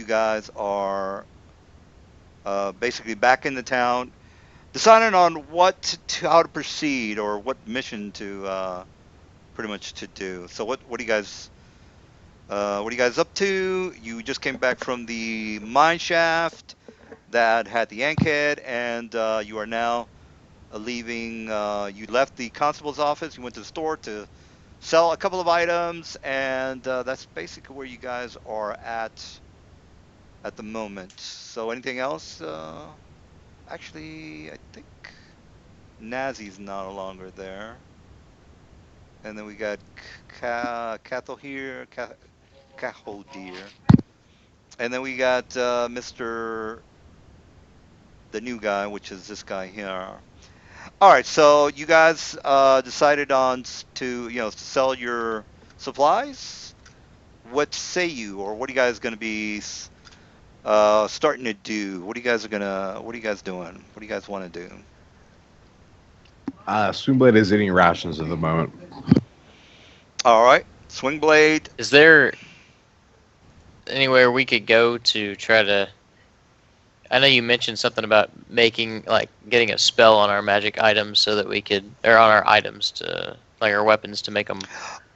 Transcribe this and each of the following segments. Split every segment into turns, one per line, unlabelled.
you guys are basically back in the town, deciding on how to proceed or what mission to pretty much to do. So what are you guys up to? You just came back from the mine shaft that had the Ankhead, and you are now leaving. You left the constable's office. You went to the store to sell a couple of items, and that's basically where you guys are at the moment. So anything else? Actually, I think Nazi's no longer there. And then we got Cathal here, Cathal deer. And then we got Mr. the new guy, which is this guy here. All right, so you guys decided on to sell your supplies. What say you, or what are you guys going to be starting to do? What are you guys doing? What do you guys want to do?
Swingblade is eating rations at the moment.
All right, swing blade.
Is there anywhere we could go to try to? I know you mentioned something about making like getting a spell on our magic items so that we could, or on our items to like our weapons to make them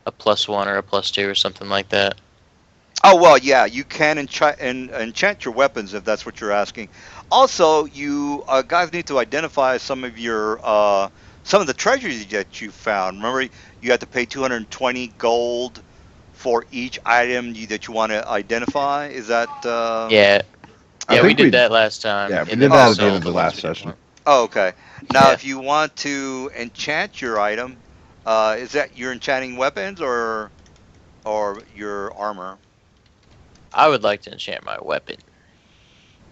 a +1 or a +2 or something like that.
Oh well, yeah, you can enchant your weapons if that's what you're asking. Also, you guys need to identify some of the treasures that you found. Remember, you had to pay 220 gold for each item that you want to identify. Is that
Yeah,
I
yeah, we
think
did
we,
that last time,
yeah, we
and
did
then we
that
Oh,
at the end
okay.
of
sold
the
the ones
last
we didn't
session.
want.
Oh, okay. Now,
Yeah,
if you want to enchant your item, is that your enchanting weapons or your armor?
I would like to enchant my weapon.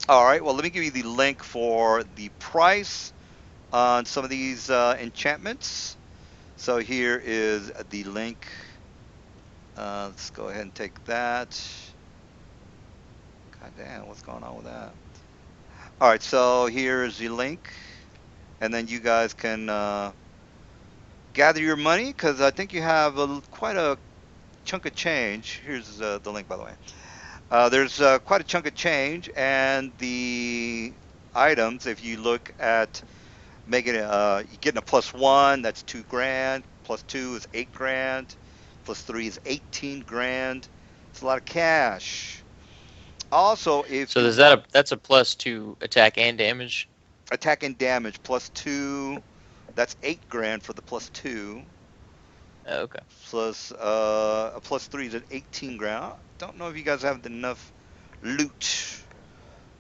All right. Well, let me give you the link for the price on some of these enchantments. So here is the link. Let's go ahead and take that. God damn, what's going on with that? All right. So here is the link, and then you guys can gather your money because I think you have quite a chunk of change. Here's the link, by the way. There's quite a chunk of change, and the items, if you look at making it, you're getting a +1, that's 2 grand. +2 is 8 grand. +3 is 18 grand. It's a lot of cash. Also, if
So
you
is that
want
that's a +2 attack and damage?
attack and damage, +2, that's 8 grand for the +2.
Oh, okay.
Plus a +3 is at 18 grand. I don't know if you guys have enough loot,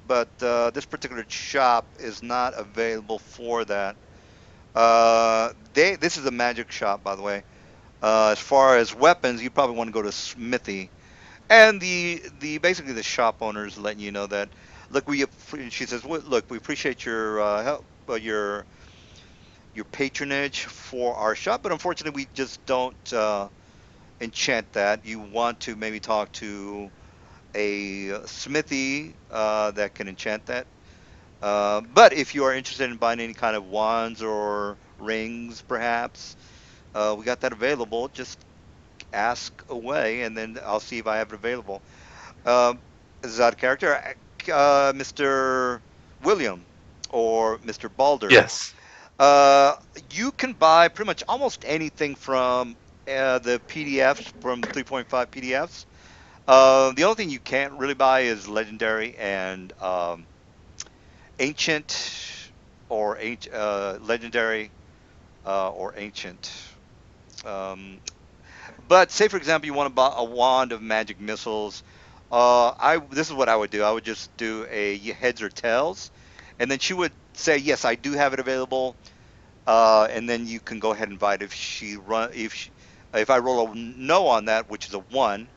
but this particular shop is not available for that. This is a magic shop, by the way. As far as weapons, you probably want to go to Smithy, and the basically the shop owner is letting you know that look, she says, look, we appreciate your help, your patronage for our shop, but unfortunately, we just don't enchant that. You want to maybe talk to a smithy that can enchant that. But if you are interested in buying any kind of wands or rings, perhaps, we got that available. Just ask away, and then I'll see if I have it available. Um, this is out of character. Mr. William or Mr. Balder.
Yes.
Uh, you can buy pretty much almost anything from the PDFs, from 3.5 PDFs. The only thing you can't really buy is legendary and ancient legendary or ancient. Um, but say for example you want to buy a wand of magic missiles. I This is what I would do. I would just do a heads or tails, and then she would say yes, I do have it available. And then you can go ahead and buy it if I roll a no on that, which is a 1,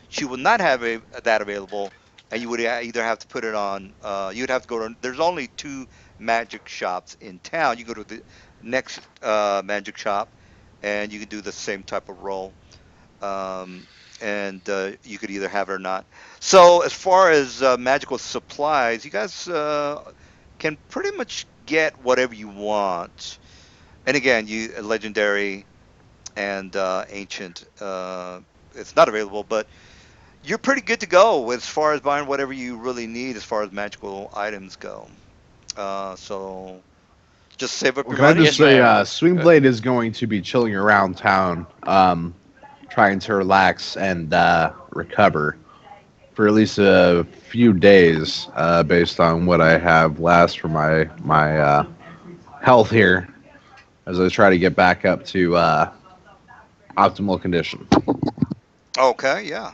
she will not have that available, and you would either have to put it on. You'd have to go to. There's only 2 magic shops in town. You go to the next magic shop, and you can do the same type of roll, um, and you could either have it or not. So as far as magical supplies, you guys can pretty much get whatever you want. And again, you legendary and ancient. It's not available, but you're pretty good to go as far as buying whatever you really need as far as magical items go. So just save up
Well,
your
can I
money
just
Yes,
and
say,
ma'am.
Swingblade is going to be chilling around town, trying to relax and recover for at least a few days, based on what I have last for my health here, as I try to get back up to optimal condition.
okay, yeah.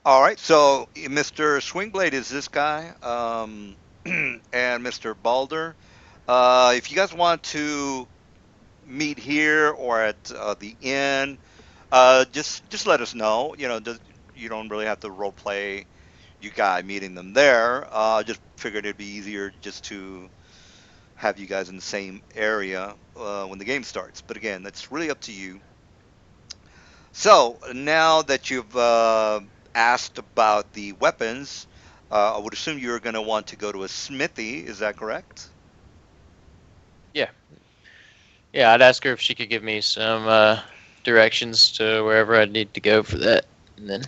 All right. So Mr. Swingblade is this guy, and Mr. Balder. If you guys want to meet here or at the inn, just let us know. You don't really have to role play you guy meeting them there. Just figured it'd be easier just to have you guys in the same area when the game starts. But again, that's really up to you. So now that you've asked about the weapons, I would assume you're going to want to go to a smithy. Is that correct?
Yeah, yeah. I'd ask her if she could give me some directions to wherever I need to go for that, and then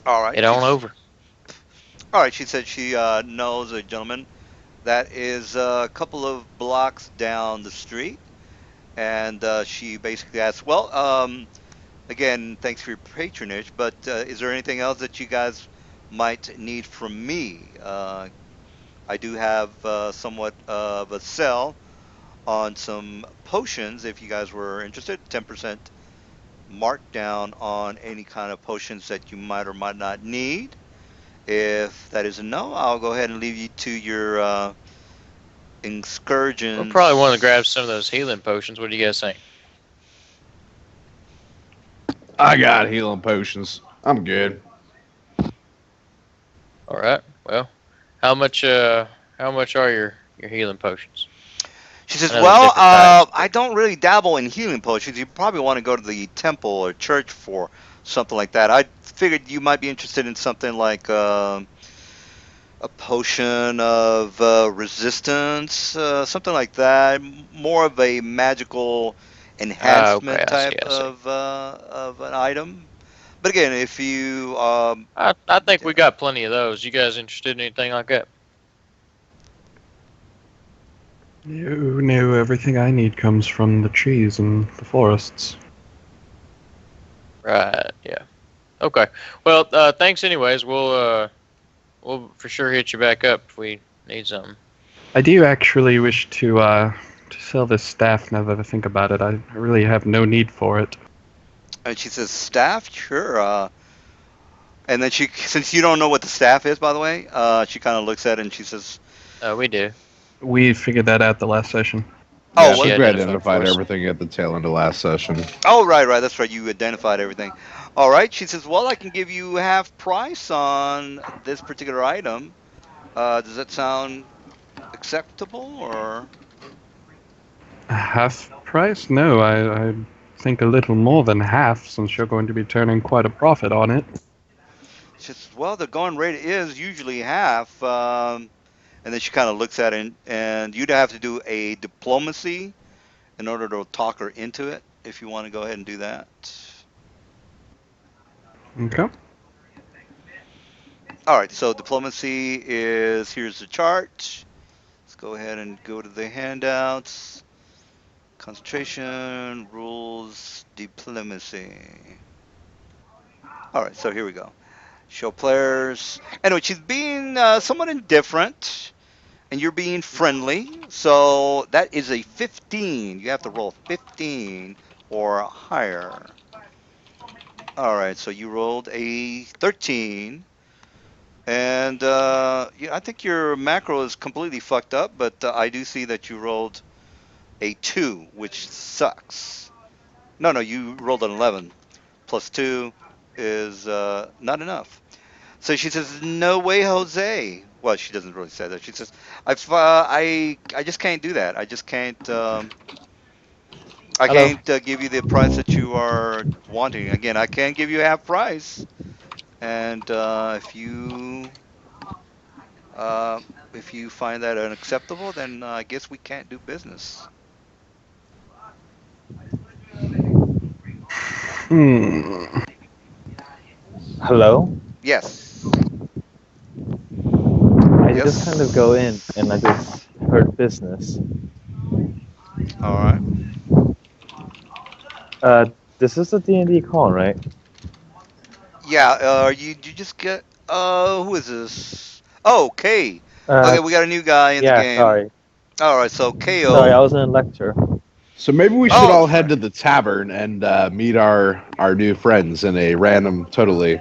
All right.
head on over.
All right. She said she knows a gentleman that is a couple of blocks down the street, and she basically asks, "Well, again, thanks for your patronage, but is there anything else that you guys might need from me? I do have somewhat of a sell on some potions if you guys were interested. 10% markdown on any kind of potions that you might or might not need. If that is a no, I'll go ahead and leave you to your
We'll probably want to grab some of
excursions.
those healing potions. What do you guys think?
I got healing potions. I'm good.
All right. Well, how much? How much are your healing potions?
She
I
says,
know there's
"Well,
different types,
I
but
don't really dabble in healing potions. You probably want to go to the temple or church for something like that. I figured you might be interested in something like a potion of resistance, something like that. More of a magical
okay,
enhancement
I see,
type
I see.
of an item. But again, if you
I think we got plenty of those. You guys interested in anything like that?
You know, everything I need comes from the trees and the forests.
Right. Yeah. Okay. Well, thanks anyways. We'll for sure hit you back up if we need something.
I do actually wish to sell this staff now that I think about it. I really have no need for it.
and she says staff, sure. And then since you don't know what the staff is, by the way, she kind of looks at it and she says,
We do.
We figured that out the last session.
"Oh,
Yeah,
Yeah, I
she
what?
think we
identified for
identified
us.
everything at the tail end of last session.
Oh, right, right. That's right. You identified everything. All right." She says, "Well, I can give you half price on this particular item. Does that sound acceptable or?"
Half price? No, I think a little more than half, since you're going to be turning quite a profit on it.
She says, "Well, the going rate is usually half." And then she kind of looks at it, and you'd have to do a diplomacy in order to talk her into it. If you want to go ahead and do that.
Okay.
All right. So diplomacy is here's the chart. Let's go ahead and go to the handouts. Concentration, rules, diplomacy. All right, so here we go. Show players. Anyway, she's being somewhat indifferent, and you're being friendly. So that is a 15. You have to roll 15 or higher. All right, so you rolled a 13. And yeah, I think your macro is completely fucked up, but I do see that you rolled a 2, which sucks. No, no, you rolled an 11. Plus 2 is not enough. So she says, "No way, Jose." Well, she doesn't really say that. She says, I just can't do that. I just can't. I
Hello.
can't give you the price that you are wanting. Again, I can give you half price, and uh, if you find that unacceptable, then I guess we can't do business.
Hmm.
Hello?
Yes.
I just kind of go in
Yes.
and I just heard business.
All right.
Uh, this is a D&D call, right?
Yeah. You just get. Who is this? Oh, K.
Uh,
Okay, we got a new guy in the
yeah,
game.
sorry.
All right. So
Sorry,
KO.
I was in a lecture.
So maybe we should
Oh,
all
that's
head
right.
to the tavern and meet our new friends in a
Wait,
totally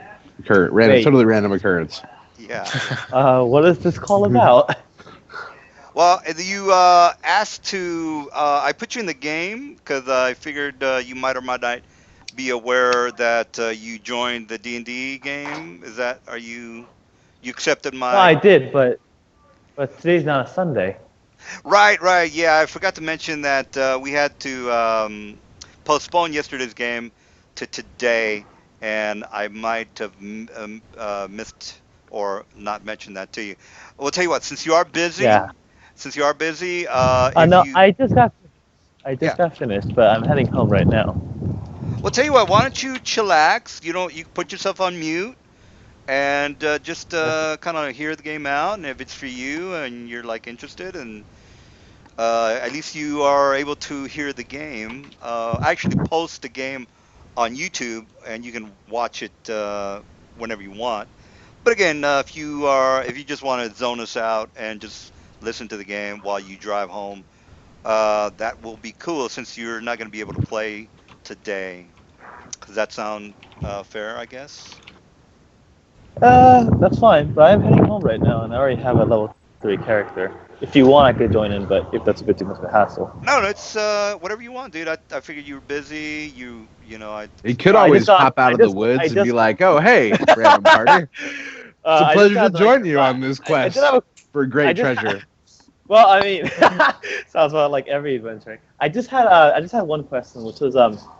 random occurrence.
Yeah.
what is this call about?
Well, you asked to. I put you in the game because I figured you might or might not be aware that you joined the D&D game. Is that? Are you? You accepted
No,
my.
I did, but today's not a Sunday.
Right, right. Yeah, I forgot to mention that we had to postpone yesterday's game to today, and I might have missed or not mentioned that to you. We'll tell you what.
Yeah.
Since you are busy, if
No,
you,
I just
yeah.
got finished, but I'm heading home right now.
Well, tell you what. Why don't you chillax? You put yourself on mute and just
Okay.
kind of hear the game out, and if it's for you and you're like interested and at least you are able to hear the game. I actually post the game on YouTube, and you can watch it whenever you want. But again, if you just want to zone us out and just listen to the game while you drive home, that will be cool since you're not going to be able to play today. Does that sound fair? I guess.
That's fine, but I'm heading home right now, and I already have a level 3 character. If you want, I could join in, but if that's a bit too much of a hassle.
No, no, it's whatever you want, dude. I figured you were busy. I
You
No,
could always pop out of the woods and be like, "Oh, hey, random party! It's a
I just
pleasure to
had like,
join you on this
I did have
quest
a,
for
I
great
just,
treasure."
well, I mean, sounds about like every adventure. I just had one question, which was,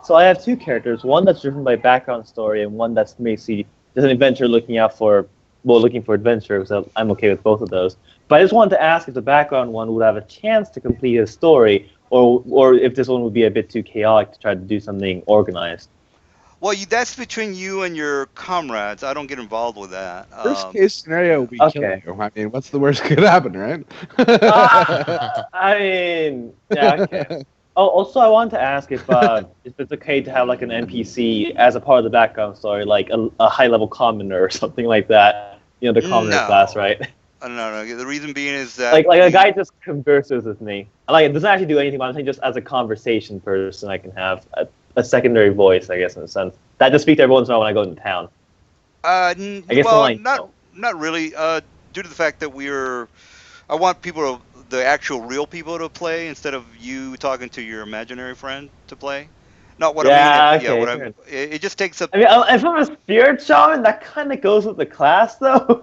so I have two characters, one that's driven by background story, and one that's basically just an adventure looking for adventure. So I'm okay with both of those. But I just wanted to ask if the background one would have a chance to complete his story, or if this one would be a bit too chaotic to try to do something organized.
Well, that's between you and your comrades. I don't get involved with that.
Worst case scenario,
Yeah.
we kill
Okay.
you. I mean, what's the worst could happen, right?
I mean, yeah, okay. Oh, also, I wanted to ask if it's okay to have like an NPC as a part of the background story, like a high level commoner or something like that. You know, the commoner class,
No,
right?
no, no. The reason being is that
Like a
we.
guy just converses with me. Like it doesn't actually do anything, but I'm saying just as a conversation person, I can have a secondary voice, I guess, in a sense. That just speak to every once in a while when I go into town. I guess no,
Well,
I know.
not really. Due to the fact that I want the actual real people to play instead of you talking to your imaginary friend to play. Not what I mean.
Yeah,
Yeah,
okay, fair enough.
it just takes up.
I mean, if I'm a spirit shaman, that kind of goes with the class, though.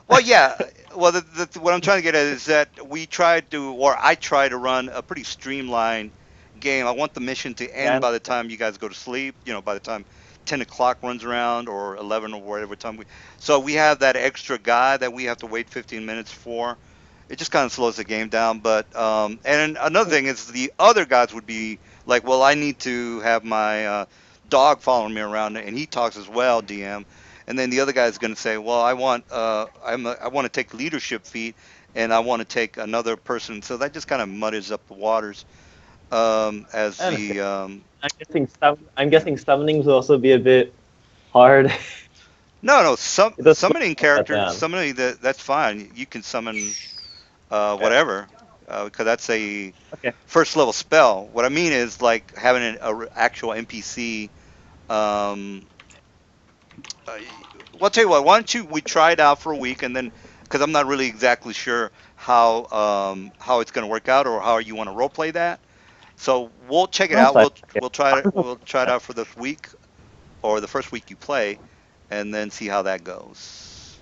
Well, yeah. Well, what I'm trying to get at is that I try to run a pretty streamlined game. I want the mission to
Yeah, I
end by the
understand.
time you guys go to sleep. By the time 10 o'clock runs around or 11 or whatever time we. So we have that extra guy that we have to wait 15 minutes for. It just kind of slows the game down. But and another thing is the other guys would be like, well, I need to have my dog following me around, and he talks as well, DM. And then the other guy is going to say, well, I want to take leadership feat, and I want to take another person. So that just kind of muddies up the waters. As
I understand.
the
I'm
Yeah.
guessing summonings will also be a bit hard.
No, no,
It does slow
summoning
that
character,
down.
summoning that's fine. You can summon
Yeah.
whatever, because that's a
Okay.
first level spell. What I mean is like having actual NPC. Um, uh, well, I'll tell you what. Why don't we try it out for a week, and then because I'm not really exactly sure how it's going to work out or how you want to role play that. So we'll check it
That's
out.
fine. Okay.
We'll try it out for this week or the first week you play, and then see how that goes.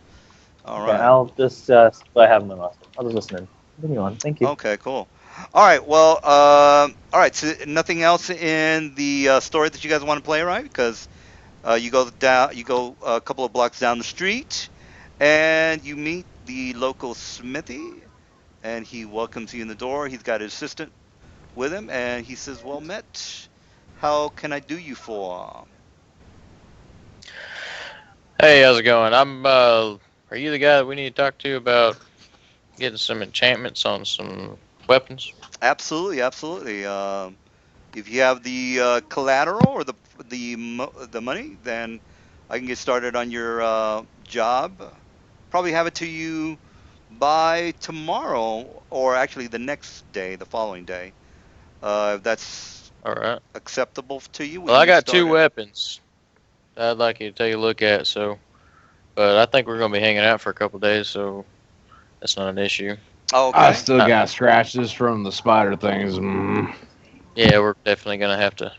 All
Okay.
right.
I'll just see what I have in my roster. I'll just listen in. Continue on. Thank you.
Okay, cool. All right. Well, all right. So nothing else in the story that you guys want to play, right? Because you go a couple of blocks down the street, and you meet the local smithy, and he welcomes you in the door. He's got his assistant with him, and he says, "Well met. How can I do you for?
Hey, how's it going? Are you the guy that we need to talk to about getting some enchantments on some weapons?
Absolutely, absolutely. If you have the collateral or the money, then I can get started on your job. Probably have it to you by tomorrow, or actually the next day, the following day. If that's
All right.
acceptable to you, we
Well,
can
I
get
got two
started.
weapons that I'd like you to take a look at. But I think we're gonna be hanging out for a couple days, so that's not an issue.
I
Okay.
still
Uh,
got scratches from the spider things.
yeah, we're definitely gonna have to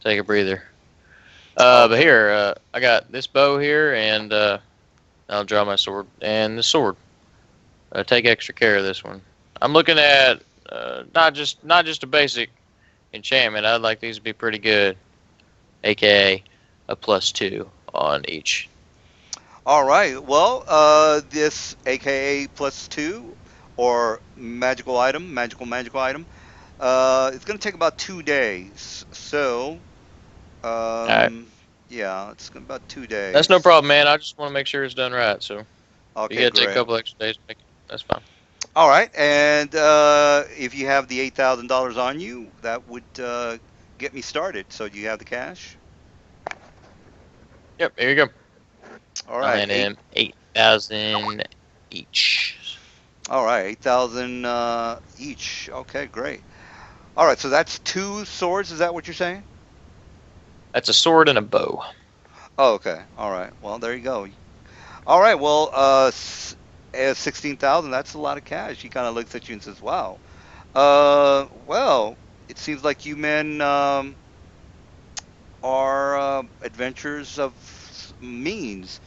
take a breather. But
Okay.
here, I got this bow here, and I'll draw my sword and the sword. Take extra care of this one. I'm looking at not just a basic enchantment. I'd like these to be pretty good, aka a +2 on each.
All right. Well, this AKA plus two or magical item, it's going to take about 2 days. So,
All right,
um, yeah, it's gonna about two
that's no
days.
problem, man. I just want to make sure it's done right. So if you
Okay,
gotta take a
great.
couple extra days to make it, that's fine.
All right. And if you have the $8,000 on you, that would get me started. So, do you have the cash?
Yep, here you go.
All
I'll
right.
hand him 8,000 each.
All right. 8,000 each. Okay, great. All right. So that's two swords. Is that what you're saying?
That's a sword and a bow.
Oh, okay. All right. Well, there you go. All right. Well, 16,000. That's a lot of cash. He kind of looks at you and says, "Wow. Well, it seems like you men are adventurers of means.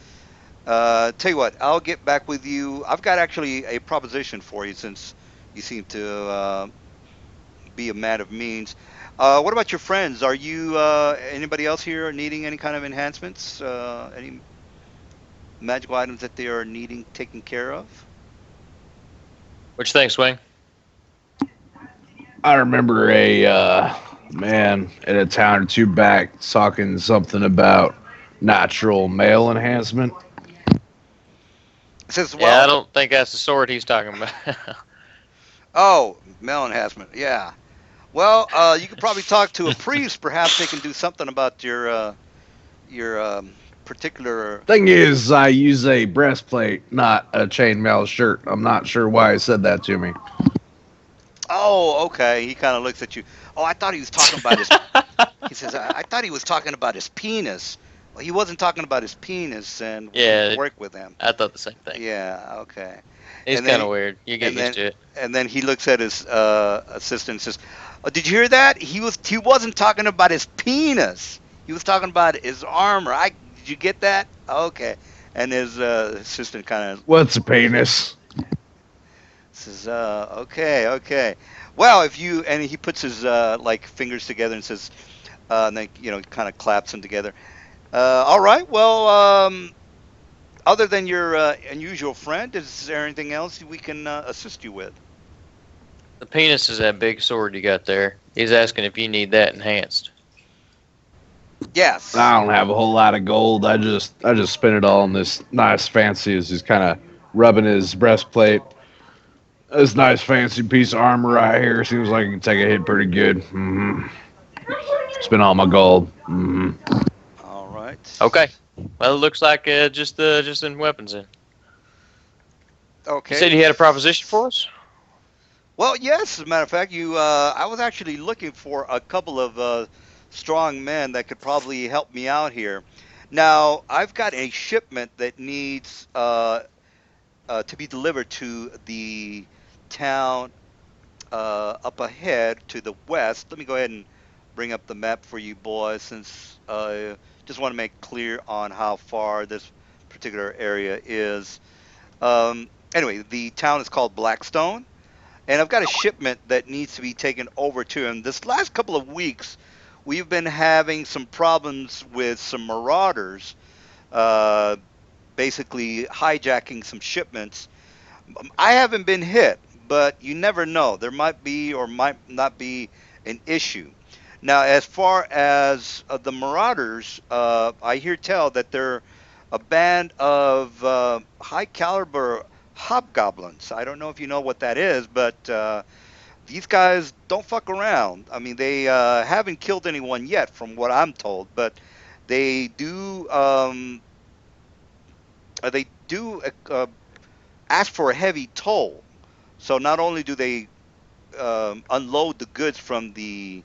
Tell you what, I'll get back with you. I've got actually a proposition for you since you seem to be a man of means. What about your friends? Are you anybody else here needing any kind of enhancements? Any magical items that they are needing taken care of?
What you think, Swing?
I remember a man in a town or two back talking something about natural male enhancement.
It says,
Yeah, I
well,
don't think that's the sword he's talking about.
oh, male enhancement. Yeah. Well, you could probably talk to a priest. Perhaps they can do something about your particular.
Thing is, I use a breastplate, not a chainmail shirt. I'm not sure why he said that to me.
Oh, okay. He kind of looks at you. Oh, I thought he was talking about his. He says, I thought he was talking about his penis. Well, he wasn't talking about his penis, and wouldn't
Yeah,
work with him.
I thought the same thing.
Yeah. Okay.
He's
And then
kind of weird. You get
and
used
then
to it.
and then he looks at his assistant and says, oh, "Did you hear that? He wasn't talking about his penis. He was talking about his armor. I did you get that? Okay." And his assistant kind of
What's a penis?
says, "Okay, okay. Well, if you," and he puts his like fingers together and says, and then kind of claps them together. All right. Well, other than your unusual friend, is there anything else we can assist you with?
The penis is that big sword you got there. He's asking if you need that enhanced.
Yes.
I don't have a whole lot of gold. I just spent it all on this nice fancy. As he's kind of rubbing his breastplate. This nice fancy piece of armor right here seems like it can take a hit pretty good. Spent all my gold.
All right.
Okay. Well, it looks like just in weapons. Then you
Okay.
said you had a proposition for us.
Well, yes. As a matter of fact, I was actually looking for a couple of strong men that could probably help me out here. Now, I've got a shipment that needs to be delivered to the town up ahead to the west. Let me go ahead and bring up the map for you boys, since just want to make clear on how far this particular area is. Anyway, the town is called Blackstone, and I've got a shipment that needs to be taken over to him. This last couple of weeks, we've been having some problems with some marauders, uh, basically hijacking some shipments. I haven't been hit, but you never know. There might be or might not be an issue. Now, as far as the Marauders, I hear tell that they're a band of high caliber hobgoblins. I don't know if you know what that is, but these guys don't fuck around. I mean, they haven't killed anyone yet, from what I'm told, but they do. They do ask for a heavy toll. So not only do they unload the goods from the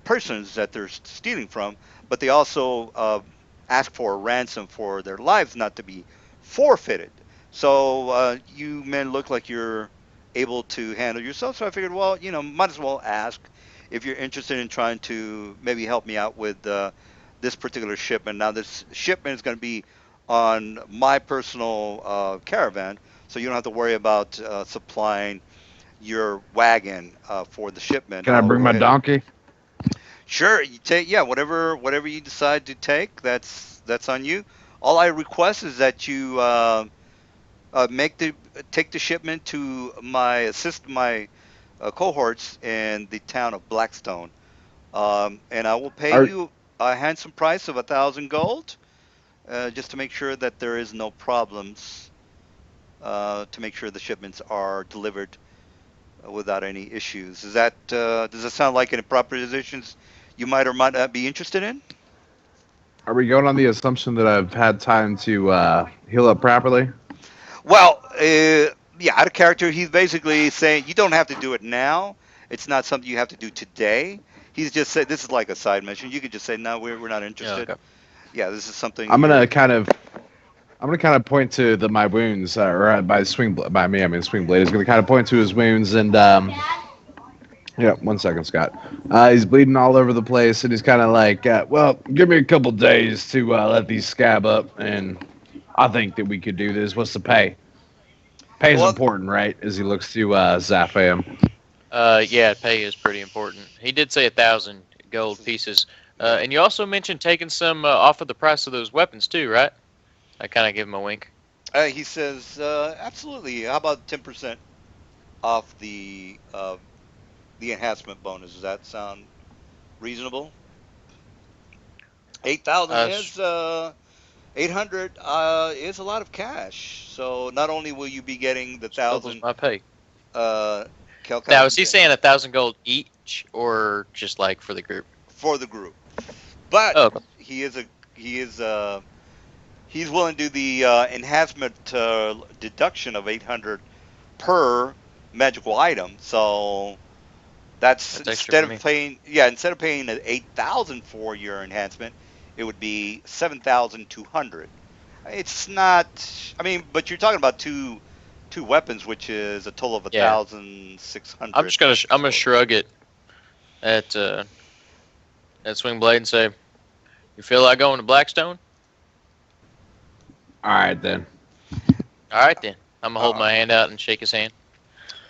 persons that they're stealing from, but they also ask for a ransom for their lives not to be forfeited. So you men look like you're able to handle yourself. So I figured, well, might as well ask if you're interested in trying to maybe help me out with this particular shipment. Now, this shipment is going to be on my personal caravan, so you don't have to worry about supplying your wagon for the shipment.
Can I
I'll
bring
go
my
ahead and
donkey?
sure you take yeah whatever you decide to take. That's on you. All I request is that you make the take the shipment to my cohorts in the town of Blackstone, and I will pay
Are
you a handsome price of 1,000 gold, just to make sure that there is no problems. To make sure the shipments are delivered without any issues. Does that sound like any propositions you might or might not be interested in?
are we going on the assumption that I've had time to heal up properly?
Well, yeah, out of character, he's basically saying you don't have to do it now. It's not something you have to do today. He's just said this is like a side mission. You could just say no, we're not
Yeah,
interested.
okay.
Yeah, this is something
I'm gonna
you're.
kind of I'm gonna kind of point to my wounds, or by by me, I mean swing blade is gonna kind of point to his wounds, and yeah, 1 second, Scott. He's bleeding all over the place, and he's kind of like, well, give me a couple days to let these scab up, and I think that we could do this. What's the pay? Pay's
Well,
important, right? As he looks to Zapham.
Yeah, pay is pretty important. He did say 1,000 gold pieces.
yeah.
And you also mentioned taking some off of the price of those weapons too, right? I kind of give him a wink.
He says absolutely. How about 10% off the enhancement bonus? Does that sound reasonable? 8,000
Sh-
is 800 is a lot of cash. So not only will you be getting the
doubles
thousand
my pay.
uh,
Now, is he
Kelkai
saying 1,000 gold each, or just like for the group?
for the group, but
Oh, okay.
he is a he is he's willing to do the enhancement deduction of 800 per magical item. So that's
That's extra for me.
instead of paying 8,000 for your enhancement, it would be 7,200. It's not. I mean, but you're talking about two weapons, which is a total of a
Yeah,
thousand six
I'm
hundred.
just gonna I'm gonna
So
shrug it at Swing Blade and say, "You feel like going to Blackstone?
All right then.
All right then. I'm gonna hold
uh,
my hand out and shake his hand.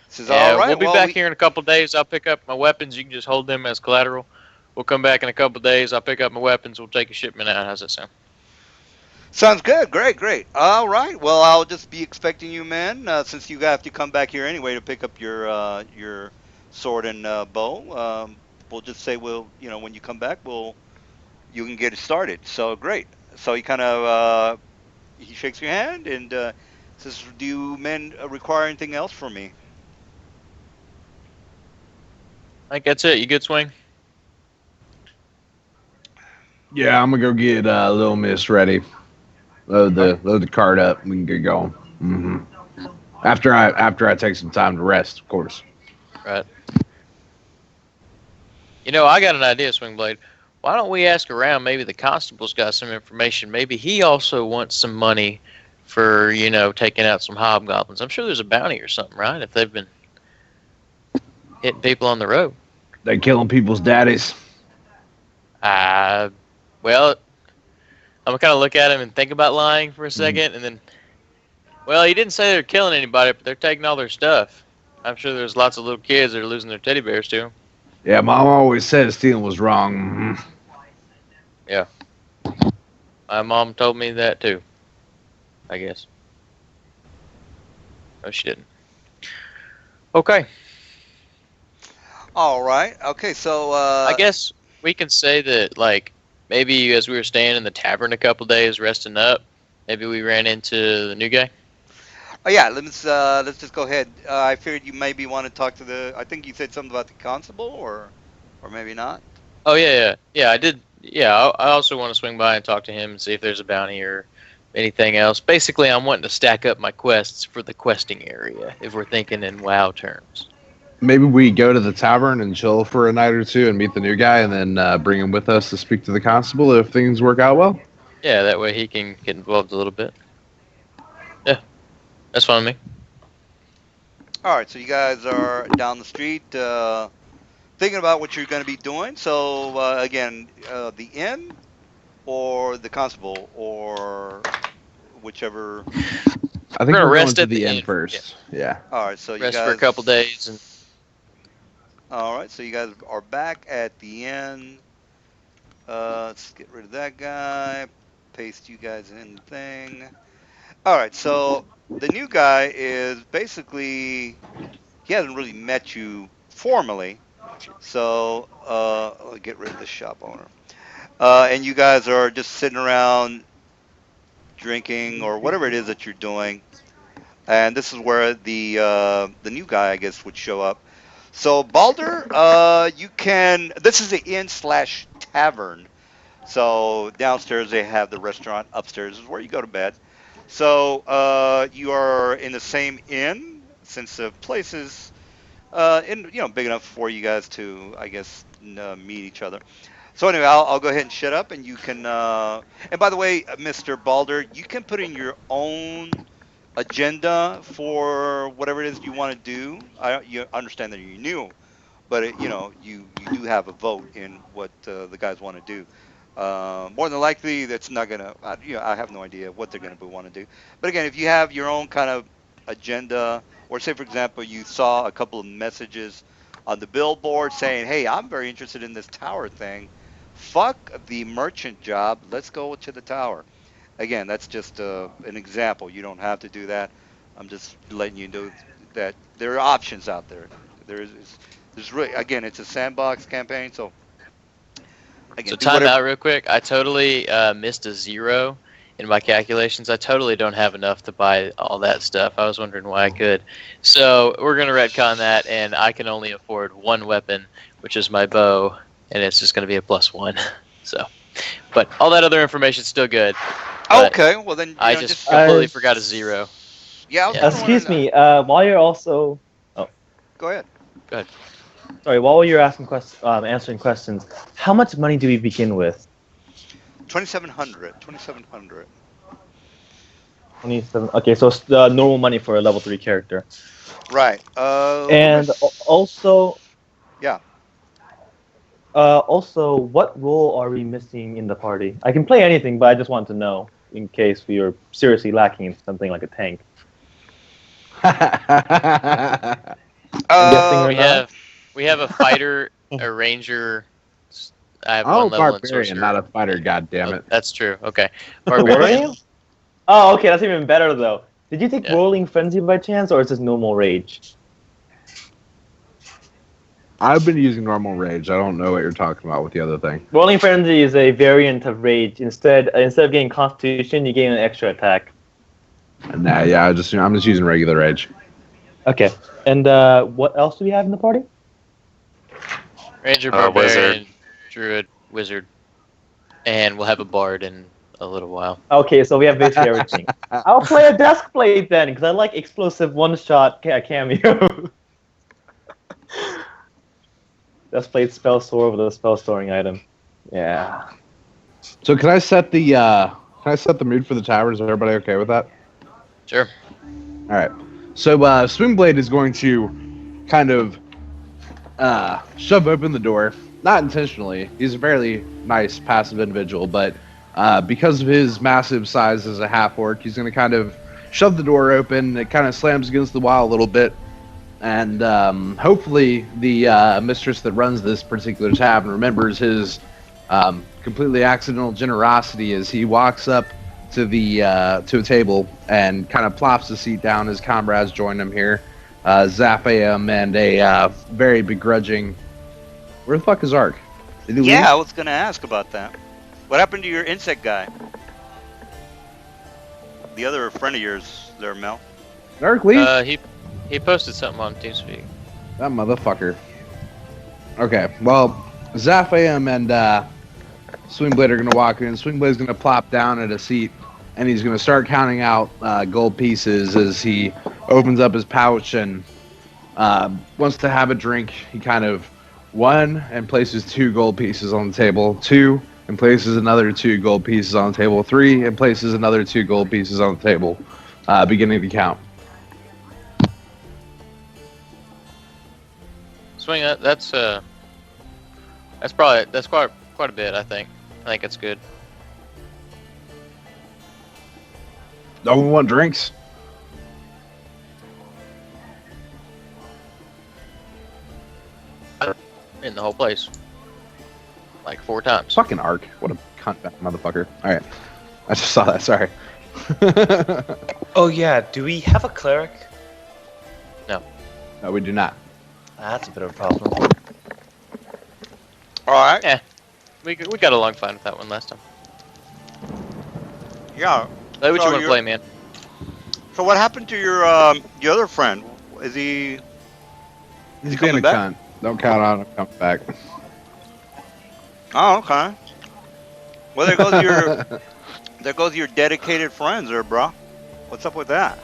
says, all
Yeah, we'll
right.
be
Well,
back
we
here in a couple days. I'll pick up my weapons. You can just hold them as collateral. We'll come back in a couple days. I'll pick up my weapons. We'll take a shipment out. How's that sound?"
sounds good. Great, great. All right. Well, I'll just be expecting you, man. Since you have to come back here anyway to pick up your sword and bow. We'll just say when you come back, you can get it started. So great. So he shakes your hand and says, "Do you men require anything else from me?"
I think that's it. You good, Swing?
Yeah, I'm gonna go get Little Miss ready.
Okay.
Load the cart up. We can get going. After I take some time to rest, of course.
Right. I got an idea, Swing Blade. Why don't we ask around? Maybe the constable's got some information. Maybe he also wants some money for, taking out some hobgoblins. I'm sure there's a bounty or something, right? If they've been hitting people on the road.
They killing people's daddies.
Uh, well, I'm gonna kind of look at him and think about lying for a
Mhm.
second, and then, well, he didn't say they're killing anybody, but they're taking all their stuff. I'm sure there's lots of little kids that are losing their teddy bears too.
Yeah, Mom always said stealing was wrong.
Yeah, my mom told me that too. I guess. No, she didn't. Okay.
All right. Okay. So
I guess we can say that, like, maybe as we were staying in the tavern a couple days, resting up, maybe we ran into the new guy.
oh yeah, let's just go ahead. I figured you maybe want to talk to the. I think you said something about the constable, or maybe not.
Oh yeah. I did. Yeah, I also want to swing by and talk to him and see if there's a bounty or anything else. Basically, I'm wanting to stack up my quests for the questing area. If we're thinking in WoW terms.
Maybe we go to the tavern and chill for a night or two and meet the new guy, and then bring him with us to speak to the constable if things work out well.
Yeah, that way he can get involved a little bit. Yeah, that's fine with me.
All right. So you guys are down the street, thinking about what you're going to be doing. So again, the inn or the constable or whichever.
I
We're
think
gonna
we're going
rest
to
at
the
the
inn
inn. Yeah,
first. Yeah.
All right. So you
rest
guys.
for a couple days and
All right. So you guys are back at the inn. Let's get rid of that guy. Paste you guys in the thing. All right. So the new guy is basically he hasn't really met you formally. So I'll get rid of the shop owner. And you guys are just sitting around drinking or whatever it is that you're doing. And this is where the new guy, I guess, would show up. So Balder, you can. This is an inn slash tavern. So downstairs they have the restaurant. Upstairs is where you go to bed. So you are in the same inn since the place is big enough for you guys to, I guess, meet each other. So anyway, I'll go ahead and shut up, and you can. And by the way, Mr. Balder, you can put in your own agenda for whatever it is you want to do. You understand that you're new, but you do have a vote in what the guys want to do. More than likely, that's not gonna. I have no idea what they're gonna want to do. But again, if you have your own kind of agenda, or say for example, you saw a couple of messages on the billboard saying, "Hey, I'm very interested in this tower thing. Fuck the merchant job. Let's go to the tower." Again, that's just an example. You don't have to do that. I'm just letting you know that there are options out there. There's really, again, it's a sandbox campaign, so
so
again, do
time
whatever.
out real quick. I totally missed a zero in my calculations. I totally don't have enough to buy all that stuff. I was wondering why I could. So we're gonna retcon that, and I can only afford one weapon, which is my bow, and it's just gonna be a +1. So, but all that other information's still good. But
Okay, well then,
I just completely forgot a zero.
yeah, I was
Yeah.
kind of
Excuse
wondering.
me. While you're also,
Go ahead.
sorry, while you're asking answering questions, how much money do we begin with?
2700. 2700.
27. Okay, so it's the normal money for a level 3 character.
Right.
And also,
Yeah.
also, what role are we missing in the party? I can play anything, but I just want to know in case we are seriously lacking in something like a tank. I'm guessing
Uh,
right
We
now.
have a fighter, a ranger. I have
Oh,
one level in
barbarian,
sorcerer.
not a fighter. God damn
Oh,
it.
that's true. Okay,
What are
barbarian.
you? Oh, okay, that's even better though. Did you take
Yeah.
Rolling Frenzy by chance, or is this normal rage?
I've been using normal rage. I don't know what you're talking about with the other thing.
Rolling Frenzy is a variant of rage. Instead of getting Constitution, you gain an extra attack.
Nah, yeah, I'm just using regular rage.
Okay. And what else do we have in the party?
Ranger,
Wizard.
barbarian, druid, wizard, and we'll have a bard in a little while.
Okay, so we have basically everything. I'll play a desk plate then, because I like explosive one-shot cameo. Desk plate spell sword with a spell storing item. Yeah.
So can I set the mood for the tower? Is everybody okay with that?
Sure.
All right. So Swingblade is going to kind of shove open the door, not intentionally. He's a fairly nice, passive individual, but because of his massive size as a half orc, he's going to kind of shove the door open. It kind of slams against the wall a little bit, and hopefully the mistress that runs this particular tavern remembers his completely accidental generosity as he walks up to the to a table and kind of plops the seat down. His comrades join him here, zap him, and a very begrudging. Where the fuck is Ark? Did he
Yeah,
leave?
I was gonna ask about that. What happened to your insect guy? The other friend of yours there, Mel.
Did Ark leave?
He posted something on TeamSpeak.
That motherfucker. Okay, well, zap him and Swingblade are gonna walk in. Swingblade's gonna plop down at a seat, and he's gonna start counting out gold pieces as he opens up his pouch and wants to have a drink. He kind of one and places 2 gold pieces on the table. 2 and places another 2 gold pieces on the table. 3 and places another 2 gold pieces on the table, beginning to count.
Swing that's quite a bit. I think it's good.
No one want drinks.
In the whole place, like 4 times.
Fucking Ark. What a cunt motherfucker. Alright. I just saw that, sorry.
Oh yeah, do we have a cleric?
No, we do not.
That's a bit of a problem.
All right.
Yeah, we got along fine with that one last time.
Yeah.
Play what
So
you want to
you're-
play, man.
So what happened to your other friend? Is he?
He's
coming
being a
back?
cunt. Don't count on him coming back.
Oh, okay. Well, there goes your dedicated friends, there, bro. What's up with that?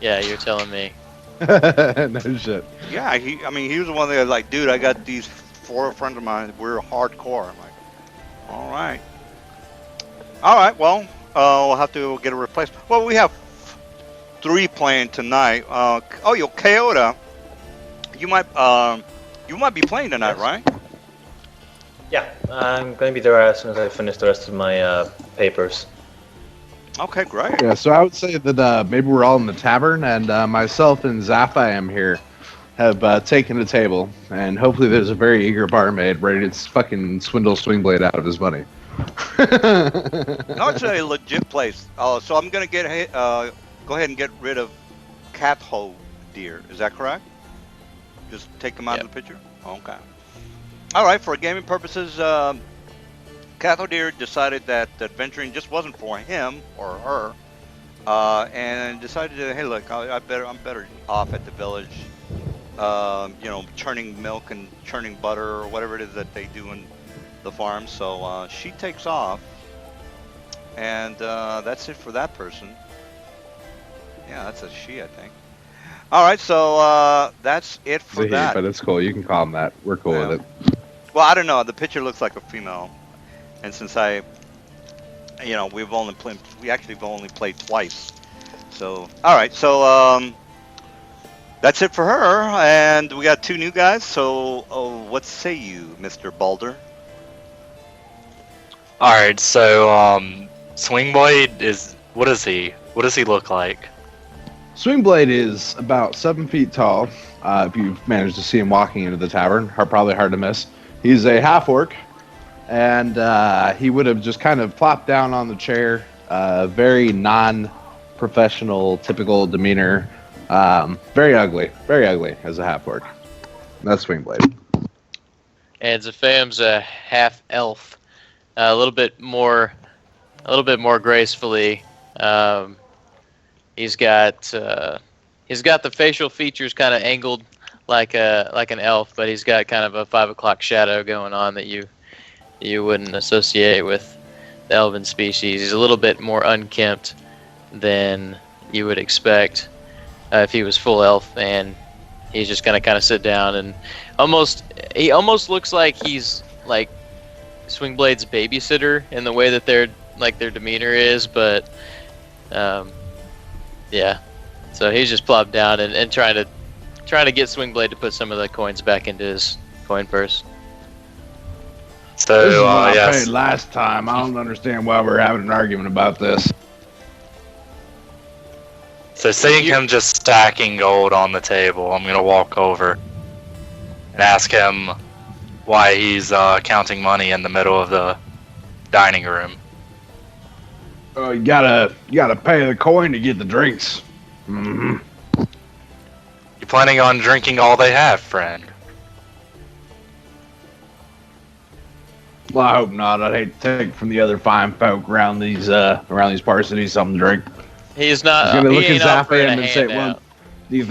Yeah, you're telling me.
No shit.
Yeah, I mean, he was the one that was like, dude, I got these 4 friends of mine. We're hardcore. I'm like, all right. Well, we'll have to get a replacement. Well, we have 3 playing tonight. Yo, Kyoto, you might be playing tonight, right?
Yeah, I'm going to be there as soon as I finish the rest of my papers.
Okay, great.
Yeah, so I would say that maybe we're all in the tavern, and myself and Zaphiam here have taken a table, and hopefully there's a very eager barmaid ready to fucking swindle Swingblade out of his money.
No, it's a legit place. So I'm gonna go ahead and get rid of Catho deer. Is that correct? Just take them out of the picture. Okay. All right. For gaming purposes, Catho deer decided that adventuring just wasn't for him or her, and decided to, hey, look, I'm better off at the village. Churning milk and churning butter or whatever it is that they do in the farm. So she takes off, and that's it for that person. Yeah, that's a she, I think. All right, so that's it for
It's a he,
that.
but it's cool. You can call him that. We're cool
Yeah.
with it.
Well, I don't know. The picture looks like a female, and since we've only played twice. So all right, so that's it for her, and we got 2 new guys. So what say you, Mr. Balder?
Alright, so Swingblade is what is he? What does he look like?
Swingblade is about 7 feet tall. If you've managed to see him walking into the tavern, probably hard to miss. He's a half orc, and he would have just kind of plopped down on the chair. Very non-professional, typical demeanor. Very ugly as a half orc. That's Swingblade.
And Zapham's a half elf, a little bit more gracefully. He's got the facial features kind of angled like an elf, but he's got kind of a 5 o'clock shadow going on that you wouldn't associate with the elven species. He's a little bit more unkempt than you would expect if he was full elf, and he's just gonna kind of sit down and he almost looks like he's like Swingblade's babysitter in the way that their demeanor is, but yeah. So he's just plopped down and trying to get Swingblade to put some of the coins back into his coin purse.
So
This is what I
yes.
paid last time. I don't understand why we're having an argument about this.
So seeing him just stacking gold on the table, I'm gonna walk over and ask him why he's counting money in the middle of the dining room.
You gotta pay the coin to get the drinks. Mm-hmm.
You planning on drinking all they have, friend?
Well, I hope not. I'd hate to take from the other fine folk around these parts that need something to drink.
He's
He's
not.
gonna
He
look at
ain't offering a
Zapham and say, "Well,
handout.
do you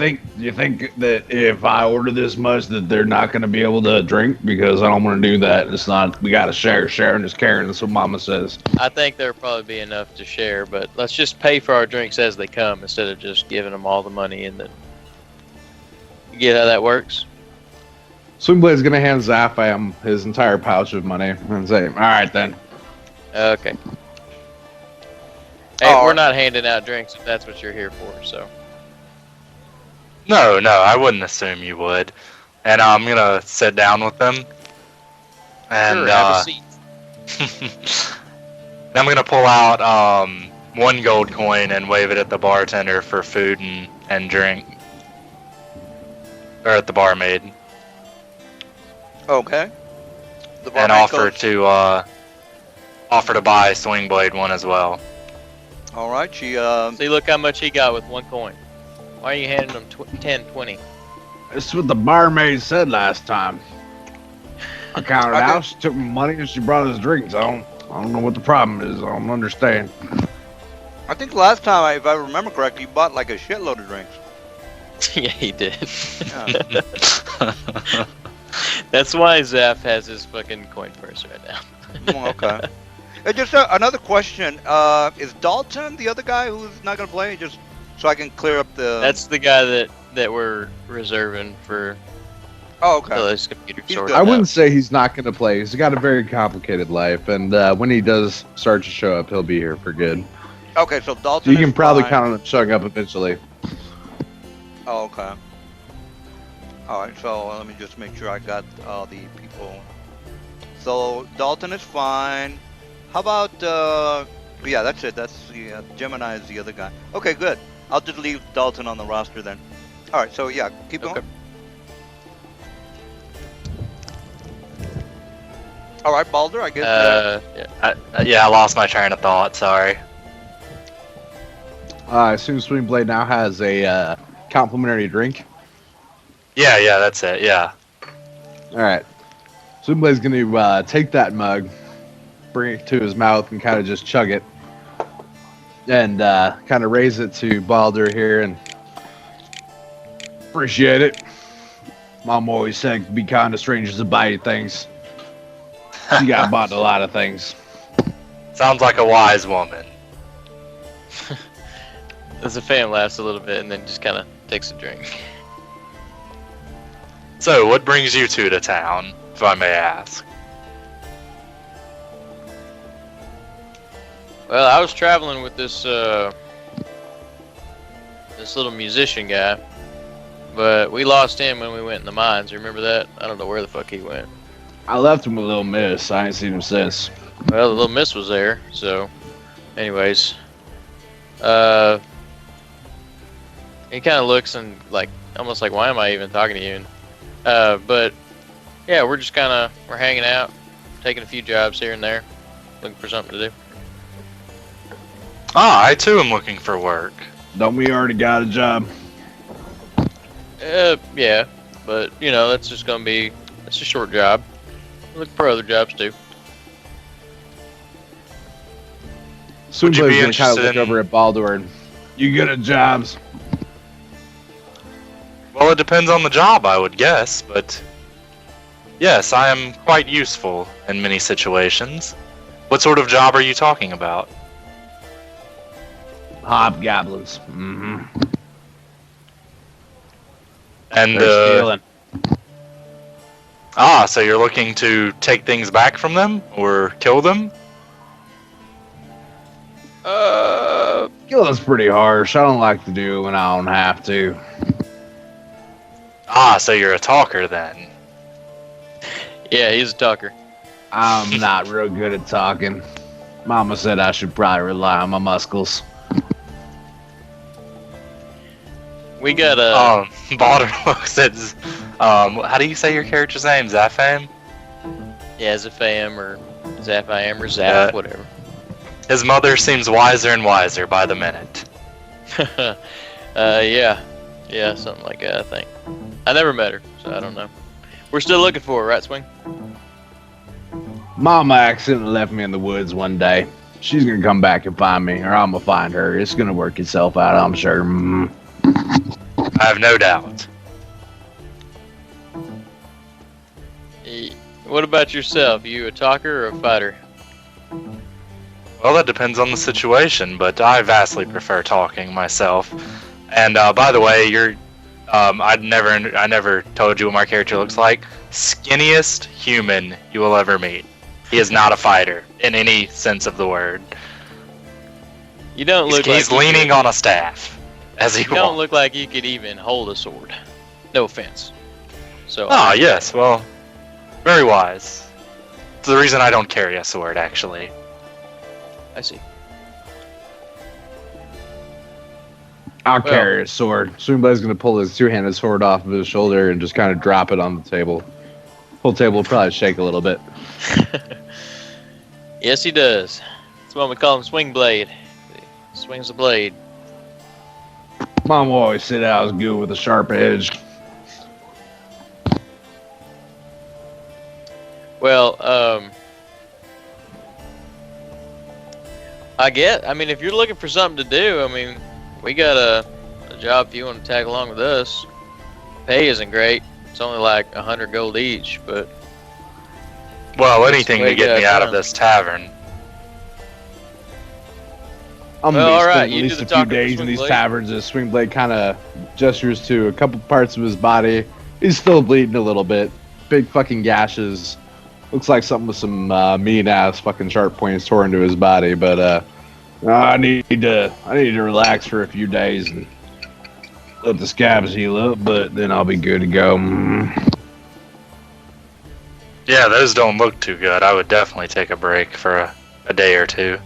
think that if I order this much that they're not gonna be able to drink? Because I don't want to do that. It's not. We gotta share. Sharing is caring. That's what Mama says."
I think there'll probably be enough to share, but let's just pay for our drinks as they come instead of just giving them all the money and then. You get how that works?
Swingblade's gonna hand Zapham his entire pouch of money and say, "All right then."
Okay. Hey,
Oh.
we're not handing out drinks if that's what you're here for, so.
No, I wouldn't assume you would. And I'm gonna sit down with them. And
Sure, have a seat.
I'm gonna pull out 1 gold coin and wave it at the bartender for food and drink. Or at the barmaid.
Okay. The
And
barmaid goes,
offer to buy Swingblade one as well.
All right. She
See, look how much he got with 1 coin. Why are you handing him 10, 20?
That's what the barmaid said last time. I counted
Okay.
out. She took my money and she brought us drinks. I don't know what the problem is. I don't understand.
I think last time, if I remember correctly, you bought like a shitload of drinks.
Yeah, he did.
Yeah.
That's why Zaph has his fucking coin purse right now.
Oh, okay. Just another question. Is Dalton the other guy who's not gonna play? Just so I can clear up the.
That's the guy that we're reserving for
Oh,
till
okay.
his computer
He's
sorted
good.
I
out.
wouldn't say he's not going to play. He's got a very complicated life, and when he does start to show up, he'll be here for good.
Okay, so
So
Dalton.
you can
is
probably
fine.
count on him showing up eventually.
Oh, okay. All right. So let me just make sure I got all the people. So Dalton is fine. How about? Yeah, that's it. That's the Gemini is the other guy. Okay, good. I'll just leave Dalton on the roster then. All right. So yeah, keep going.
Okay.
All right, Baldur. I guess.
Yeah.
Yeah, I lost my train of thought, sorry.
I assume Swingblade now has a complimentary drink.
Yeah, that's it, yeah.
All right. Swingblade's going to take that mug, bring it to his mouth, and kind of just chug it. And kind of raise it to Baldur here and appreciate it. Mom always said, be kind to strangers and buy you things. She got bought a lot of things.
Sounds like a wise woman.
The fan laughs a little bit and then just kind of takes a drink.
So, what brings you two to town, if I may ask?
Well, I was traveling with this this little musician guy, but we lost him when we went in the mines. Remember that? I don't know where the fuck he went.
I left him with Little Miss. I ain't seen him since.
Well, the little miss was there, so anyways. He kind of looks and like almost like, why am I even talking to you? But yeah, we're just we're hanging out, taking a few jobs here and there, looking for something to do.
Ah, I too am looking for work.
Don't we already got a job?
Yeah, but you know that's just gonna be it's a short job. Looking for other jobs too.
Would you be
Swingblade's gonna kind of
interested
look
in-
over at Baldur and, you good at jobs?
Well, it depends on the job, I would guess, but yes, I am quite useful in many situations. What sort of job are you talking about?
Hobgoblins. Mm-hmm.
And
They're stealing.
so you're looking to take things back from them or kill them?
Killing's pretty harsh. I don't like to do it when I don't have to.
Ah, so you're a talker then.
Yeah, he's a talker.
I'm not real good at talking. Mama said I should probably rely on my muscles.
We got a
Baldur looks at, how do you say your character's name? Zapham?
yeah, Zapham or Zapham or Zaph,
Yeah.
whatever.
His mother seems wiser and wiser by the minute.
Yeah, something like that. I think. I never met her, so I don't know. We're still looking for her, right, Swing?
Mama accidentally left me in the woods one day. She's gonna come back and find me, or I'm gonna find her. It's gonna work itself out, I'm sure.
I have no doubt.
What about yourself? You a talker or a fighter?
Well, that depends on the situation, but I vastly prefer talking myself. And by the way, I never told you what my character looks like. Skinniest human you will ever meet. He is not a fighter in any sense of the word.
You don't look like
He's leaning on a staff as he
You don't
walks.
look like you could even hold a sword. No offense. So.
Ah, yes. Well, very wise. It's the reason I don't carry a sword, actually.
I see.
I'll
Well-
carry a sword. Swingblade's gonna pull his two-handed sword off of his shoulder and just kind of drop it on the table. Whole table will probably shake a little bit.
Yes, he does. That's why we call him Swing Blade. He swings the blade.
Mom always said I was good with a sharp edge.
Well, I mean, if you're looking for something to do, I mean, we got a job if you want to tag along with us. Pay isn't great. It's only like 100 gold each, but
Well,
That's
anything
the way
to get
to
me
go
out of
down.
this tavern.
I'm
Well,
gonna be
alright,
spending
you
at
do
least
the
a few
talking for
days in these
Swingblade.
taverns as Swingblade kind of gestures to a couple parts of his body. He's still bleeding a little bit. Big fucking gashes. Looks like something with some mean ass fucking sharp points tore into his body. But I need to relax for a few days and let the scabs heal up. But then I'll be good to go.
Yeah, those don't look too good. I would definitely take a break for a day or two.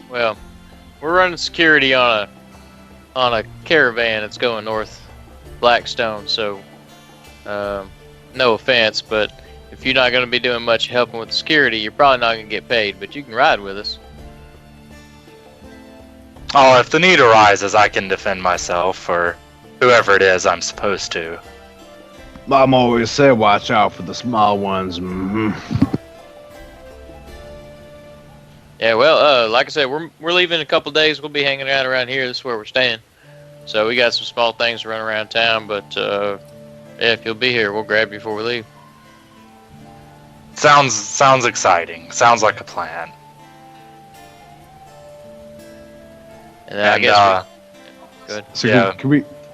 well, we're running security on a caravan that's going north Blackstone. So, no offense, but if you're not going to be doing much helping with security, you're probably not going to get paid. But you can ride with us.
Oh, if the need arises, I can defend myself or whoever it is I'm supposed to.
Mom always said, "Watch out for the small ones."
Yeah, well, like I said, we're leaving in a couple days. We'll be hanging out around here. This is where we're staying. So we got some small things to run around town, but yeah, if you'll be here, we'll grab you before we leave.
Sounds exciting. Sounds like a plan.
And then I
And
guess good.
So
Yeah.
can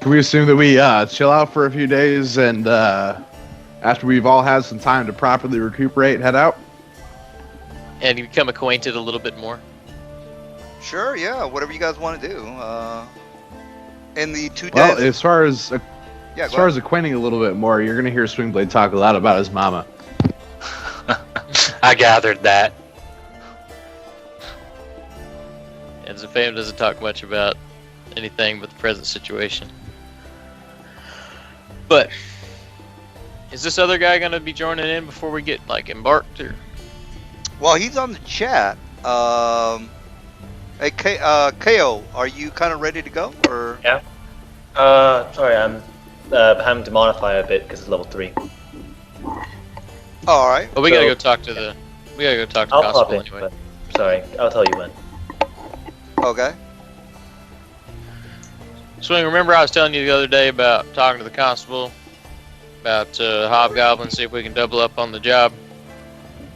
we assume that we chill out for a few days and after we've all had some time to properly recuperate, head out?
And you become acquainted a little bit more.
Sure, yeah, whatever you guys want to do. In the 2 days.
Well, as far as
yeah,
as far as acquainting a little bit more, you're gonna hear Swingblade talk a lot about his mama.
I gathered that.
And the fam doesn't talk much about anything but the present situation. But is this other guy gonna be joining in before we get like embarked, or?
well, he's on the chat. Hey, KO, are you kind of ready to go, or?
Sorry, I'm having to modify a bit because it's level 3.
All right.
Well, we gotta
So-
go talk to the. We gotta go talk to
I'll
the
pop
constable
in,
anyway.
but sorry, I'll tell you when.
Okay.
Swing, remember I was telling you the other day about talking to the constable about Hobgoblin, see if we can double up on the job.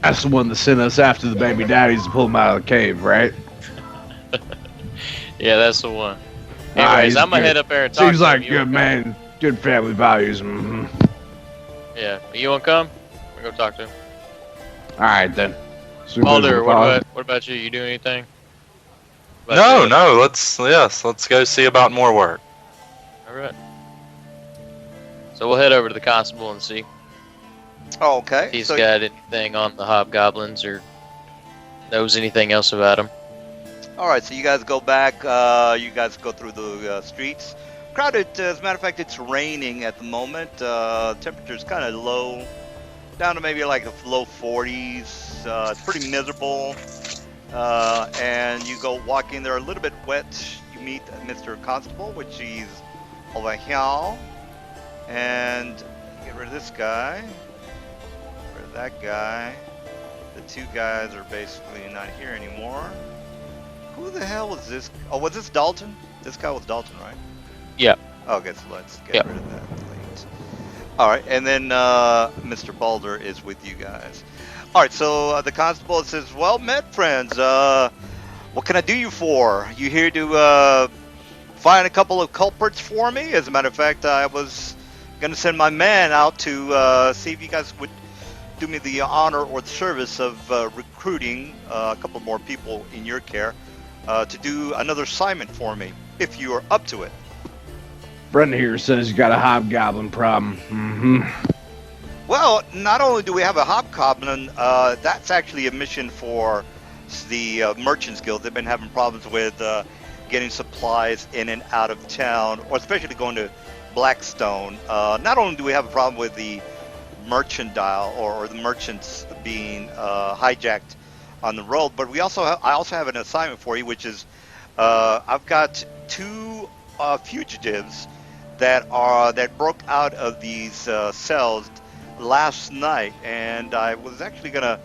That's the one that sent us after the baby daddies to pull him out of the cave, right?
Yeah, that's the one.
Ah,
Anyways,
he's
I'm gonna
good.
head up there and talk
Seems
to
like
him.
a good man, good family values.
Yeah, you wanna come? We'll go talk to him.
All right then.
Baldur,
Swingblade,
what about you? You do anything? About
No,
this?
no. Let's go see about more work.
All right. So we'll head over to the constable and see
Oh, okay.
if he's
So,
got anything on the hobgoblins or knows anything else about them.
all right. So you guys go back. You guys go through the streets. Crowded. As a matter of fact, it's raining at the moment. Temperature's kind of low, down to maybe like the low 40s. It's pretty miserable. and you go walk in there a little bit wet. You meet Mr. Constable, which is over here, and get rid of this guy, get rid of that guy. The two guys are basically not here anymore. Who the hell was this? Oh, was this Dalton? This guy was Dalton, right?
Yeah.
Okay, so let's get
Yep.
rid of that, please. All right, and then Mr. Balder is with you guys. All right, so the constable says, "Well met, friends. What can I do you for? You here to find a couple of culprits for me? As a matter of fact, I was gonna send my man out to see if you guys would do me the honor or the service of recruiting a couple more people in your care to do another assignment for me, if you are up to it."
Brenda here says you got a hobgoblin problem.
Well, not only do we have a hobgoblin, that's actually a mission for the Merchants Guild. They've been having problems with getting supplies in and out of town, or especially going to Blackstone. Not only do we have a problem with the merchandise or the merchants being hijacked on the road, but I also have an assignment for you, which is I've got two fugitives that broke out of these cells last night, and I was actually gonna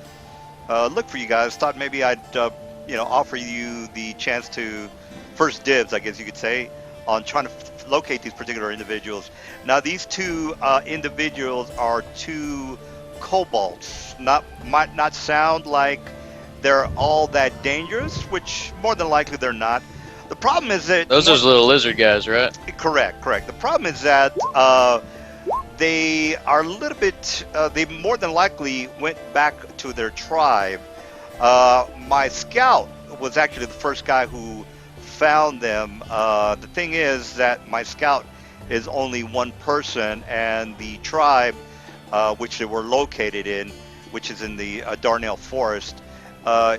look for you guys. Thought maybe I'd offer you the chance to first dibs, I guess you could say, on trying to locate these particular individuals. Now, these two individuals are two kobolds. Might not sound like they're all that dangerous, which more than likely they're not. The problem is that
Those are those little lizard guys, right?
Correct. The problem is that they are a little bit. They more than likely went back to their tribe. My scout was actually the first guy who found them. The thing is that my scout is only one person, and the tribe which they were located in, which is in the Darnell Forest,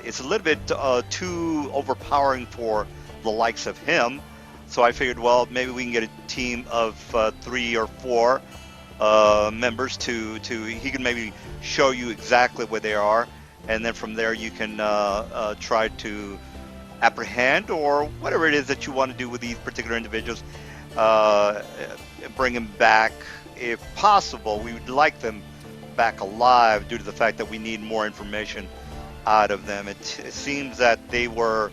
is a little bit too overpowering for the likes of him. So I figured, well, maybe we can get a team of 3 or 4 members to he can maybe show you exactly where they are, and then from there you can try to apprehend or whatever it is that you want to do with these particular individuals. Bring them back if possible. We would like them back alive due to the fact that we need more information out of them. It seems that they were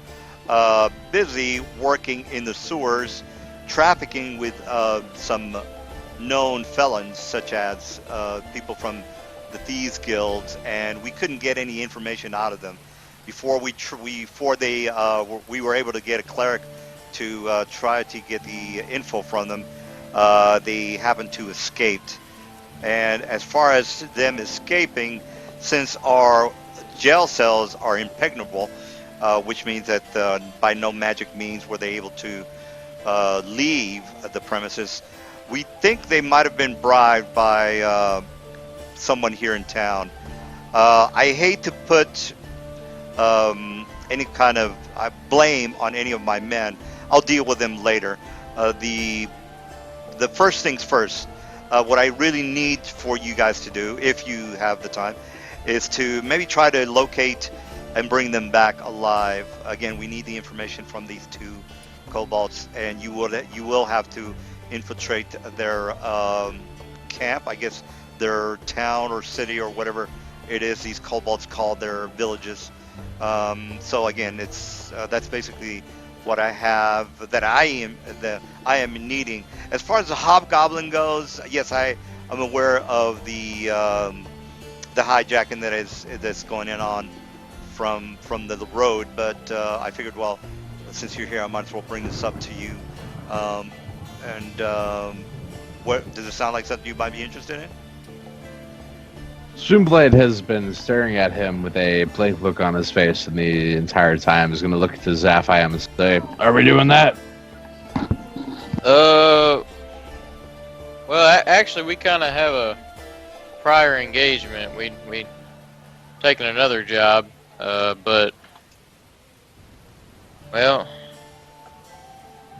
busy working in the sewers, trafficking with some known felons, such as people from the thieves guilds, and we couldn't get any information out of them before we were able to get a cleric to try to get the info from them. They happened to escape, and as far as them escaping, since our jail cells are impregnable, which means that by no magic means were they able to leave the premises. We think they might have been bribed by someone here in town. I hate to put any kind of blame on any of my men. I'll deal with them later. The first things first, what I really need for you guys to do, if you have the time, is to maybe try to locate and bring them back alive. Again, we need the information from these two kobolds, and you will have to infiltrate their camp, I guess their town or city or whatever it is these kobolds call their villages. So again, that's basically what I have that I am needing. As far as the hobgoblin goes, yes, I am aware of the hijacking that's going on from the road, but I figured, well, since you're here, I might as well bring this up to you. What does it sound like something you might be interested in?
Stoomblade has been staring at him with a blank look on his face, and the entire time is going to look to Zaphiam and say, "Are we doing that?"
Well, actually, we kind of have a prior engagement. We taken another job, but well,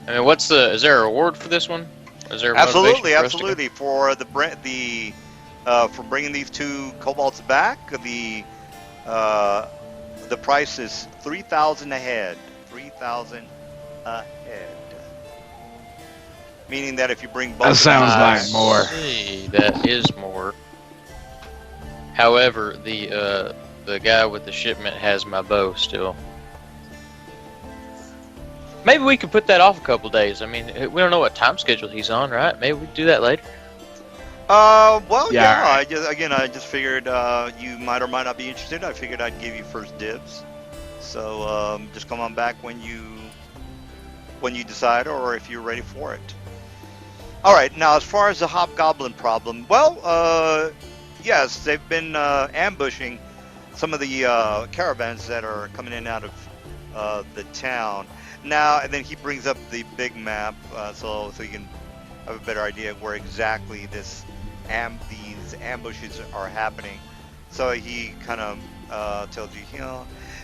I mean, is there a reward for this one? Is there a motivation for us to go?
Absolutely. For bringing these two kobolds back, The price is 3,000 a head. 3,000 a head. Meaning that if you bring both
That
of
sounds
these
like
back-
more.
See, that is more. However, the guy with the shipment has my bow still. Maybe we could put that off a couple days. I mean, we don't know what time schedule he's on, right? Maybe we could do that later.
Well,
Yeah,
yeah.
alright.
I just figured you might or might not be interested. I figured I'd give you first dibs. So just come on back when you decide, or if you're ready for it. All right. Now, as far as the hobgoblin problem, well, yes, they've been ambushing some of the caravans that are coming in and out of the town. Now, and then he brings up the big map, so you can have a better idea of where exactly these ambushes are happening. So he kind of tells you,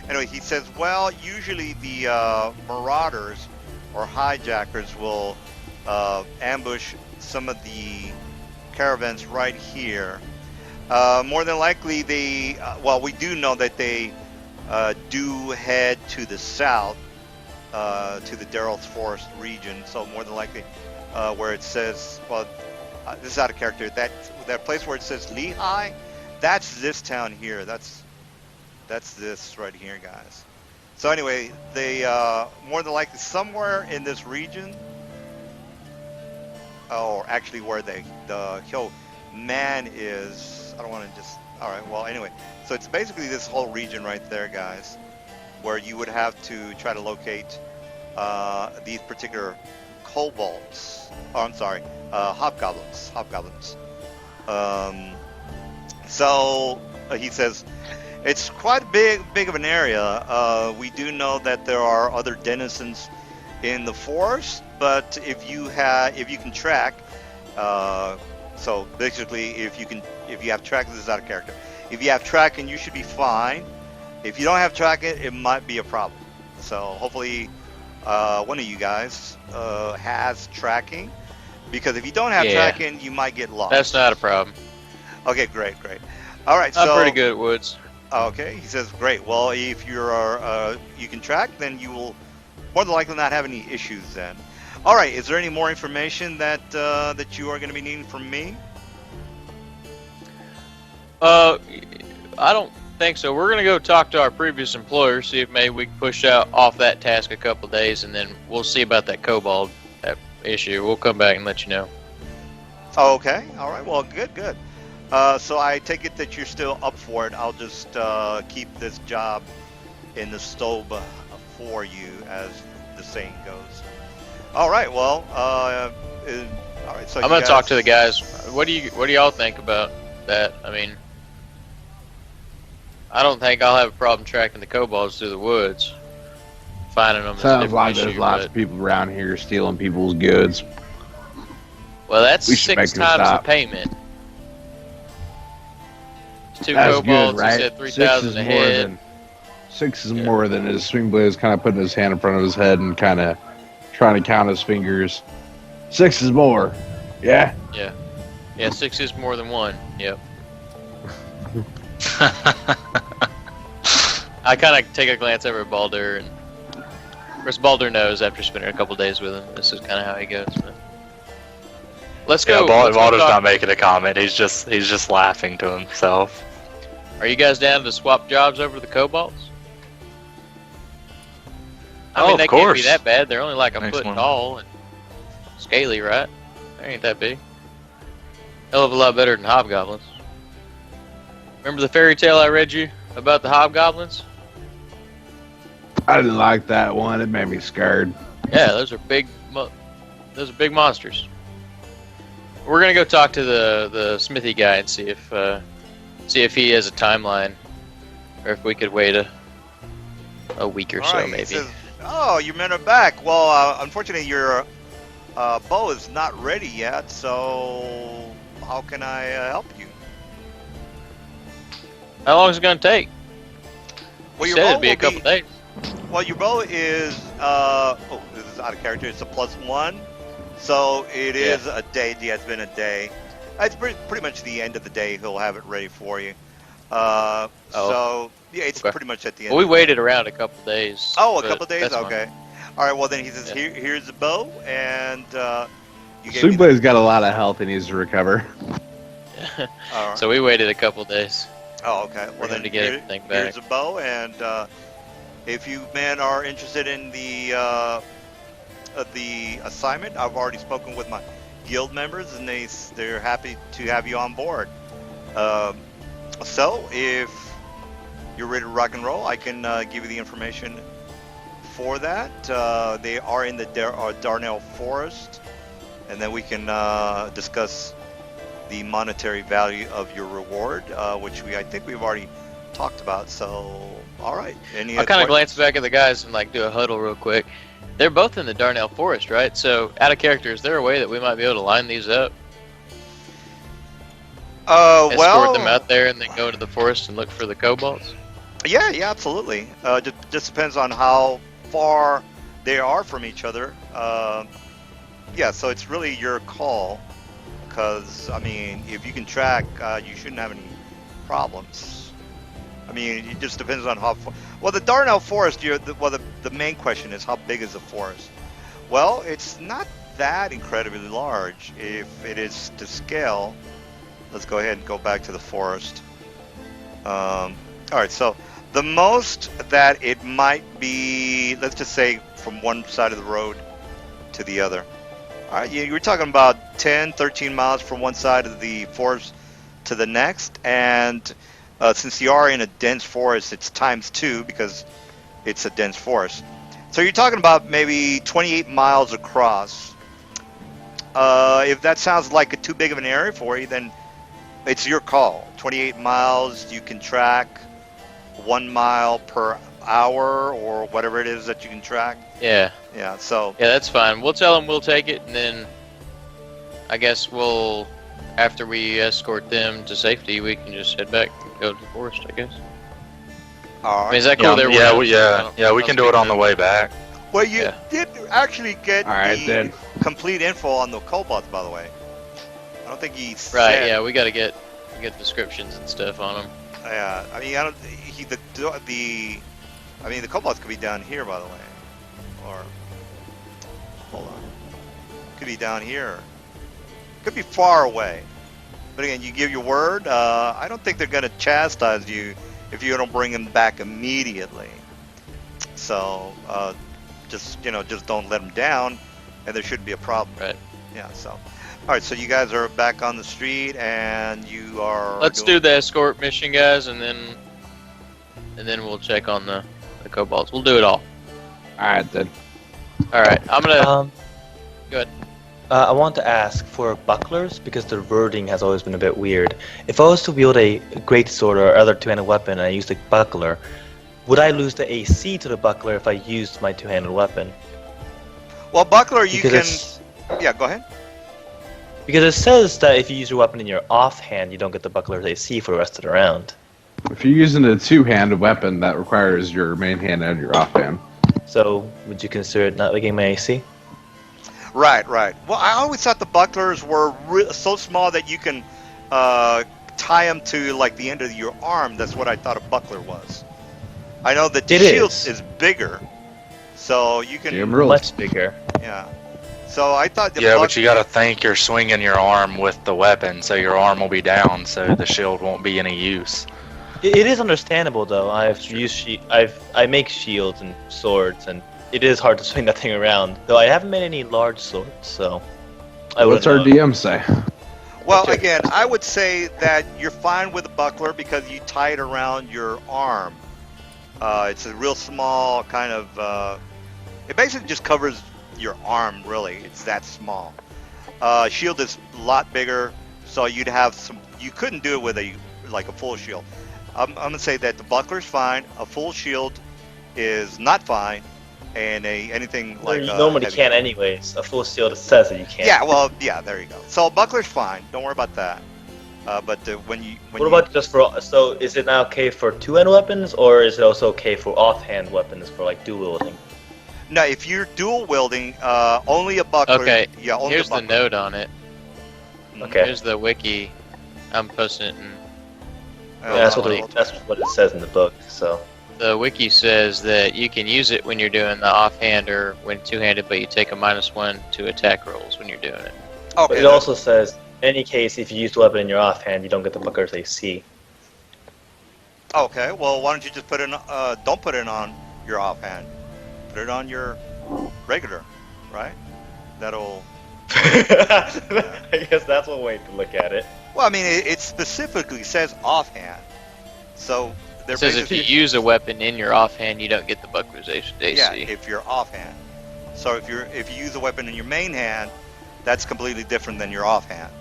anyway, he says, well, usually the marauders or hijackers will ambush some of the caravans right here. More than likely, we do know that they do head to the south, to the Daryl's Forest region. So more than likely, where it says, this is out of character. That place where it says Lehigh, that's this town here. That's this right here, guys. So anyway, they more than likely somewhere in this region, or actually where the hill man is. I don't want to just. All right. Well, anyway, so it's basically this whole region right there, guys, where you would have to try to locate these particular kobolds. Oh, I'm sorry, hobgoblins. So he says it's quite big of an area. We do know that there are other denizens in the forest, but if you can track, so basically if you have track, this is out of character. If you have tracking, you should be fine. If you don't have tracking, it might be a problem. So hopefully one of you guys has tracking, because if you don't have tracking, you might get lost.
That's not a problem.
Okay, great. All right,
I'm
so
pretty good at woods.
okay, he says great. Well, if you can track, then you will more than likely not have any issues then. All right, is there any more information that you are going to be needing from me?
I don't think so. We're gonna go talk to our previous employer, see if maybe we can push out off that task a couple days, and then we'll see about that kobold issue. We'll come back and let you know.
Okay, all right. Well, good. So I take it that you're still up for it. I'll just keep this job in the stove for you, as the saying goes. All right. Well, all right. So
I'm gonna talk to the guys. What do y'all think about that? I mean, I don't think I'll have a problem tracking the kobolds through the woods. Finding them is a
Sounds
different
like there's
issue,
lots
but-
of people around here stealing people's goods.
Well, that's
We should
6
make them
times the
stop.
payment. It's 2
That's
kobolds.
good, right?
He said 3,000 a head.
Six is more than his swing blade is kind of putting his hand in front of his head and kind of trying to count his fingers. 6 is more. Yeah.
Yeah, 6 is more than 1. Yep. I kind of take a glance over at Baldur, and of course Baldur knows after spending a couple days with him. This is kind of how he goes. But let's go.
Yeah,
let's go
Baldur's
talk-
not making a comment. He's just laughing to himself.
Are you guys down to swap jobs over the kobolds? I
Oh,
mean,
of
they can't be
course.
that bad. They're only like a
Next
foot
one.
tall and scaly, right? They ain't that big. Hell of a lot better than hobgoblins. Remember the fairy tale I read you about the hobgoblins?
I didn't like that one. It made me scared.
Yeah, those are big. Those are big monsters. We're gonna go talk to the smithy guy and see if he has a timeline, or if we could wait a week or
All
so
right, he
maybe.
says, oh, you meant it back. Well, unfortunately, your bow is not ready yet. So how can I help you?
How long is it gonna take?
Well,
You
your
said
bow
it'd be a
will
couple days.
Well, your bow is this is out of character. It's a +1, so it is a day. Yeah, it's been a day. It's pretty much the end of the day. He'll have it ready for you. So yeah, it's
okay.
pretty much at the end.
Well, we
of the day.
waited around a couple days.
Oh, a
but
couple days.
that's fine.
Okay. All right. Well, then he says,
Yeah.
here's the bow, and you gave me.
Suplay's got a lot of health he needs to recover.
All right.
So we waited a couple days.
Oh, okay. Well,
for him
then
to get everything
here's
back.
a bow, and if you men are interested in the assignment, I've already spoken with my guild members, and they're happy to have you on board. Um, so if you're ready to rock and roll, I can give you the information for that. They are in the Darnell Forest, and then we can discuss the monetary value of your reward, which I think we've already talked about. So, all right. Any
I'll kind of glance
questions?
back at the guys and like do a huddle real quick. They're both in the Darnell Forest, right? So, out of character, is there a way that we might be able to line these up? Escort
Well,
them out there and then go into the forest and look for the kobolds?
yeah, absolutely. Just depends on how far they are from each other. Yeah, so it's really your call. Because I mean, if you can track, you shouldn't have any problems. I mean, it just depends on how far. Well, the Darnell Forest. The main question is how big is the forest? Well, it's not that incredibly large. If it is to scale, let's go ahead and go back to the forest. All right, so the most that it might be, let's just say from one side of the road to the other. All right, you're talking about 10, 13 miles from one side of the forest to the next, and since you are in a dense forest, it's ×2 because it's a dense forest. So you're talking about maybe 28 miles across. If that sounds like too big of an area for you, then it's your call. 28 miles, you can track 1 mile per hour or whatever it is that you can track.
Yeah.
Yeah, so
Yeah, that's fine. We'll tell them we'll take it, and then I guess we'll, after we escort them to safety, we can just head back and go to the forest, I guess.
all
I mean,
right.
is that cool?
Yeah, we can do it on the way back.
Well, you
Yeah.
did actually get
All right,
the
then.
complete info on the kobolds, by the way. I don't think he said.
Right, yeah, we gotta get descriptions and stuff on them.
Yeah, I mean, I don't. I mean, the kobolds could be down here, by the way, or hold on, could be down here. Could be far away. But again, you give your word. I don't think they're gonna chastise you if you don't bring them back immediately. So just don't let them down, and there shouldn't be a problem.
Right.
Yeah. So, all right. So you guys are back on the street, and you are.
Let's do the escort mission, guys, and then we'll check on the kobolds. We'll do it all.
All right, then.
All right, I'm gonna. Go ahead.
I want to ask for bucklers because the wording has always been a bit weird. If I was to wield a greatsword or other two-handed weapon and I used a buckler, would I lose the AC to the buckler if I used my two-handed weapon?
Well, buckler, you
Because
can. Yeah, go ahead.
Because it says that if you use your weapon in your offhand, you don't get the buckler's AC for the rest of the round.
If you're using a two-handed weapon, that requires your main hand and your offhand.
So, would you consider it not making my AC?
Right. Well, I always thought the bucklers were so small that you can tie them to like the end of your arm. That's what I thought a buckler was. I know that the
It
shield
is.
is bigger, so you can.
Damn rules.
Much bigger.
Yeah. So I thought the
Yeah, but you gotta think you're swinging your arm with the weapon, so your arm will be down, so the shield won't be any use.
It is understandable though. I make shields and swords, and it is hard to swing that thing around. Though I haven't made any large swords, so I
What's our
wouldn't know.
DM say?
Well,
Okay.
again, I would say that you're fine with a buckler because you tie it around your arm. It's a real small kind of. It basically just covers your arm. Really, it's that small. Shield is a lot bigger, so you'd have some. You couldn't do it with a full shield. I'm gonna say that the buckler's fine. A full shield is not fine, and anything like
you normally
heavy-
can't anyways. A full shield says that you can't.
Yeah, well, yeah, there you go. So buckler's fine. Don't worry about that. But when
What
you,
about just for, so is it now okay for two-hand weapons, or is it also okay for offhand weapons for like dual wielding?
No, if you're dual wielding, only a buckler.
Okay,
Yeah, only
here's
a
the
buckler.
note on it.
Okay.
Here's the wiki. I'm posting it in.
Yeah, that's
Roll
what
20.
that's what it says in the book. So
The wiki says that you can use it when you're doing the offhand or when two-handed, but you take a -1 to attack rolls when you're doing it.
but
Okay.
it also says any case if you use the weapon in your offhand, you don't get the buckler's AC.
Okay. Well, why don't you just put it? Don't put it on your offhand. Put it on your regular, right? That'll.
I guess that's one way to look at it.
Well, I mean, it specifically says offhand, so they're
It says if you
basically
use a weapon in your offhand, you don't get the buckler's AC.
yeah, if you're offhand. So if you use a weapon in your main hand, that's completely different than your offhand.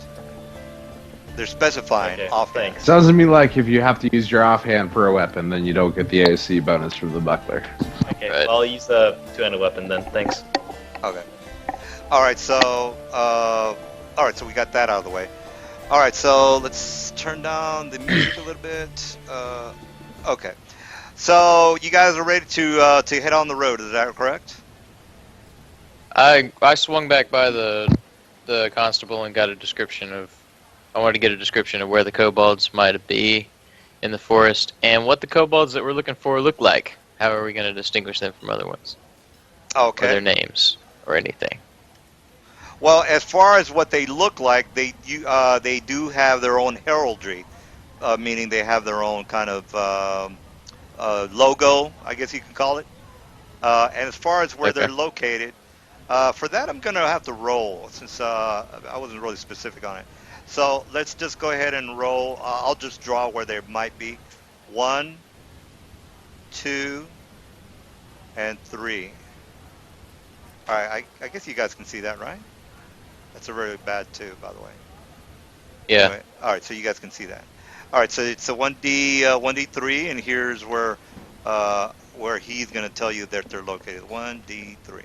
They're specifying
Okay,
offhand.
thanks.
Sounds to me like if you have to use your offhand for a weapon, then you don't get the AC bonus from the buckler.
Okay,
Right.
well, I'll use the two-handed weapon then. Thanks.
Okay. All right. So so we got that out of the way. All right. So let's turn down the music a little bit. Okay. So you guys are ready to head on the road. Is that correct?
I swung back by the constable and got a description of. I wanted to get a description of where the kobolds might be in the forest and what the kobolds that we're looking for look like. How are we going to distinguish them from other ones? Or their
Okay.
names or anything.
Well, as far as what they look like, they do have their own heraldry, meaning they have their own kind of logo, I guess you can call it. And as far as where
Okay.
they're located, for that I'm gonna have to roll since I wasn't really specific on it. So let's just go ahead and roll. I'll just draw where they might be. 1, 2, and 3. All right, I guess you guys can see that, right? That's a really bad 2, by the way.
Yeah.
Anyway, all right, so you guys can see that. All right, so it's a 1d3, and here's where he's gonna tell you that they're located. 1d3.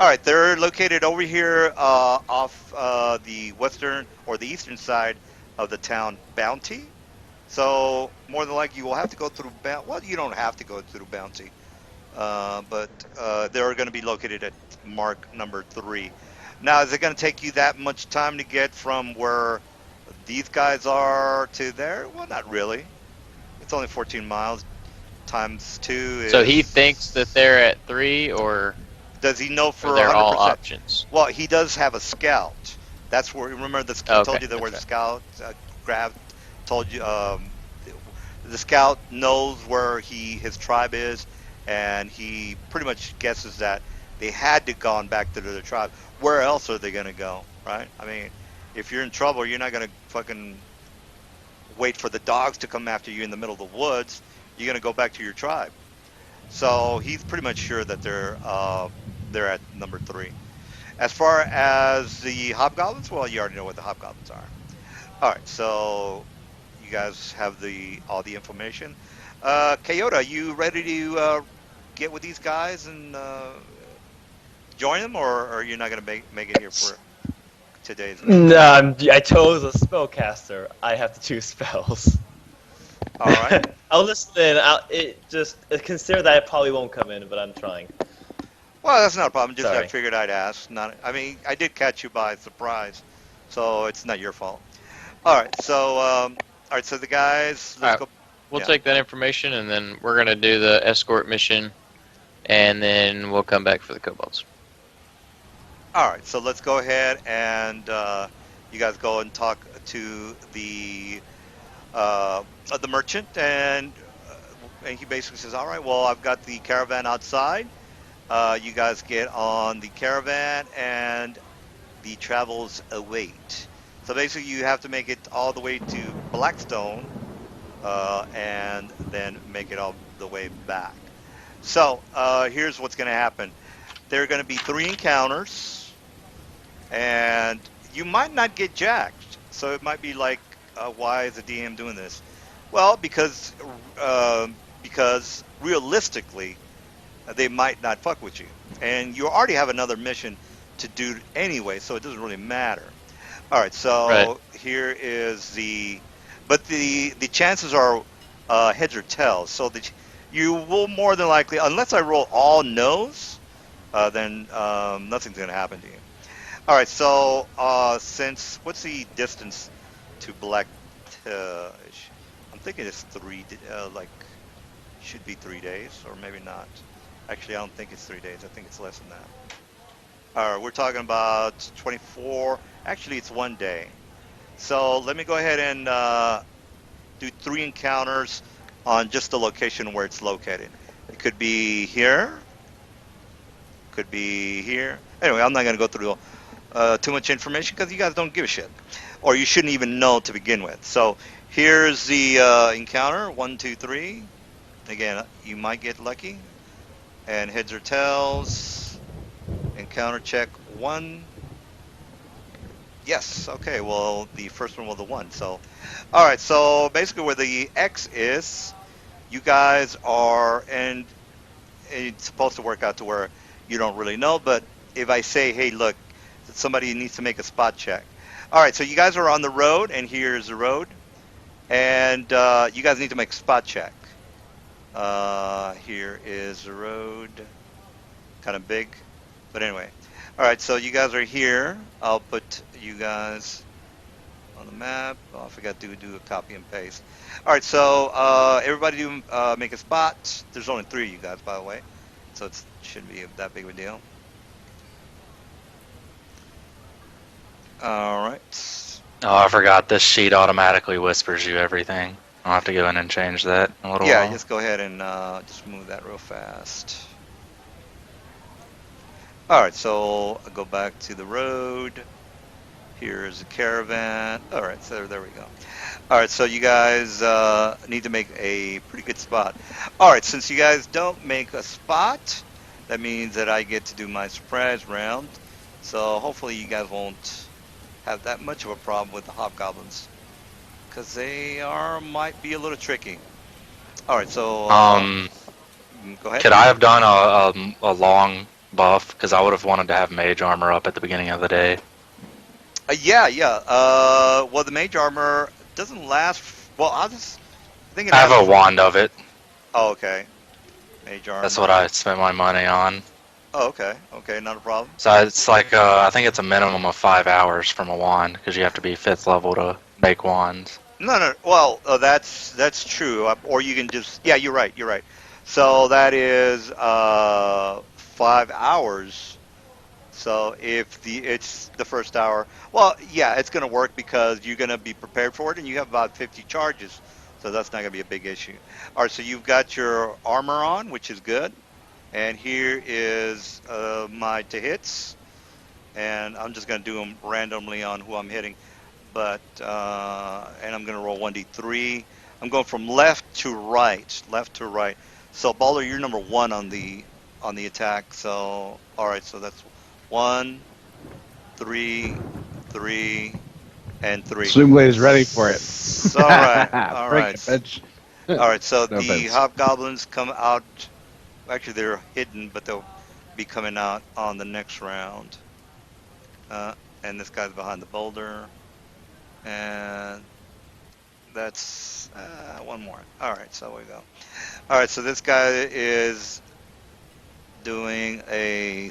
All right, they're located over here off the western or the eastern side of the town Bounty. So more than likely, you will have to go through. Well, you don't have to go through Bounty, but they're going to be located at mark number 3. Now, is it going to take you that much time to get from where these guys are to there? Well, not really. It's only 14 miles times 2 is.
So he thinks that they're at 3, or
Does he know for
they're
100%?
all options.
Well, he does have a scout. That's where, remember, the scout told
Okay,
you that where the
okay.
scout grabbed, told you, the scout knows where his tribe is, and he pretty much guesses that they had to gone back to their tribe. Where else are they going to go, right? I mean, if you're in trouble, you're not going to fucking wait for the dogs to come after you in the middle of the woods. You're going to go back to your tribe. So he's pretty much sure that they're at number 3. As far as the hobgoblins, well, you already know what the hobgoblins are. All right, so you guys have all the information. Kyoto, you ready to get with these guys and join them, or are you not going to make it here for today's?
No, I chose a spellcaster. I have to choose spells.
All right.
I'll listen. Consider that I probably won't come in, but I'm trying.
Well, that's not a problem. Just I
Sorry.
figured I'd ask. I mean, I did catch you by surprise, so it's not your fault. All right. So the guys, let's
All right.
go.
We'll
Yeah.
take that information, and then we're going to do the escort mission, and then we'll come back for the kobolds.
All right, so let's go ahead and you guys go and talk to the merchant, and he basically says, "All right, well, I've got the caravan outside. You guys get on the caravan, and the travels await. So basically, you have to make it all the way to Blackstone, and then make it all the way back. So here's what's going to happen. There are going to be 3 encounters, and you might not get jacked. So it might be like, why is the DM doing this? Well, because realistically, they might not fuck with you, and you already have another mission to do anyway, so it doesn't really matter. All right, so
Right.
here is but the chances are heads or tails. So you will more than likely, unless I roll all no's, then nothing's going to happen to you. All right, so what's the distance to Black? I'm thinking it's like should be 3 days or maybe not. Actually, I don't think it's 3 days. I think it's less than that. All right, we're talking about 24. Actually, it's 1 day. So let me go ahead and do 3 encounters on just the location where it's located. It could be here, could be here. Anyway, I'm not going to go through too much information because you guys don't give a shit, or you shouldn't even know to begin with. So here's the encounter: 1, 2, 3. Again, you might get lucky. And heads or tails. Encounter check 1. Yes. Okay. Well, the first one was the 1. So, all right. So basically, where the X is, you guys are, and it's supposed to work out to where you don't really know. But if I say, hey, look, somebody needs to make a spot check. All right. So you guys are on the road, and here's the road, and you guys need to make a spot check. Here is the road, kind of big, but anyway. All right, so you guys are here. I'll put you guys on the map. Oh, I forgot to do a copy and paste. All right, so everybody do make a spot. There's only 3 of you guys, by the way, so it shouldn't be that big of a deal. All right.
Oh, I forgot. This sheet automatically whispers you everything. I'll have to go in and change that in a little
Yeah,
while.
just go ahead and just move that real fast. All right, so I'll go back to the road. Here's the caravan. All right, so there we go. All right, so you guys need to make a pretty good spot. All right, since you guys don't make a spot, that means that I get to do my surprise round. So hopefully you guys won't have that much of a problem with the hobgoblins, because they might be a little tricky. All right, so go ahead.
Could I have done a long buff? Because I would have wanted to have mage armor up at the beginning of the day.
Yeah. Well, the mage armor doesn't last. Well, I think it
I have
has.
a wand of it.
Oh, okay. Mage armor.
That's what I spent my money on.
Oh, okay. Okay, not a problem.
So it's like I think it's a minimum of 5 hours from a wand because you have to be 5th level to make wands.
No. Well, that's true. Or you can just. Yeah, you're right. You're right. So that is 5 hours. So if it's the first hour, well, yeah, it's going to work because you're going to be prepared for it, and you have about 50 charges, so that's not going to be a big issue. All right, so you've got your armor on, which is good, and here is my to hits, and I'm just going to do them randomly on who I'm hitting, but and I'm going to roll 1d3. I'm going from left to right. So Balder, you're number 1 on the attack. So all right, so that's 1, 3, 3, and 3.
Swingblade is ready for it.
All right, all
Break
right,
it, bitch.
all right. So
No
the
offense.
hobgoblins come out. Actually, they're hidden, but they'll be coming out on the next round. And this guy's behind the boulder, and that's one more. All right, so we go. All right, so this guy is doing a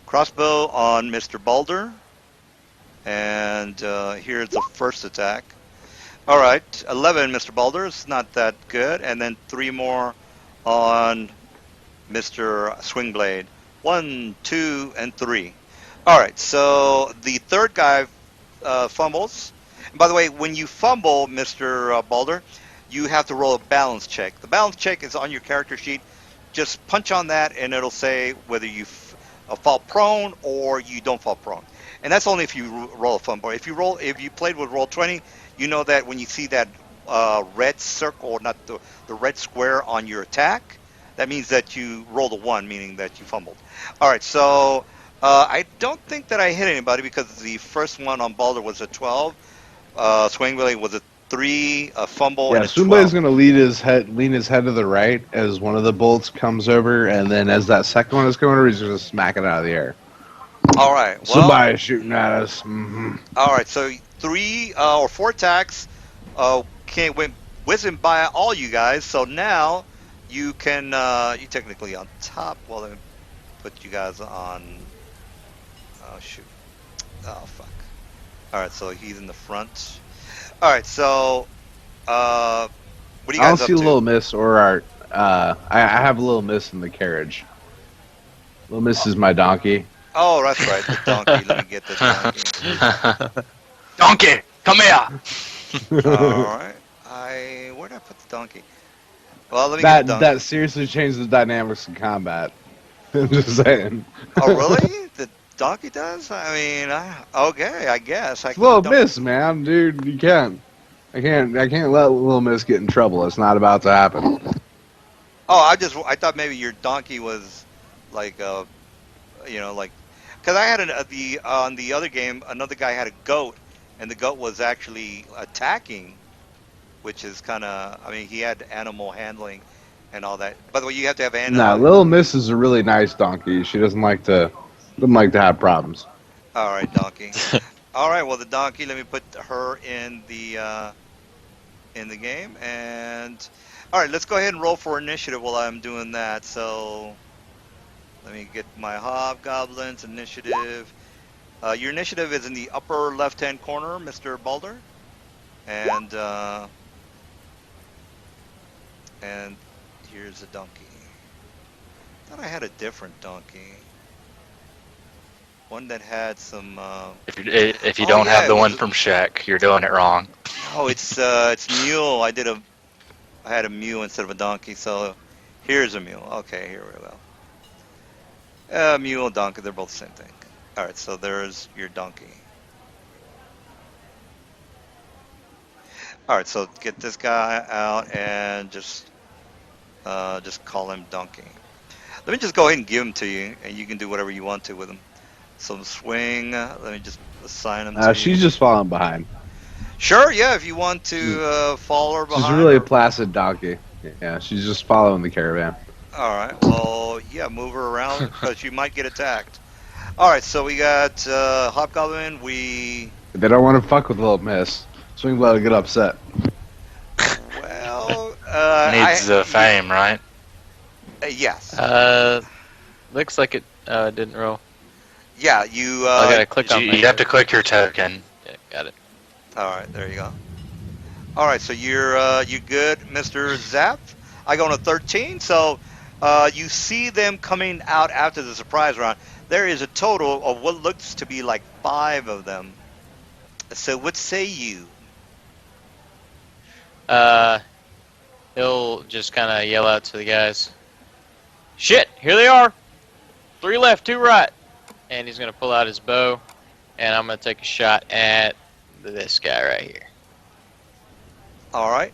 crossbow on Mr. Balder, and here's the first attack. All right, 11, Mr. Balder. It's not that good, and then 3 more on Mr. Swingblade. 1, 2, and 3. All right, so the third guy fumbles. And by the way, when you fumble, Mr. Balder, you have to roll a balance check. The balance check is on your character sheet. Just punch on that, and it'll say whether you fall prone or you don't fall prone. And that's only if you roll a fumble. If you played with roll 20, you know that when you see that red circle, or not the red square on your attack, that means that you rolled a 1, meaning that you fumbled. All right, so I don't think that I hit anybody because the first one on Balder was a 12. Swingblade was a 3, a fumble,
Yeah,
and a
Swinblade's
12.
gonna lean his head to the right as one of the bolts comes over, and then as that second one is coming over, he's gonna smack it out of the air.
All right, well,
Somebody's shooting at us.
all right, so 3 or 4 attacks went whizzing by all you guys. So now you can you technically on top. Well, let me put you guys on. Oh shoot! Oh fuck! All right, so he's in the front. All right, so what are you
I don't
guys up
see
to?
Little Miss or our. I have Little Miss in the carriage. Little Miss is my donkey.
Oh, that's right, the donkey. Let me get the donkey.
Donkey, come here.
All right. Where did I put the donkey? Well, let me get the
That
donkey.
seriously changed the dynamics of combat. I'm just saying.
Oh, really? The donkey does? I mean, okay, I guess I
It's
can
Little
don't.
Miss, man, dude. You can't. I can't let Little Miss get in trouble. It's not about to happen.
Oh, I thought maybe your donkey was like like because I had the on the other game another guy had a goat and the goat was actually attacking, which is kind of I mean he had animal handling and all that. By the way, you have to have
Nah,
animal.
Little Miss is a really nice donkey. She doesn't like to have problems.
All right, donkey. All right, well the donkey. Let me put her in the game and all right, let's go ahead and roll for initiative while I'm doing that. So let me get my hobgoblins initiative. Your initiative is in the upper left-hand corner, Mr. Balder, and and here's a donkey. Thought I had a different donkey, one that had some.
If you
Oh
don't have
yeah, it
the one
was.
from Shaq, you're doing it wrong.
No, it's mule. I had a mule instead of a donkey, so here's a mule. Okay, here we go. Mule and donkey, they're both the same thing. All right, so there's your donkey. All right, so get this guy out and just call him donkey. Let me just go ahead and give him to you, and you can do whatever you want to with him. So swing. Let me just assign him to
She's
you.
just falling behind.
Sure, yeah. If you want
She's,
to follow her
she's a
behind,
really
or
placid donkey. Yeah, she's just following the caravan.
all right. Well, yeah, move her around because you might get attacked. All right, so we got Hobgoblin.
If they don't want to fuck with Little Miss, Swingblade will get upset.
Well,
Needs the fame, right?
yes,
Looks like it didn't roll.
yeah. You.
I gotta click on
You have to click your token.
Yeah, got it.
All right, there you go. All right, so you good, Mr. Zap? I go on a 13. So you see them coming out after the surprise round. There is a total of what looks to be like 5 of them. So what say you?
He'll just kind of yell out to the guys, "Shit! Here they are! 3 left, 2 right!" And he's gonna pull out his bow, and I'm gonna take a shot at this guy right here.
All right.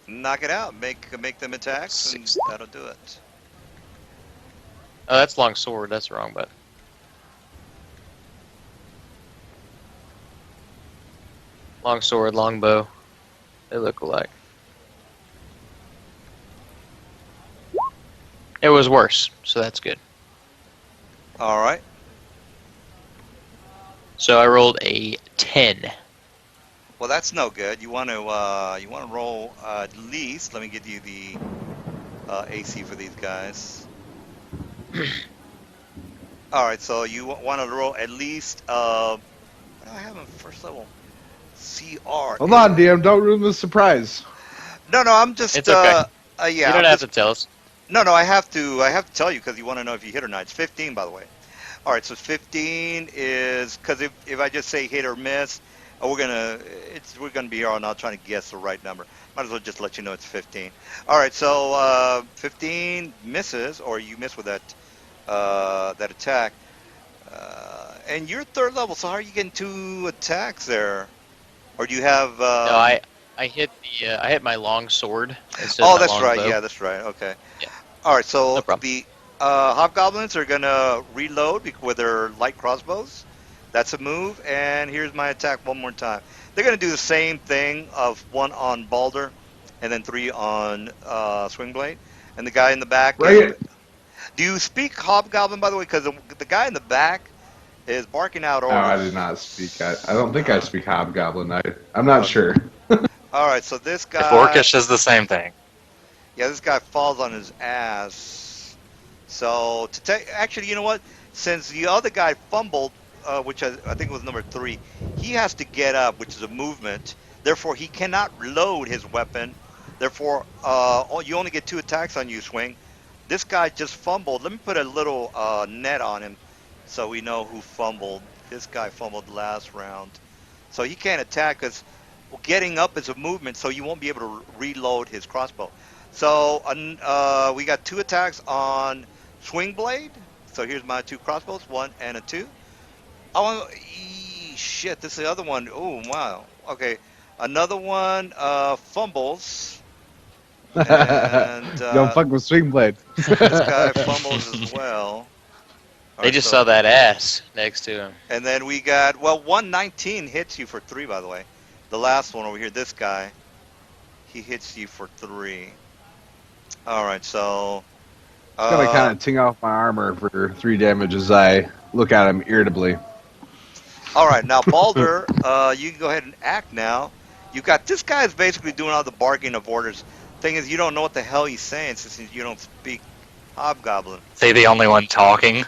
Knock it out. Make them attacks, and
60.
that'll do it.
Oh, that's long sword. That's wrong, but long sword, long bow. They look alike. It was worse, so that's good.
All right.
So I rolled a 10.
Well, that's no good. You want to roll at least. Let me give you the AC for these guys. All right, so you want to roll at least. What do I have in first level? CR.
Hold on, DM. Don't ruin the surprise.
No, I'm just.
It's okay.
Yeah.
You don't have to tell us.
No, I have to. I have to tell you because you want to know if you hit or not. It's 15, by the way. All right, so 15 is because if I just say hit or miss, we're gonna be here all night trying to guess the right number. Might as well just let you know it's 15. All right, so 15 misses, or you miss with that attack, and you're 3rd level. So how are you getting 2 attacks there? Or do you have?
No, I hit I hit my long sword instead
Oh,
of my
that's
long
right.
bow.
Yeah, that's right. Okay.
Yeah.
All right. So
No problem.
the hobgoblins are gonna reload with their light crossbows. That's a move. And here's my attack one more time. They're gonna do the same thing of 1 on Balder, and then 3 on Swingblade. And the guy in the back.
Bring it.
Do you speak hobgoblin, by the way? Because the guy in the back is barking out
No, I
orders.
do not speak. I don't think I speak Hobgoblin. I'm not
Okay.
sure.
All right. So this
If
guy.
Orcish does the same thing.
Yeah, this guy falls on his ass. So actually, you know what? Since the other guy fumbled, which I think was number 3, he has to get up, which is a movement. Therefore, he cannot load his weapon. Therefore, you only get 2 attacks on you, Swing. This guy just fumbled. Let me put a little net on him so we know who fumbled. This guy fumbled last round. So he can't attack because getting up is a movement, so you won't be able to reload his crossbow. So we got 2 attacks on Swing Blade. So here's my 2 crossbows, 1 and a 2. Oh, shit, this is the other one. Oh, wow. Okay, another one fumbles. And
Don't fuck with Swing Blade.
this guy fumbles as well.
They just saw that ass next to him.
And then we got, 119 hits you for 3, by the way. The last one over here, this guy, he hits you for 3. All right, so...
I'm gonna kind of ting off my armor for 3 damage as I look at him irritably.
All right, now Balder, you can go ahead and act now. You got this guy is basically doing all the bargaining of orders. Thing is, you don't know what the hell he's saying since you don't speak Hobgoblin.
Say the only one talking.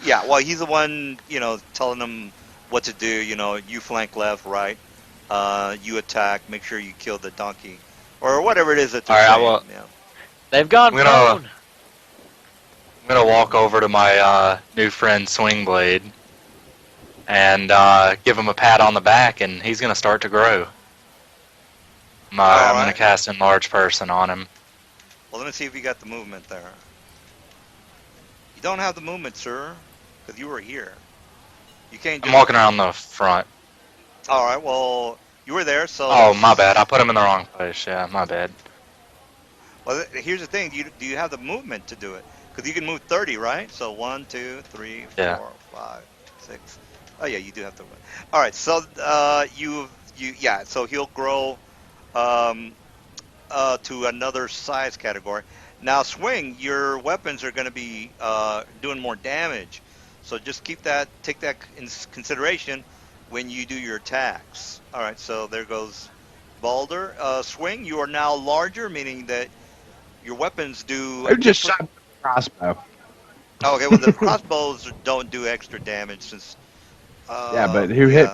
Yeah, well, he's the one, telling them what to do. You flank left, right. You attack. Make sure you kill the donkey, or whatever it is that they're saying. Yeah.
They've gone prone.
I'm gonna walk over to my new friend Swingblade and give him a pat on the back, and he's gonna start to grow. I'm gonna cast Enlarge Person on him.
Well, let me see if you got the movement there. You don't have the movement, sir, because you were here. You can't.
I'm walking around the front.
All right. Well, you were there, so.
Oh, my bad. I put him in the wrong place. Yeah, my bad.
Well, here's the thing. Do you have the movement to do it? Because you can move 30, right? So 1, 2, 3, 4, 5, 6. Oh yeah, you do have to. All right. So so he'll grow to another size category. Now, Swing, your weapons are going to be doing more damage, so just take that in consideration when you do your attacks. All right, so there goes Balder. Swing, you are now larger, meaning that your weapons do.
I just shot the crossbow.
Oh, okay, well the crossbows don't do extra damage since.
Yeah, but who hit?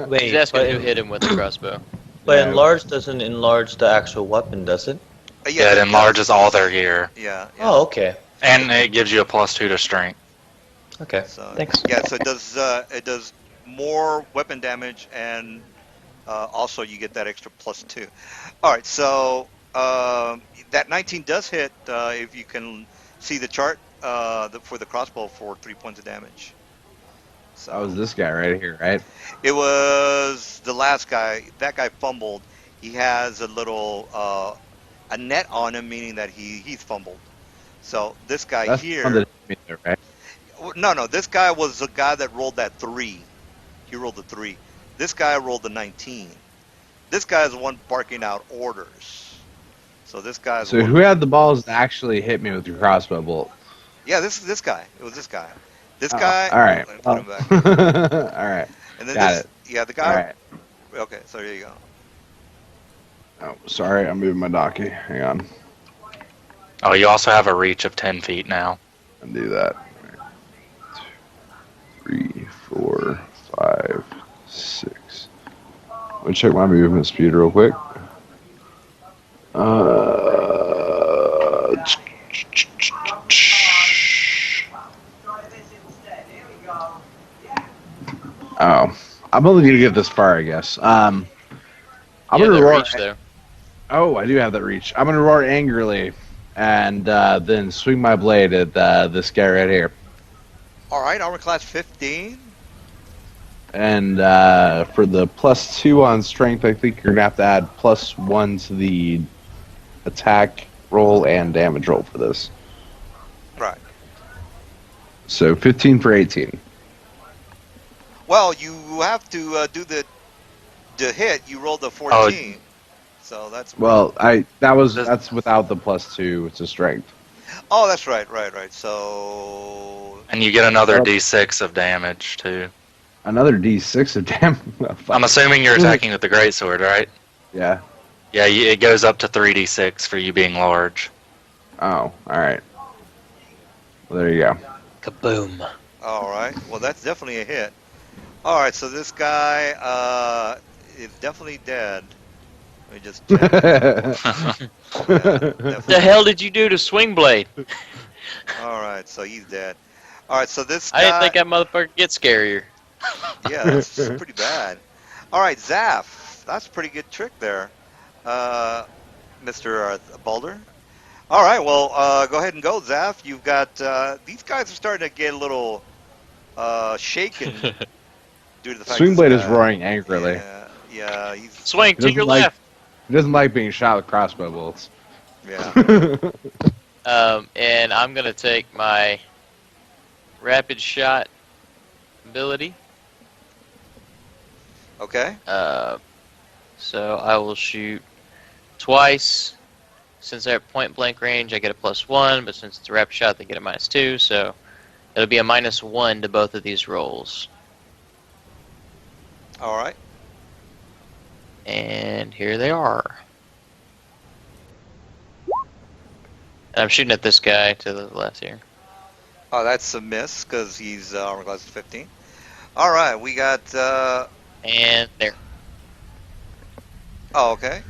Wait,
He's asking who hit him with the crossbow.
But
Yeah.
enlarge doesn't enlarge the actual weapon, does it?
Yeah, it enlarges all their gear.
Yeah.
Oh, okay.
And it gives you a +2 to strength.
Okay.
So,
Thanks.
Yeah, so it does more weapon damage, and also you get that extra +2. All right, so that 19 does hit if you can see the chart for the crossbow for 3 points of damage. So
That was this guy right here, right?
it was the last guy. That guy fumbled. He has a little a net on him, meaning that he's fumbled. So this guy
That's
here.
the one that hit me there, right?
No, this guy was the guy that rolled that 3. He rolled the 3. This guy rolled the 19. This guy is the one barking out orders. So this guy's.
So who had the balls to actually hit me with your crossbow bolt?
Yeah, this guy. It was this guy. This guy.
All right.
Let me put him back.
All right.
And then
Got it.
Yeah, the
All
guy.
right.
Okay, so here you go.
Oh, sorry, I'm moving my donkey. Hang on.
Oh, you also have a reach of 10 feet now.
I'll do that. 3, 4, 5, 6. Let me check my movement speed real quick. Oh, I'm only gonna get this far, I guess. I'm gonna
the
roar.
reach though.
Oh, I do have that reach. I'm gonna roar angrily, and then swing my blade at this guy right here.
All right, armor class 15.
And for the +2 on strength, I think you're gonna have to add +1 to the attack roll and damage roll for this.
Right.
So 15 for 18.
Well, you have to do the hit. You rolled a 14. So that's.
Well, that's without the +2 to strength.
Oh, that's right. So.
And you get another d6 of damage, too.
Another D6 of damage.
I'm assuming you're attacking with the greatsword, right?
Yeah.
Yeah, it goes up to 3d6 for you being large.
Oh, all right. Well, there you go.
Kaboom.
All right. Well, that's definitely a hit. All right. So this guy is definitely dead. Let me just check. Yeah,
The
definitely
hell
dead.
did you do to Swing Blade?
All right. So he's dead. All right. So this
I didn't
guy.
think that motherfucker gets scarier.
Yeah, that's pretty bad. All right, Zaf. That's a pretty good trick there, uh, Mr. Balder. All right. Well, go ahead and go, Zaf. You've got these guys are starting to get a little shaken due to the fact this
Swingblade is
guy.
roaring angrily.
Yeah, he's
Swing
He
to
doesn't
your
like
left.
he doesn't like being shot with crossbow bolts.
yeah.
And I'm gonna take my rapid shot ability.
Okay.
So I will shoot twice. Since they're at point blank range, I get a +1, but since it's a rapid shot, they get a -2. So it'll be a -1 to both of these rolls.
All right.
And here they are. And I'm shooting at this guy to the left here.
Oh, that's a miss because he's armor class 15. All right, we got.
And there.
Oh, okay.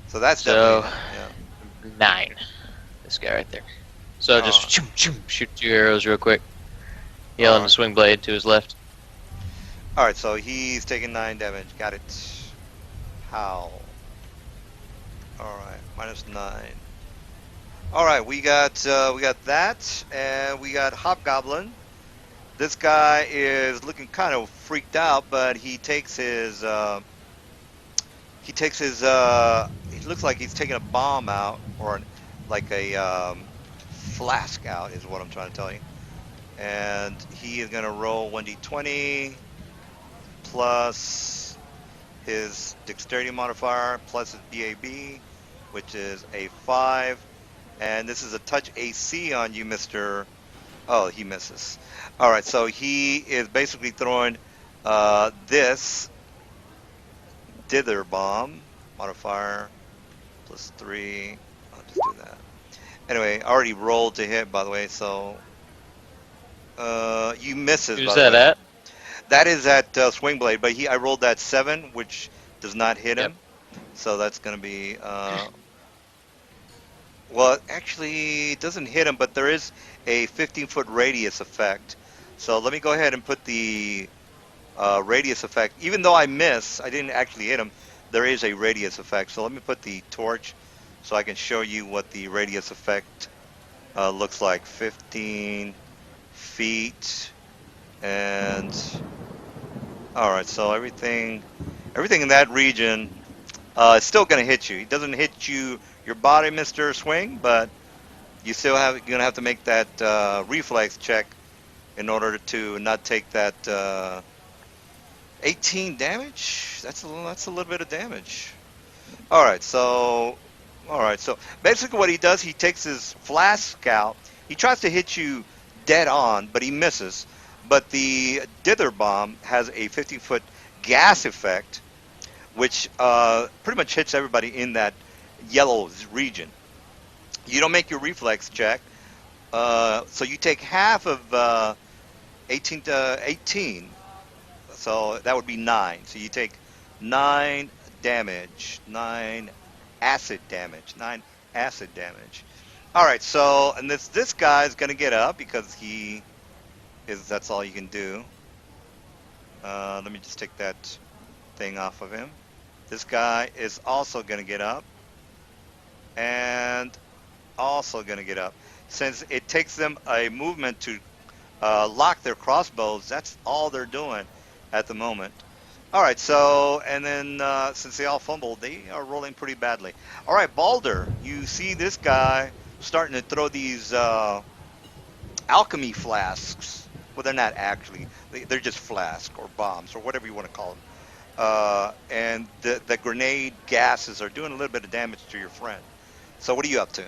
So that's definitely
So
a hit. Yeah.
9. This guy right there. So just shoot 2 arrows real quick. Yelling the swing blade to his left.
All right, so he's taking 9 damage. Got it. How? All right, -9. All right, we got that, and we got Hobgoblin. This guy is looking kind of freaked out, but he takes his he looks like he's taking a bomb out or like a flask out is what I'm trying to tell you. And he is going to roll 1d20 plus his dexterity modifier plus his BAB, which is a 5. And this is a touch AC on you, Mr. Oh, he misses. All right, so he is basically throwing this dither bomb modifier plus 3. I'll just do that. Anyway, I already rolled to hit, by the way, so you misses.
Who's
by the
that
way.
at?
That is at Swing Blade, but I rolled that 7, which does not hit
Yep.
him. So that's going to be well, actually, it doesn't hit him, but there is a 15-foot radius effect. So let me go ahead and put the radius effect. Even though I miss, I didn't actually hit him. There is a radius effect. So let me put the torch so I can show you what the radius effect looks like. 15 feet, and all right. So everything in that region is still going to hit you. It doesn't hit your body, Mr. Swing, but you still you're going to have to make that reflex check in order to not take that 18 damage. That's a little bit of damage. All right, so basically what he does, he takes his flask out. He tries to hit you dead on, but he misses. But the dither bomb has a 15-foot gas effect, which pretty much hits everybody in that yellow region. You don't make your reflex check, so you take half of 18 to 18. So that would be 9. So you take 9 damage, 9 acid damage, 9 acid damage. All right. So and this guy is gonna get up because that's all you can do. Let me just take that thing off of him. This guy is also gonna get up, and also gonna get up. Since it takes them a movement to lock their crossbows, that's all they're doing at the moment. All right, so, and then since they all fumbled, they are rolling pretty badly. All right, Balder, you see this guy starting to throw these alchemy flasks. Well, they're not actually. They're just flasks or bombs or whatever you want to call them. And the grenade gases are doing a little bit of damage to your friend. So what are you up to?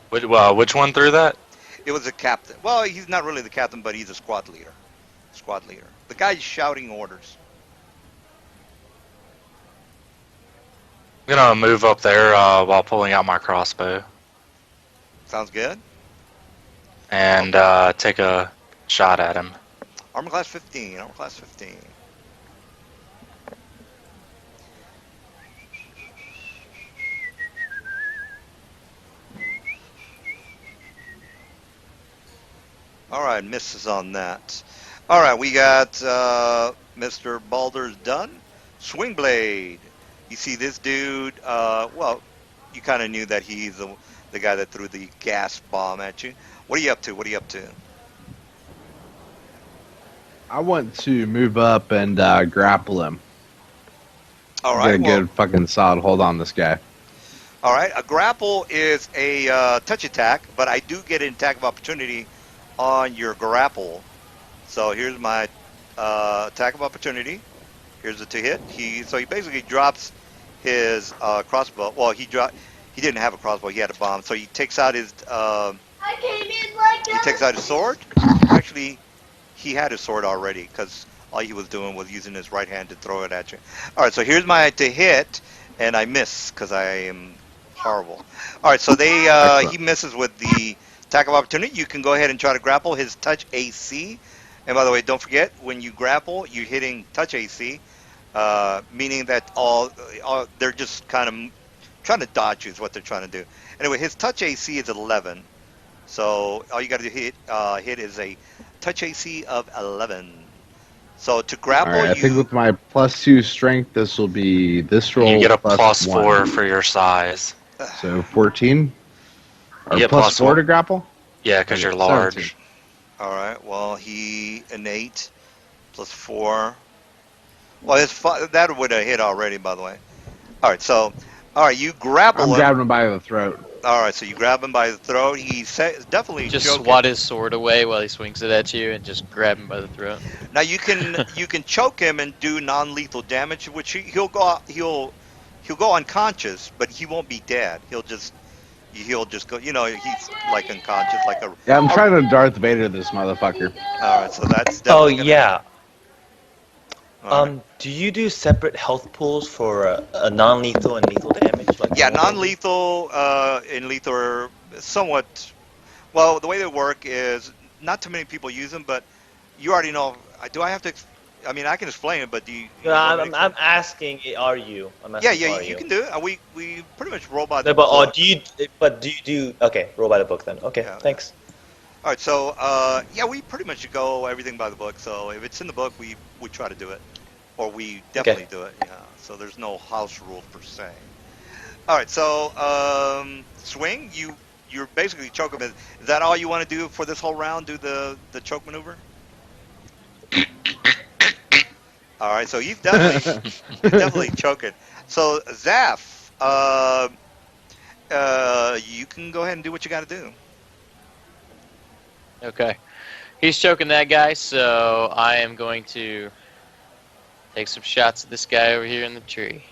Which one threw that?
It was a captain. Well, he's not really the captain, but he's a squad leader. Squad leader. The guy's shouting orders.
I'm gonna move up there while pulling out my crossbow
Sounds good.
and take a shot at him.
Armor class 15. Armor class 15. All right, misses on that. All right, we got Mr. Baldur's done. Swing blade. You see this dude? Well, you kind of knew that he's the guy that threw the gas bomb at you. What are you up to? What are you up to?
I want to move up and grapple him.
All
Get
right.
a good fucking solid hold on this guy.
All right. A grapple is a touch attack, but I do get an attack of opportunity on your grapple. So here's my attack of opportunity. Here's the to hit. He basically drops his crossbow. Well, he didn't have a crossbow. He had a bomb. So he takes out his he takes out his sword. Actually, he had his sword already because all he was doing was using his right hand to throw it at you. All right. So here's my to hit, and I miss because I am horrible. All right. So he misses with the attack of opportunity. You can go ahead and try to grapple his touch AC. And by the way, don't forget, when you grapple, you're hitting touch AC, meaning that they're just kind of trying to dodge you is what they're trying to do. Anyway, his touch AC is 11. So all you got to hit is a touch AC of 11. So to
All
grapple,
right, I think with my +2 strength, this will be this roll
You get a
plus
+4
1.
for your size.
So 14? Or
You get
plus
plus
4
one.
to grapple?
Yeah, because
Okay,
you're large.
17.
all right. Well, he an 8 plus 4. Well, that would have hit already, by the way. All right. So, all right, you grapple
I'm
him.
grabbing him by the throat.
All right, so you grab him by the throat. Definitely
Just
choking.
swat his sword away while he swings it at you, and just grab him by the throat.
Now you can choke him and do non-lethal damage, which he'll go unconscious, but he won't be dead. He'll just go. He's like unconscious, like a.
Yeah, I'm trying to Darth Vader this motherfucker.
All right, so that's
Oh
definitely gonna.
yeah.
All right.
Do you do separate health pools for a non-lethal and lethal damage? Like
Yeah,
normal?
non-lethal and lethal are somewhat. Well, the way they work is not too many people use them, but you already know. Do I have to? I mean, I can explain it, but do you?
No, I'm asking. Are you? I'm
Yeah,
asking,
yeah,
are
you can do it. We pretty much roll by
No,
the
but
book.
do you? But do you do? Okay, roll by the book then. Okay,
Yeah.
thanks.
All right, so yeah, we pretty much go everything by the book. So if it's in the book, we try to do it, or we definitely do it. Yeah. So there's no house rules per se. All right, so swing. You're basically choke him. Is that all you want to do for this whole round? Do the choke maneuver? All right, so he's definitely choking. So Zaf, you can go ahead and do what you got to do.
Okay. He's choking that guy, so I am going to take some shots at this guy over here in the tree.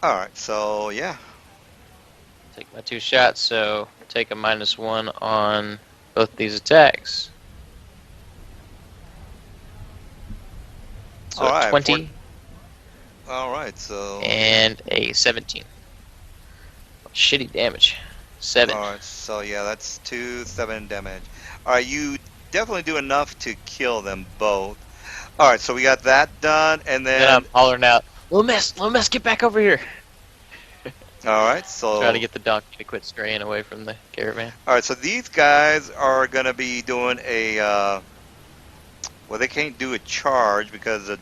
All right, so yeah.
Take my 2 shots, so take a -1 on both these attacks. So
All right,
20
All right, so.
and a 17. Shitty damage. 7.
All right, so yeah, that's 7 damage. All right, you definitely do enough to kill them both. All right, so we got that done, and
Then
then.
I'm hollering out, Little Miss, get back over here.
All right, so.
Try to get the donkey to quit straying away from the caravan.
All right, so these guys are gonna be doing a. Well, they can't do a charge because the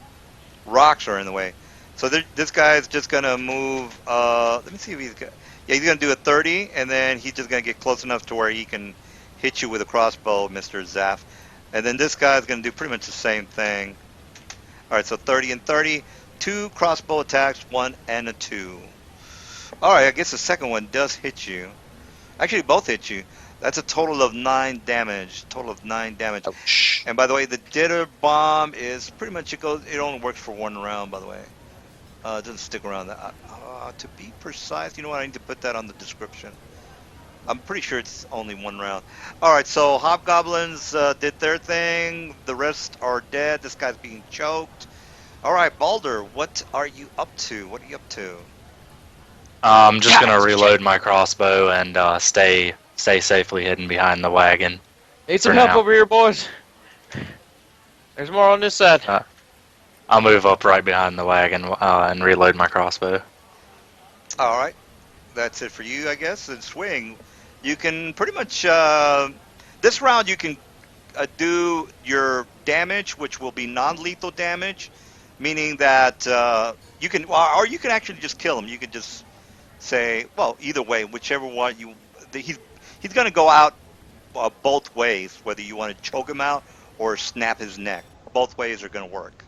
rocks are in the way. So this guy's just gonna move. Let me see if he's got. Yeah, he's gonna do a 30, and then he's just gonna get close enough to where he can hit you with a crossbow, Mr. Zaf. And then this guy's gonna do pretty much the same thing. All right, so 30 and 30, 2 crossbow attacks, 1 and a 2. All right, I guess the second one does hit you. Actually, both hit you. That's a total of 9 damage. Total of 9 damage.
Ouch.
And by the way, the Ditter bomb is pretty much it only works for 1 round. By the way, it doesn't stick around. To be precise, you know what? I need to put that on the description. I'm pretty sure it's only 1 round. All right, so hobgoblins did their thing. The rest are dead. This guy's being choked. All right, Baldur, what are you up to? What are you up to?
I'm just gonna reload my crossbow and stay safely hidden behind the wagon.
Need some
For
help
now.
over here, boys. There's more on this side.
I'll move up right behind the wagon and reload my crossbow.
All right, that's it for you, I guess. And swing, you can pretty much this round you can do your damage, which will be non-lethal damage, meaning that you can, or you can actually just kill him. You can just say, well, either way, whichever one you, he's going to go out both ways, whether you want to choke him out or snap his neck. Both ways are going to work.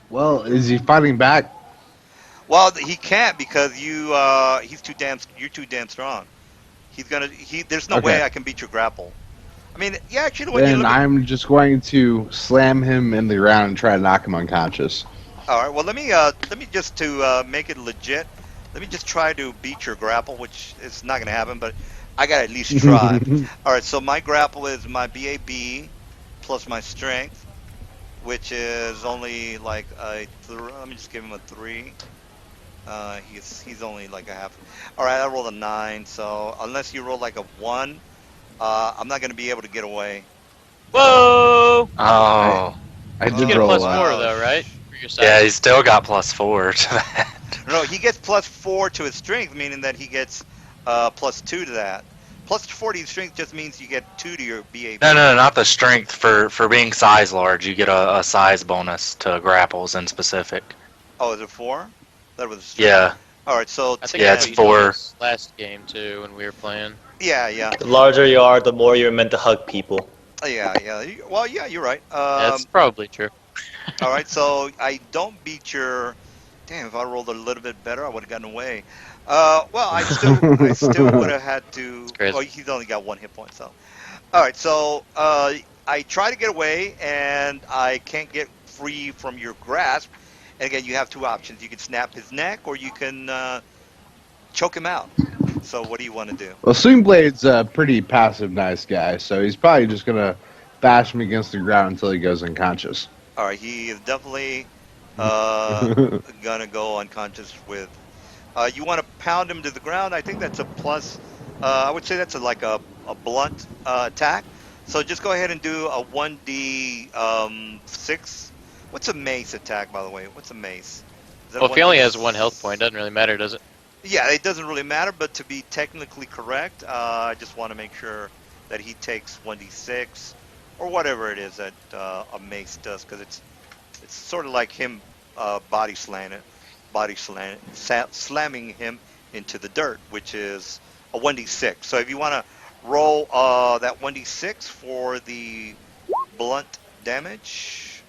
Well, is he fighting back?
Well, he can't because you're too damn strong. There's no way
Okay.
I can beat your grapple. I mean, yeah, actually, when you
Then
look at,
I'm just going to slam him in the ground and try to knock him unconscious.
all right, well, let me just to make it legit. Let me just try to beat your grapple, which is not going to happen, but I got to at least try. All right, so my grapple is my BAB plus my strength, which is only like let me just give him a 3. He's only like a half. All right, I rolled a 9, so unless you roll like a 1, I'm not going to be able to get away.
Whoa!
Oh.
I
You
did
get a
roll
plus
a
four
one.
though, right? For your
Yeah,
side.
he's still got +4 to that.
No, he gets +4 to his strength, meaning that he gets +2 to that. +4 to his strength just means you get 2 to your BAB.
No, not the strength. For being size large, you get a size bonus to grapples in specific.
Oh, is it 4? That was strength.
Yeah,
All right, so
I think
Yeah,
that's
it's
what you told
4.
us last game too when we were playing.
yeah.
The larger you are, the more you're meant to hug people.
Yeah. Well, yeah, you're right.
Yeah, that's probably true.
All right, so I don't beat your. Damn, if I rolled a little bit better, I would have gotten away. Well, I still would have had to.
It's crazy.
Well, he's only got 1 hit point, so. All right, so I try to get away, and I can't get free from your grasp. And again, you have 2 options. You can snap his neck, or you can choke him out. So, what do you want to do?
Well, Swing Blade's a pretty passive, nice guy, so he's probably just gonna bash him against the ground until he goes unconscious.
All right, he is definitely gonna go unconscious with. You want to pound him to the ground. I think that's a plus. I would say that's like a blunt attack. So just go ahead and do a 1d 6. What's a mace attack, by the way? What's a mace? Is that
Well, if he
1d6?
only has 1 health point, doesn't really matter, does it?
Yeah, it doesn't really matter, but to be technically correct, I just want to make sure that he takes 1d6 or whatever it is that a mace does, because it's sort of like him slamming him into the dirt, which is a 1d6. So if you want to roll that 1d6 for the blunt damage.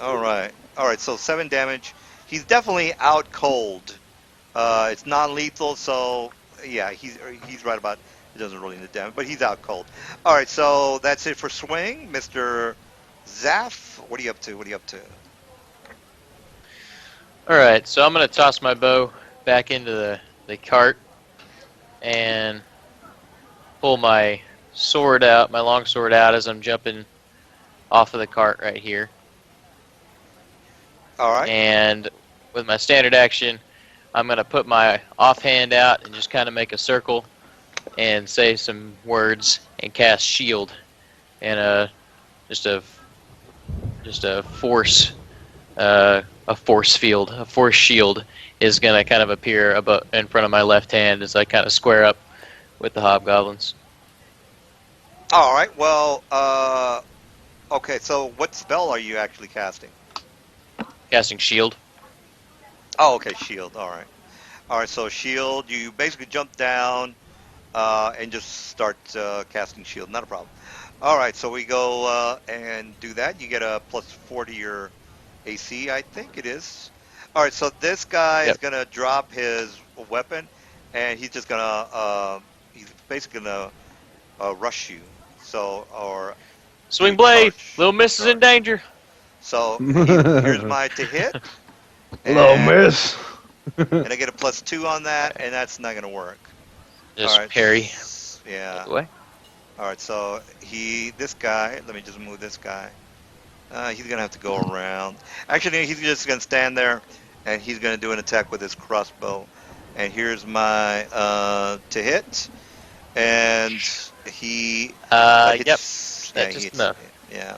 All right. So 7 damage. He's definitely out cold. It's non-lethal, so yeah, he's right about. It doesn't really need damage, but he's out cold. All right, so that's it for swing, Mr. Zaff. What are you up to?
Alright, so I'm going to toss my bow back into the cart and pull my sword out, my long sword out as I'm jumping off of the cart right here.
All right.
And with my standard action, I'm going to put my offhand out and just kind of make a circle and say some words and cast shield. And just a force field, a force shield is going to kind of appear above in front of my left hand as I kind of square up with the hobgoblins.
All right. Well, okay. So what spell are you actually casting?
Casting shield.
Oh, okay. Shield. All right. So shield. You basically jump down and just start casting shield. Not a problem. All right. So we go and do that. You get a +4 to your AC, I think it is. All right. So this guy is gonna drop his weapon, and he's just gonna he's basically gonna rush you. So or
Swing blade.
charge.
Little Miss is in
Charge.
danger.
So here's my to hit.
Hello,
And-
miss.
And I get a +2 on that, and that's not gonna work.
Just
All right.
parry.
Yeah.
Away.
All right. So this guy. Let me just move this guy. He's gonna have to go around. Actually, he's just gonna stand there, and he's gonna do an attack with his crossbow. And here's my to hit. and he
Yep.
hits. Yeah,
That's
he
just
hits.
enough.
Yeah.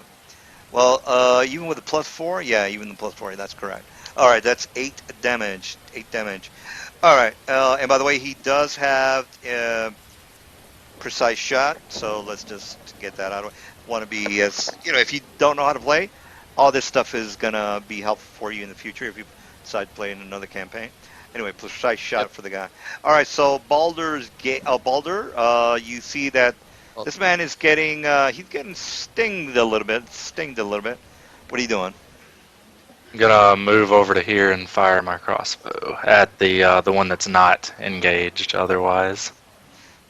Well, even with the +4, yeah, even the +4, that's correct. All right, that's 8 damage. 8 damage. All right, and by the way, he does have precise shot, so let's just get that out of the way. Want to be as if you don't know how to play, all this stuff is gonna be helpful for you in the future if you decide to play in another campaign. Anyway, precise shot
Yep.
for the guy. All right, so Baldur, you see that
Well,
this man is getting he's getting stinged a little bit. Stinged a little bit. What are you doing?
I'm gonna move over to here and fire my crossbow at the one that's not engaged. Otherwise,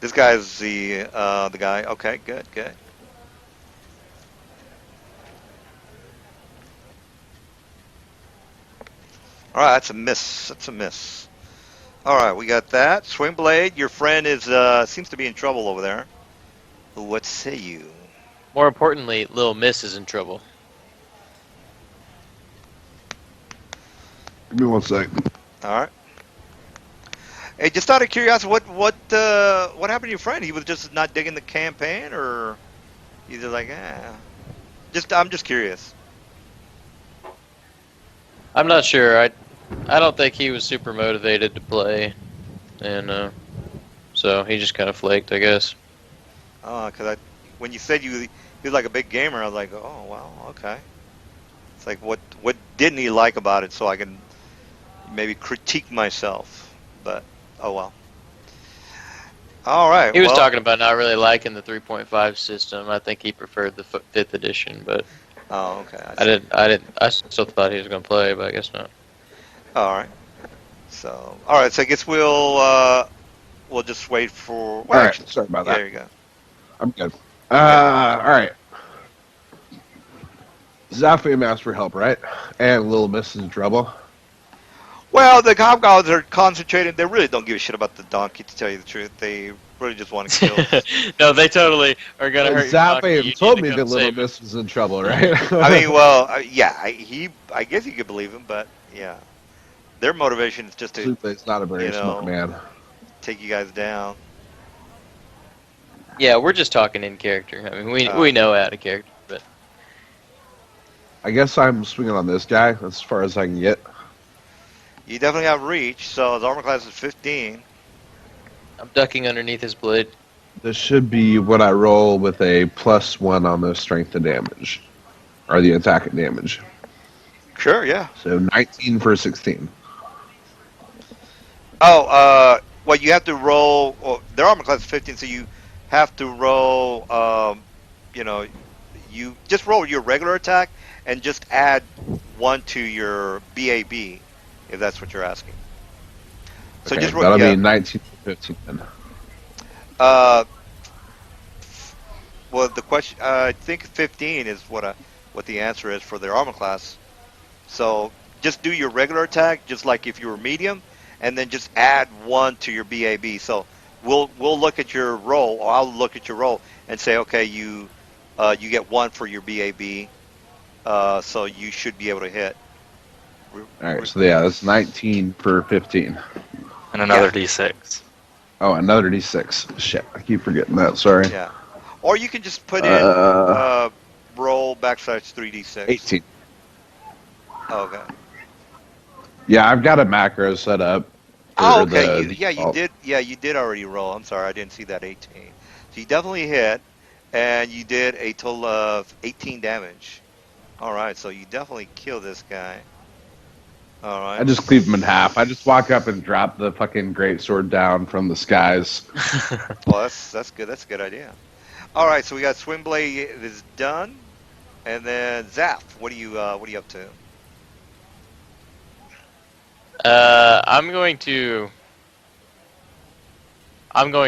This guy's the guy. Okay, good, good. All right, that's a miss. That's a miss. All right, we got that. Swing blade. Your friend is seems to be in trouble over there. What say you?
more importantly, Little Miss is in trouble.
Give me one sec.
All right. Hey, just out of curiosity, what happened to your friend? He was just not digging the campaign, or either like, I'm just curious.
I'm not sure. I don't think he was super motivated to play, and so he just kind of flaked, I guess.
Because when you said he was like a big gamer, I was like, oh wow, okay. It's like what didn't he like about it, so I can maybe critique myself. But oh well. All right.
He was
Well.
talking about not really liking the 3.5 system. I think he preferred the 5th edition, but
Oh, okay.
I
See.
didn't. I still thought he was going to play, but I guess not.
All right. So all right. So I guess we'll just wait for. Well,
All right,
actually,
sorry about
yeah,
that.
there you go.
I'm good.
Okay.
All right. Zafim asked for help, right? And Little Miss is in trouble.
Well, the hobgoblins are concentrated. They really don't give a shit about the donkey, to tell you the truth. They really just want to kill.
No, they totally are going to hurt your donkey. You
Zafim
need
told
to
me
come
that Little
save it.
Miss was in trouble, right?
I mean, well, yeah. I guess you could believe him, but yeah, their motivation is just to,
Zupe's not a very
you
smart
know,
man.
take you guys down.
Yeah, we're just talking in character. I mean, we know out of character, but
I guess I'm swinging on this guy as far as I can get.
You definitely have reach. So his armor class is 15.
I'm ducking underneath his blade.
This should be what I roll with a +1 on the strength and damage, or the attack and damage.
Sure, yeah.
So 19 for 16.
Oh, well, you have to roll. Well, their armor class is 15, so you have to roll. You know, you just roll your regular attack and just add 1 to your BAB, if that's what you're asking. So
Okay,
just roll.
that'll
Yeah.
be 19 to 15 then.
Uh, well, the question. I think 15 is what the answer is for their armor class. So just do your regular attack, just like if you were medium, and then just add 1 to your BAB. So we'll look at your roll, or I'll look at your roll and say, okay, you get 1 for your BAB, so you should be able to hit.
Alright, so yeah, that's 19 for 15.
and another D6.
Oh, another d6. Shit, I keep forgetting that, sorry.
Yeah. Or you can just put in roll backslash 3d6.
18.
Okay.
Yeah, I've got a macro set up.
Oh,
for
okay.
the
You
default.
did. Yeah, you did already roll. I'm sorry, I didn't see that 18. So you definitely hit, and you did a total of 18 damage. All right, so you definitely killed this guy. All right.
I just cleave him in half. I just walk up and drop the fucking great sword down from the skies.
Well, that's good. That's a good idea. All right, so we got Swingblade is done, and then Zap. What are you up to?
I'm going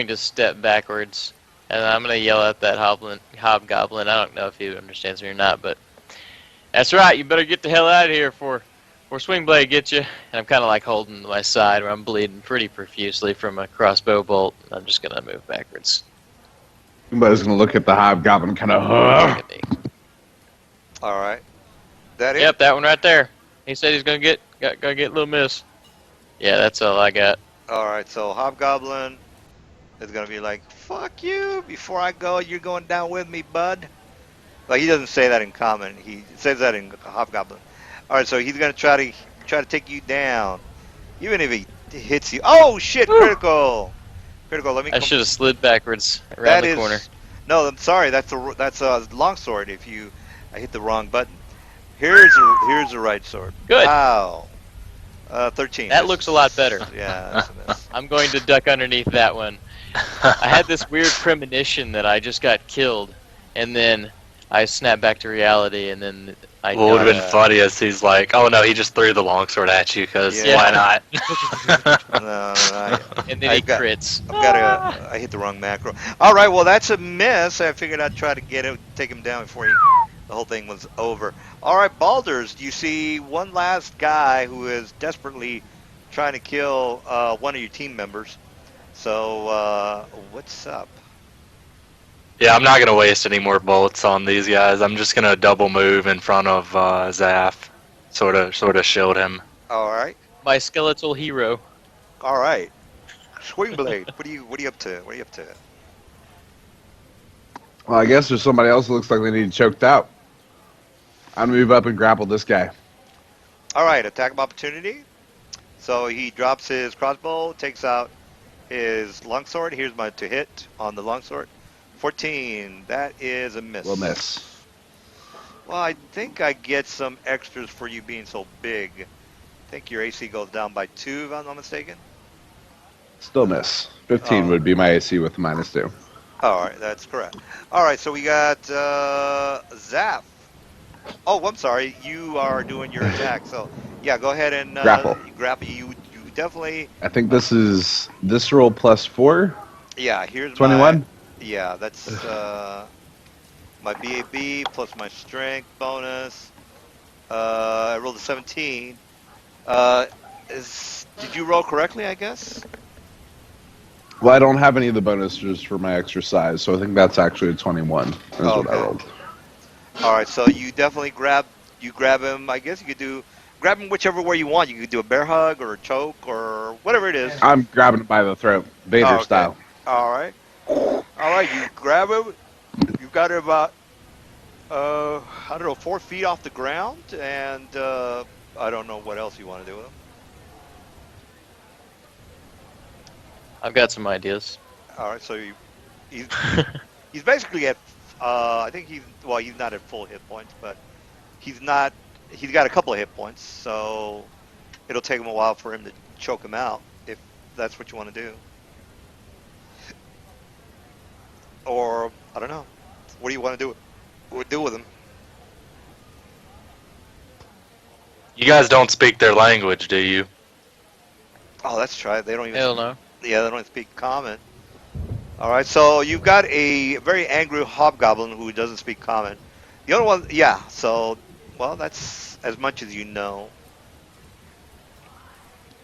to step backwards, and I'm going to yell at that hobgoblin. I don't know if he understands me or not, but that's right. You better get the hell out of here before Swingblade gets you. And I'm kind of like holding my side where I'm bleeding pretty profusely from a crossbow bolt. I'm just going to move backwards.
Somebody's gonna look at the hobgoblin kind of,
Look at me.
All right. That it?
Yep, that one right there. He said he's going to get Little Miss. Yeah, that's all I got.
All right, so Hobgoblin is gonna be like, "Fuck you! Before I go, you're going down with me, bud." Like he doesn't say that in common. He says that in Hobgoblin. All right, so he's gonna try to take you down, even if he hits you. Oh shit!
Whew.
Critical, critical. Let me
I
come.
should have slid backwards around
That
the corner.
is no. I'm sorry. That's a longsword. If you, I hit the wrong button. Here's the right sword.
Good.
Pow. 13.
That looks a lot better.
Yeah, that's a miss.
I'm going to duck underneath that one. I had this weird premonition that I just got killed, and then I snapped back to reality, and then I
What would have been
got,
funny is he's like, oh no, he just threw the longsword at you, because
Yeah.
why not?
No,
and then he
I've got-
crits.
I hit the wrong macro. All right, well that's a miss. I figured I'd try to take him down before the whole thing was over. All right, Balders, you see one last guy who is desperately trying to kill one of your team members. So what's up?
Yeah, I'm not gonna waste any more bullets on these guys. I'm just gonna double move in front of Zaf, sort of shield him.
All right,
My skeletal hero.
all right. Swingblade, what are you up to? What are you up to?
Well, I guess there's somebody else that looks like they need choked out. I'm gonna move up and grapple this guy.
All right, attack of opportunity. So he drops his crossbow, takes out his longsword. Here's my to hit on the longsword. 14. That is a miss.
Will miss.
Well, I think I get some extras for you being so big. I think your AC goes down by 2, if I'm not mistaken.
Still miss. 15
Oh.
would be my AC with -2.
All right, that's correct. All right, so we got Zap. Oh, I'm sorry. You are doing your attack. So, yeah, go ahead and
Grapple.
grapple. You definitely.
I think this is this roll +4.
Yeah, here's
21.
Yeah, that's my BAB plus my strength bonus. I rolled a 17. Did you roll correctly, I guess?
Well, I don't have any of the bonuses for my exercise, so I think that's actually a 21. That's what I
Okay.
rolled.
All right, so you definitely grab him. I guess you could grab him whichever way you want. You could do a bear hug or a choke or whatever it is.
I'm grabbing him by the throat, Vader
Oh, okay.
style.
All right. All right, you grab him. You've got him about, I don't know, 4 feet off the ground, and I don't know what else you want to do with him.
I've got some ideas.
All right, so he's basically at, I think he's not at full hit points, but he's got a couple of hit points, so it'll take him a while for him to choke him out, if that's what you want to do. Or, I don't know. What do you want to do with him?
You guys don't speak their language, do you?
Oh, that's right. They don't even.
Hell no.
Yeah, they don't speak common. All right, so you've got a very angry hobgoblin who doesn't speak common. The other one, yeah. So, well, that's as much as you know.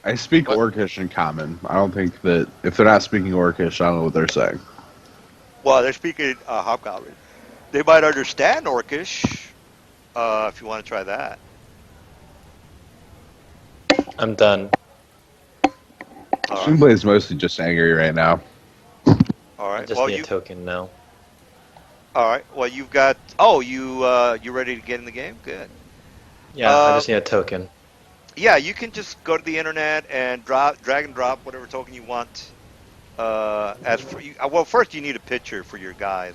I speak
What?
Orcish in common. I don't think that if they're not speaking Orcish, I don't know what they're saying.
Well, they're speaking hobgoblin. They might understand Orcish if you want to try that.
I'm done.
All right.
Swingblade's mostly just angry right now.
All
I
right.
just
Well,
need
you.
a token now.
All right. Well, you've got. Oh, you ready to get in the game? Good.
Yeah, I just need a token.
Yeah, you can just go to the internet and drag and drop whatever token you want. As for you, well, first you need a picture for your guys.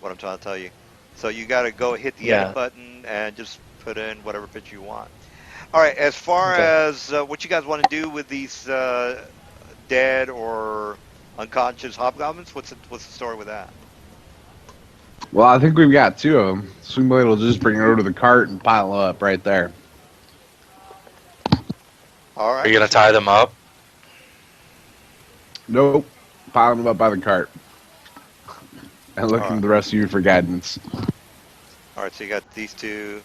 What I'm trying to tell you. So you got to go hit the
Yeah.
edit button and just put in whatever picture you want. All right. As far
Okay.
as what you guys want to do with these dead or unconscious hobgoblins, what's the story with that?
Well, I think we've got 2 of them. Swingblade will just bring it over to the cart and pile them up right there.
All right.
Are you gonna tie them up?
Nope. Piling them up by the cart. And looking
Alright.
to the rest of you for guidance.
All right. So you got these two.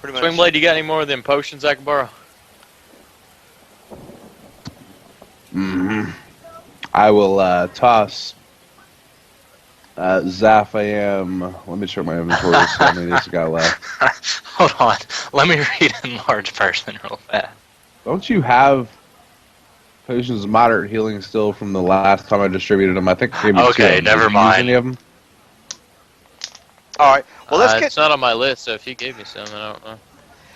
Pretty much.
Swingblade, you got any more of them potions I can borrow?
Mm-hmm. I will toss Zaf. I am. Let me check my inventory. See how many days I got left.
Hold on. Let me read enlarged person real fast.
Don't you have Potions of moderate healing still from the last time I distributed them. I think I gave you two of
Okay,
them.
never
Did you use
mind.
any of them?
All right. Well, let's get.
It's not on my list, so if you gave me some, I don't know.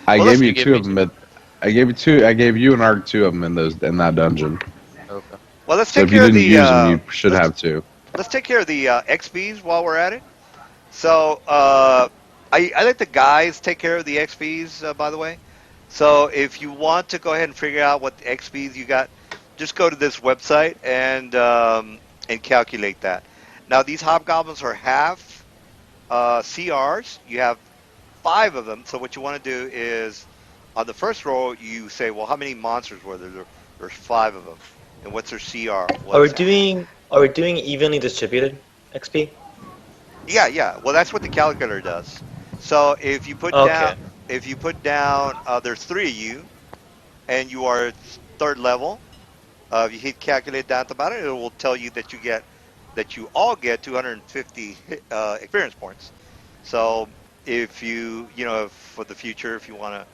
I
Well,
gave
let's-
you
You give
two
me
of them,
two.
but I gave you two. I gave you and Ark two of them in that dungeon.
Okay.
Well, let's
So
take
if you
care of
didn't
the.
use them, you should
Let's
have two.
let's take care of the XPs while we're at it. So I let the guys take care of the XPs. By the way, so if you want to go ahead and figure out what XPs you got, just go to this website and calculate that. Now these hobgoblins are half CRs. You have 5 of them. So what you want to do is on the first row you say, well, how many monsters were there? There's 5 of them. And what's their CR?
Are we
What's
doing evenly distributed XP?
Yeah. Well, that's what the calculator does. So
Okay.
if you put down, there's 3 of you, and you are 3rd level. If you hit calculate down at the bottom, it will tell you that you all get 250 experience points. So if if for the future, if you want to,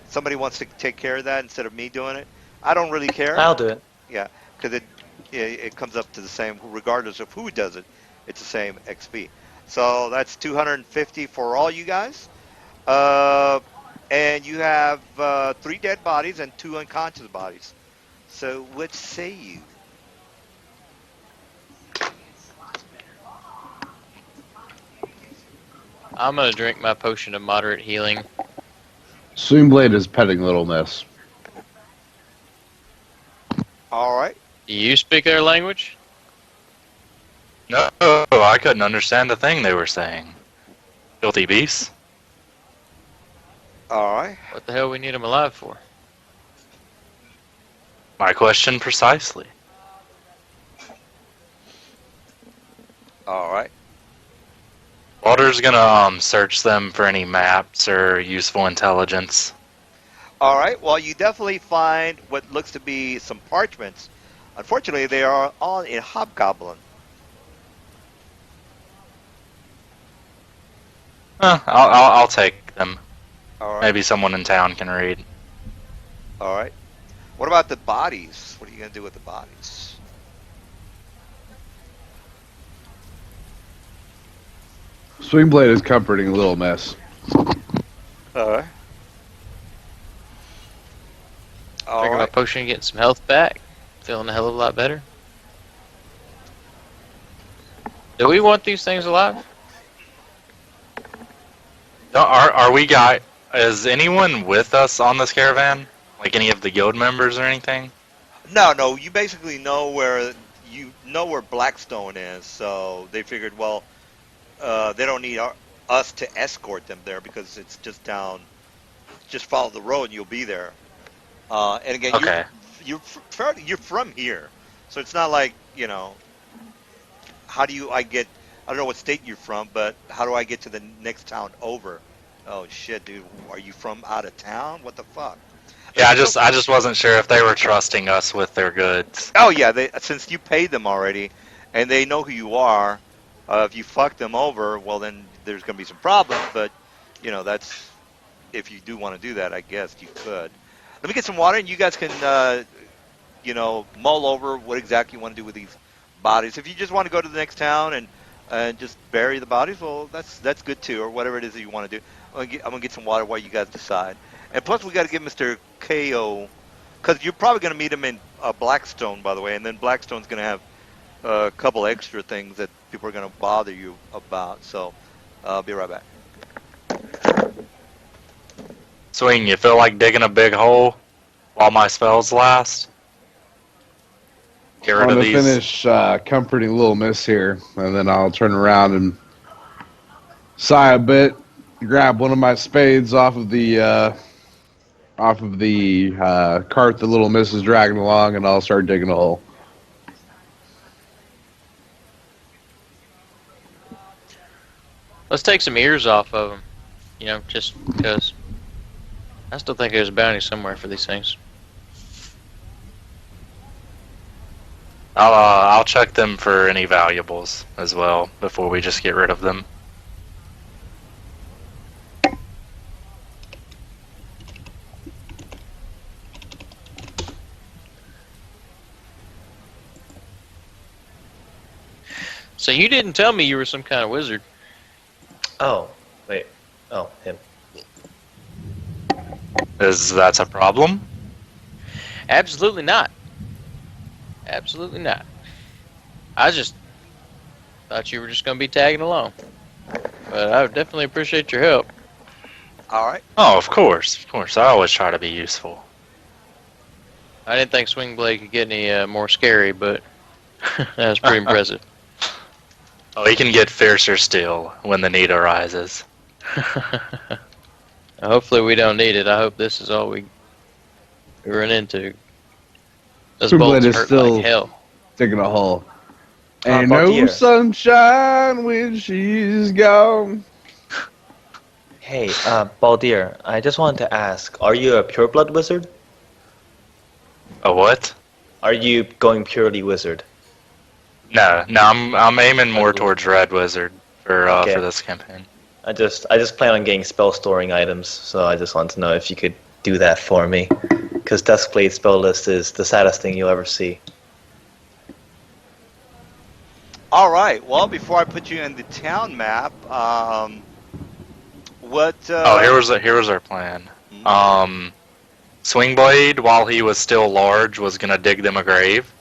somebody wants to take care of that instead of me doing it, I don't really care.
I'll do it.
Yeah, because it comes up to the same regardless of who does it. It's the same XP. So that's 250 for all you guys. Uh, and you have 3 dead bodies and 2 unconscious bodies. So what say you?
I'm gonna drink my potion of moderate healing.
Swingblade is petting Little Miss.
All right.
Do you speak their language?
No, I couldn't understand a thing they were saying. Filthy beasts.
All right.
What the hell we need them alive for?
My question precisely.
All right.
Walter's gonna search them for any maps or useful intelligence.
All right. Well, you definitely find what looks to be some parchments. Unfortunately, they are all in hobgoblin.
I'll take them.
All right.
Maybe someone in town can read.
All right. What about the bodies? What are you going to do with the bodies?
Swingblade is comforting Little Miss.
All right. All
Drinking my
right.
potion, getting some health back. Feeling a hell of a lot better. Do we want these things alive?
Are we guy? Is anyone with us on this caravan? Like any of the guild members or anything?
No. You basically know where Blackstone is, so they figured, well, they don't need us to escort them there because it's just down. Just follow the road and you'll be there. And again,
Okay.
you're from here, so it's not like how do I get? I don't know what state you're from, but how do I get to the next town over? Oh shit, dude, are you from out of town? What the fuck?
Yeah, I just wasn't sure if they were trusting us with their goods.
Oh yeah, since you paid them already, and they know who you are. If you fuck them over, well then there's gonna be some problems. But that's if you do want to do that, I guess you could. Let me get some water, and you guys can mull over what exactly you want to do with these bodies. If you just want to go to the next town and just bury the bodies, well, that's good too, or whatever it is that you want to do. I'm gonna get some water while you guys decide. And plus, we got to give Mr. KO, because you're probably gonna meet him in Blackstone, by the way, and then Blackstone's gonna have a couple extra things that people are gonna bother you about. So, I'll be right back.
Swing, you feel like digging a big hole while my spells last? Get rid
I'm
of
gonna
these.
finish comforting Little Miss here, and then I'll turn around and sigh a bit, grab one of my spades off of the cart that Little Miss is dragging along, and I'll start digging a hole.
Let's take some ears off of them. Just because. I still think there's a bounty somewhere for these things.
I'll check them for any valuables as well before we just get rid of them.
So you didn't tell me you were some kind of wizard.
Oh, wait. Oh, him.
Is that a problem?
Absolutely not. Absolutely not. I just thought you were just going to be tagging along. But I would definitely appreciate your help.
All right.
Oh, of course, of course. I always try to be useful.
I didn't think Swing Blade could get any more scary, but that was pretty impressive.
Oh, he can get fiercer still when the need arises.
Hopefully we don't need it. I hope this is all we run into. Those
Swing Blade
bolts
is
hurt
still
like hell.
digging a hole. Ain't
about
no
here?
sunshine when she's gone.
Hey, Baldir, I just wanted to ask, are you a pureblood wizard?
A what?
Are you going purely wizard?
No, I'm aiming more
Red
towards Red Wizard for
Okay.
for this campaign.
I just plan on getting spell storing items, so I just want to know if you could do that for me. Because Duskblade spell list is the saddest thing you'll ever see.
All right. Well, before I put you in the town map, what?
Oh, here was our plan.
Mhm.
Swingblade, while he was still large, was gonna dig them a grave.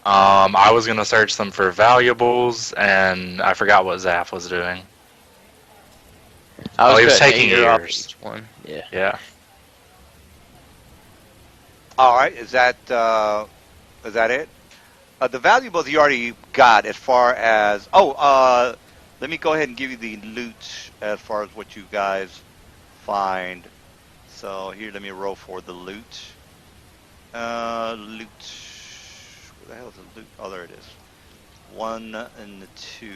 I was gonna search them for valuables, and I forgot what Zaph was doing.
I was
he was
cutting
taking
a year off
years.
each one. Yeah.
Yeah.
All right. Is that it? The valuables you already got as far as let me go ahead and give you the loot as far as what you guys find. So here, let me roll for the loot. Loot. Where the hell is the loot? Oh, there it is. 1 and 2.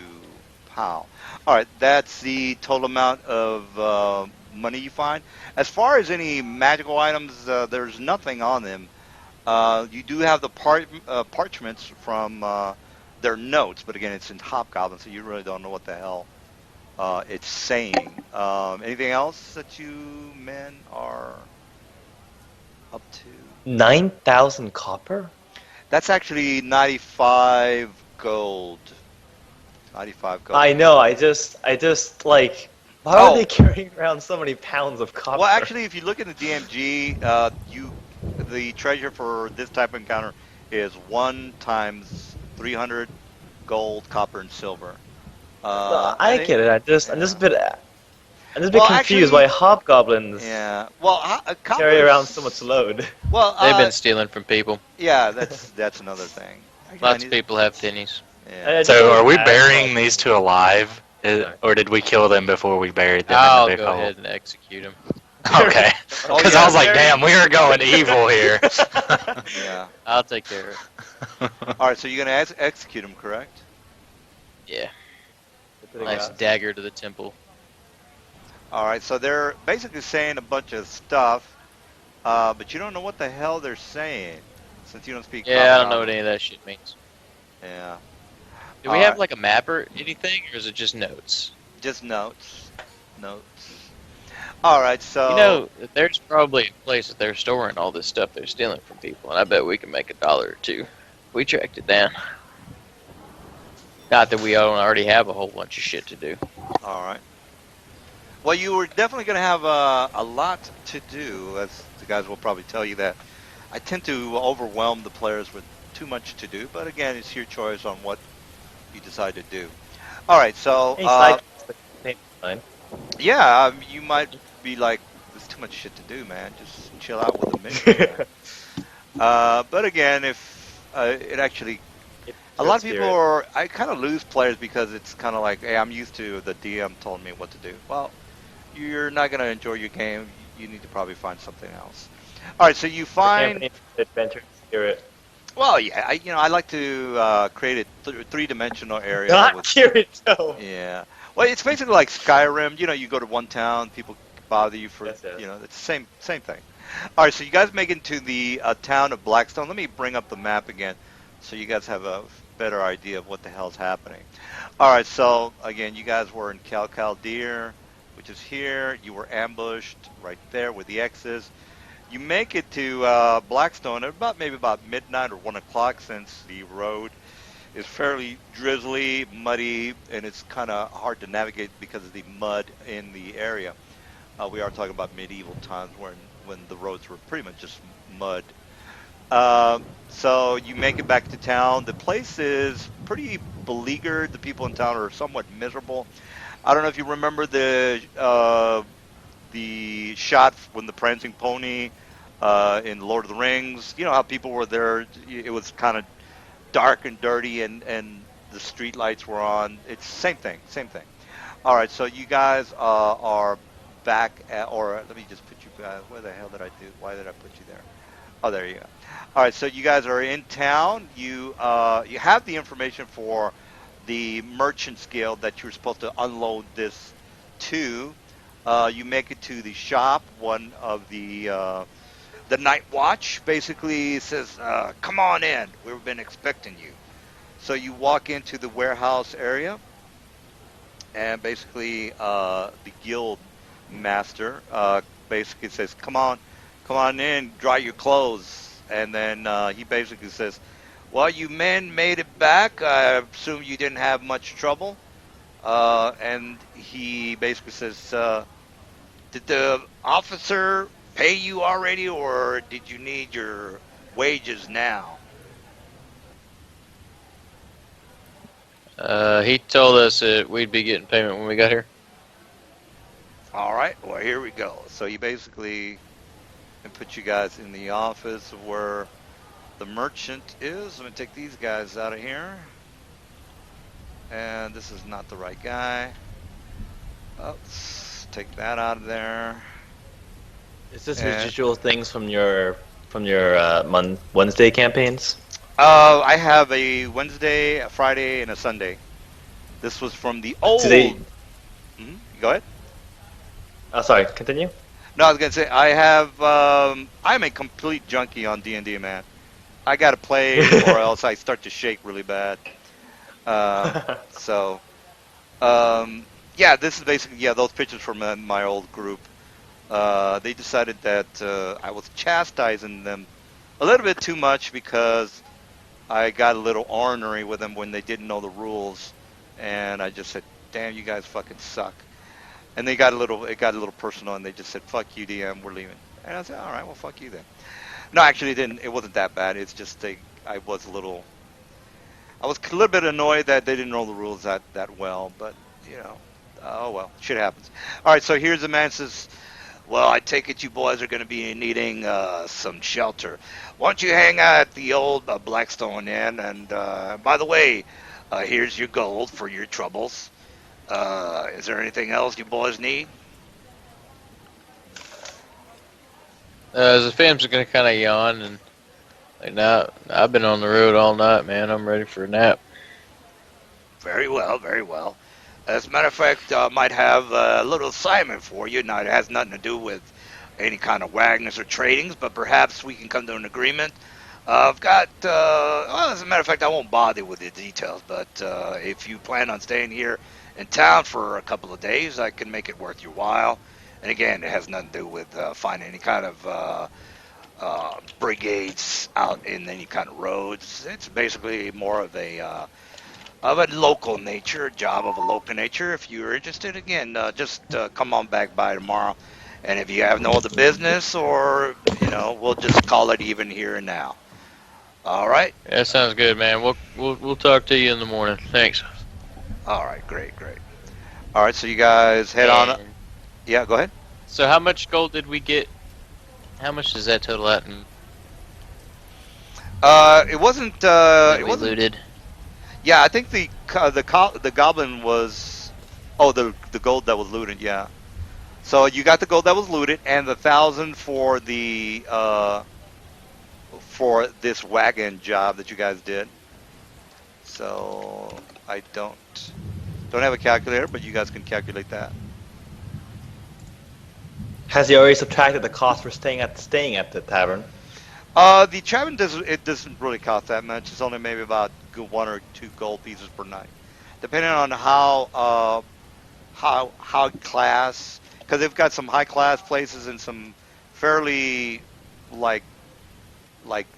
Pow. All right, that's the total amount of money you find. As far as any magical items, there's nothing on them. You do have the parchments from their notes, but again, it's in Hobgoblin, so you really don't know what the hell it's saying. Anything else that you men are up to?
9,000 copper?
That's actually 95 gold. 95 gold.
I know, I just like, why
Oh.
are they carrying around so many pounds of copper?
Well, actually, if you look in the DMG, the treasure for this type of encounter is 1 times 300 gold, copper, and silver.
I get it. I'm just a bit
Well,
confused
actually-
why hobgoblins
Yeah. Well,
carry around so much load.
Well,
They've been stealing from people.
yeah, that's another thing. Actually,
Lots of people have pennies.
Yeah.
So, are we burying these two alive, or did we kill them before we buried them
I'll
in the big
go
hole?
ahead and execute them.
Okay.
Oh,
Because
yeah,
I was like,
very-
damn, we are going evil here.
Yeah.
I'll take care of it.
All right. So you're gonna execute them, correct?
Yeah. Nice dagger to the temple.
All right. So they're basically saying a bunch of stuff, but you don't know what the hell they're saying since you don't speak.
Yeah, I don't know what
Hobgoblin.
any of that shit means.
Yeah.
Do we
All
have
right.
like a map or anything, or is it just notes?
Just notes. Notes. All right. So
You know, there's probably a place that they're storing all this stuff they're stealing from people, and I bet we can make $1 or 2 if we tracked it down. Not that we don't already have a whole bunch of shit to do.
All right. Well, you were definitely going to have a lot to do, as the guys will probably tell you that. I tend to overwhelm the players with too much to do, but again, it's your choice on what you decide to do. All right, so
Any side quests, fine.
yeah, you might be like, "There's too much shit to do, man. Just chill out with the mission." But again, if it actually a lot of people are. I kind of lose players because it's kind of like, hey, I'm used to the DM told me what to do. Well, you're not going to enjoy your game. You need to probably find something else. All right, so you find.
Adventure spirit.
Well, yeah, I like to create a three-dimensional area.
Not
with,
Kirito.
yeah. Well, it's basically like Skyrim. You go to one town, people bother you for,
Yes, yes.
it's the same thing. All right, so you guys make it to the town of Blackstone. Let me bring up the map again, so you guys have a better idea of what the hell's happening. All right, so again, you guys were in Caldeer, which is here. You were ambushed right there with the X's. You make it to Blackstone at maybe about midnight or 1 o'clock, since the road is fairly drizzly, muddy, and it's kind of hard to navigate because of the mud in the area. We are talking about medieval times when the roads were pretty much just mud. So you make it back to town. The place is pretty beleaguered. The people in town are somewhat miserable. I don't know if you remember the shot when the prancing pony in Lord of the Rings. You know how people were there. It was kind of dark and dirty, and the street lights were on. It's same thing, same thing. All right, so you guys are back at, or let me just put you guys. Where the hell did I do? Why did I put you there? Oh, there you go. All right, so you guys are in town. You have the information for the merchant's guild that you're supposed to unload this to. You make it to the shop. One of the night watch basically says, "Come on in. We've been expecting you." So you walk into the warehouse area, and basically the guild master basically says, come on in, dry your clothes." And then he basically says, "Well, you men made it back. I assume you didn't have much trouble." And he basically says, "Did the officer pay you already, or did you need your wages now?"
He told us that we'd be getting payment when we got here.
All right, well, here we go. So you basically can put you guys in the office where the merchant is. Let me take these guys out of here. And this is not the right guy. Let's take that out of there.
Is this
And
residual things from your Wednesday campaigns?
I have a Wednesday, a Friday, and a Sunday. This was from the
Today.
old. Go ahead.
Oh, sorry. Continue.
No, I was gonna say I have. I'm a complete junkie on D&D, man. I gotta play, or else I start to shake really bad. So, yeah, this is basically those pictures from my old group. They decided that I was chastising them a little bit too much because I got a little ornery with them when they didn't know the rules, and I just said, "Damn, you guys fucking suck." And it got a little personal, and they just said, "Fuck you, DM, we're leaving." And I said, "All right, well, fuck you then." No, actually, it wasn't that bad. It's just I was a little bit annoyed that they didn't know the rules that well, but you know, oh well, shit happens. All right, so here's the man says, "Well, I take it you boys are going to be needing some shelter. Why don't you hang out at the old Blackstone Inn? And by the way, here's your gold for your troubles. Is there anything else you boys need?"
The Fam's gonna kind of yawn and like, nah, I've been on the road all night, man. I'm ready for a nap.
Very well, very well. As a matter of fact, I might have a little assignment for you. Now, it has nothing to do with any kind of Wagners or tradings, but perhaps we can come to an agreement. I've got, well, as a matter of fact, I won't bother with the details, but if you plan on staying here in town for a couple of days, I can make it worth your while. And again, it has nothing to do with finding any kind of brigades out in any kind of roads. It's basically more of a local nature, job of a local nature. If you're interested, again, just come on back by tomorrow. And if you have no other business, or we'll just call it even here and now. All right.
That sounds good, man. We'll talk to you in the morning. Thanks.
All right. Great. All right. So you guys head on up.
And
Yeah. Go ahead.
so, how much gold did we get? How much does that total out? And
It wasn't.
that
It
we
wasn't.
looted?
Yeah. I think the goblin was. Oh, the gold that was looted. Yeah. So you got the gold that was looted, and the 1,000 for this wagon job that you guys did. So I don't have a calculator, but you guys can calculate that.
Has he already subtracted the cost for staying at the tavern?
The tavern doesn't really cost that much. It's only maybe about 1 or 2 gold pieces per night, depending on how class. Because they've got some high class places and some fairly like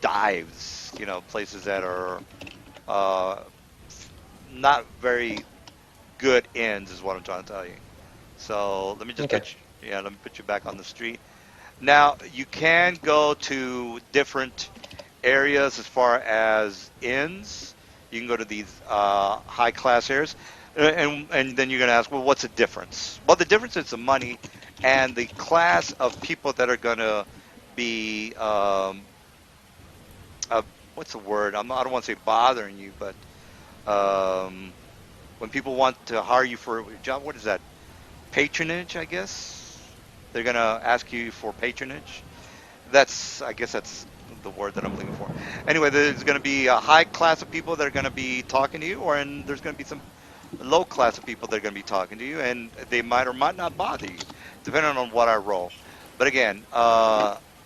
dives, places that are not very good inns, is what I'm trying to tell you. So let me just
Okay.
put you, yeah, let me put you back on the street. Now you can go to different areas as far as inns. You can go to these high class areas, and then you're going to ask, well, what's the difference? Well, the difference is the money and the class of people that are going to be uh, what's the word? I don't want to say bothering you, but um, when people want to hire you for a job, what is that? Patronage, I guess. They're going to ask you for patronage. I guess that's the word that I'm looking for. Anyway, there's going to be a high class of people that are going to be talking to you, and there's going to be some low class of people that are going to be talking to you, and they might or might not bother you, depending on what I roll. But again,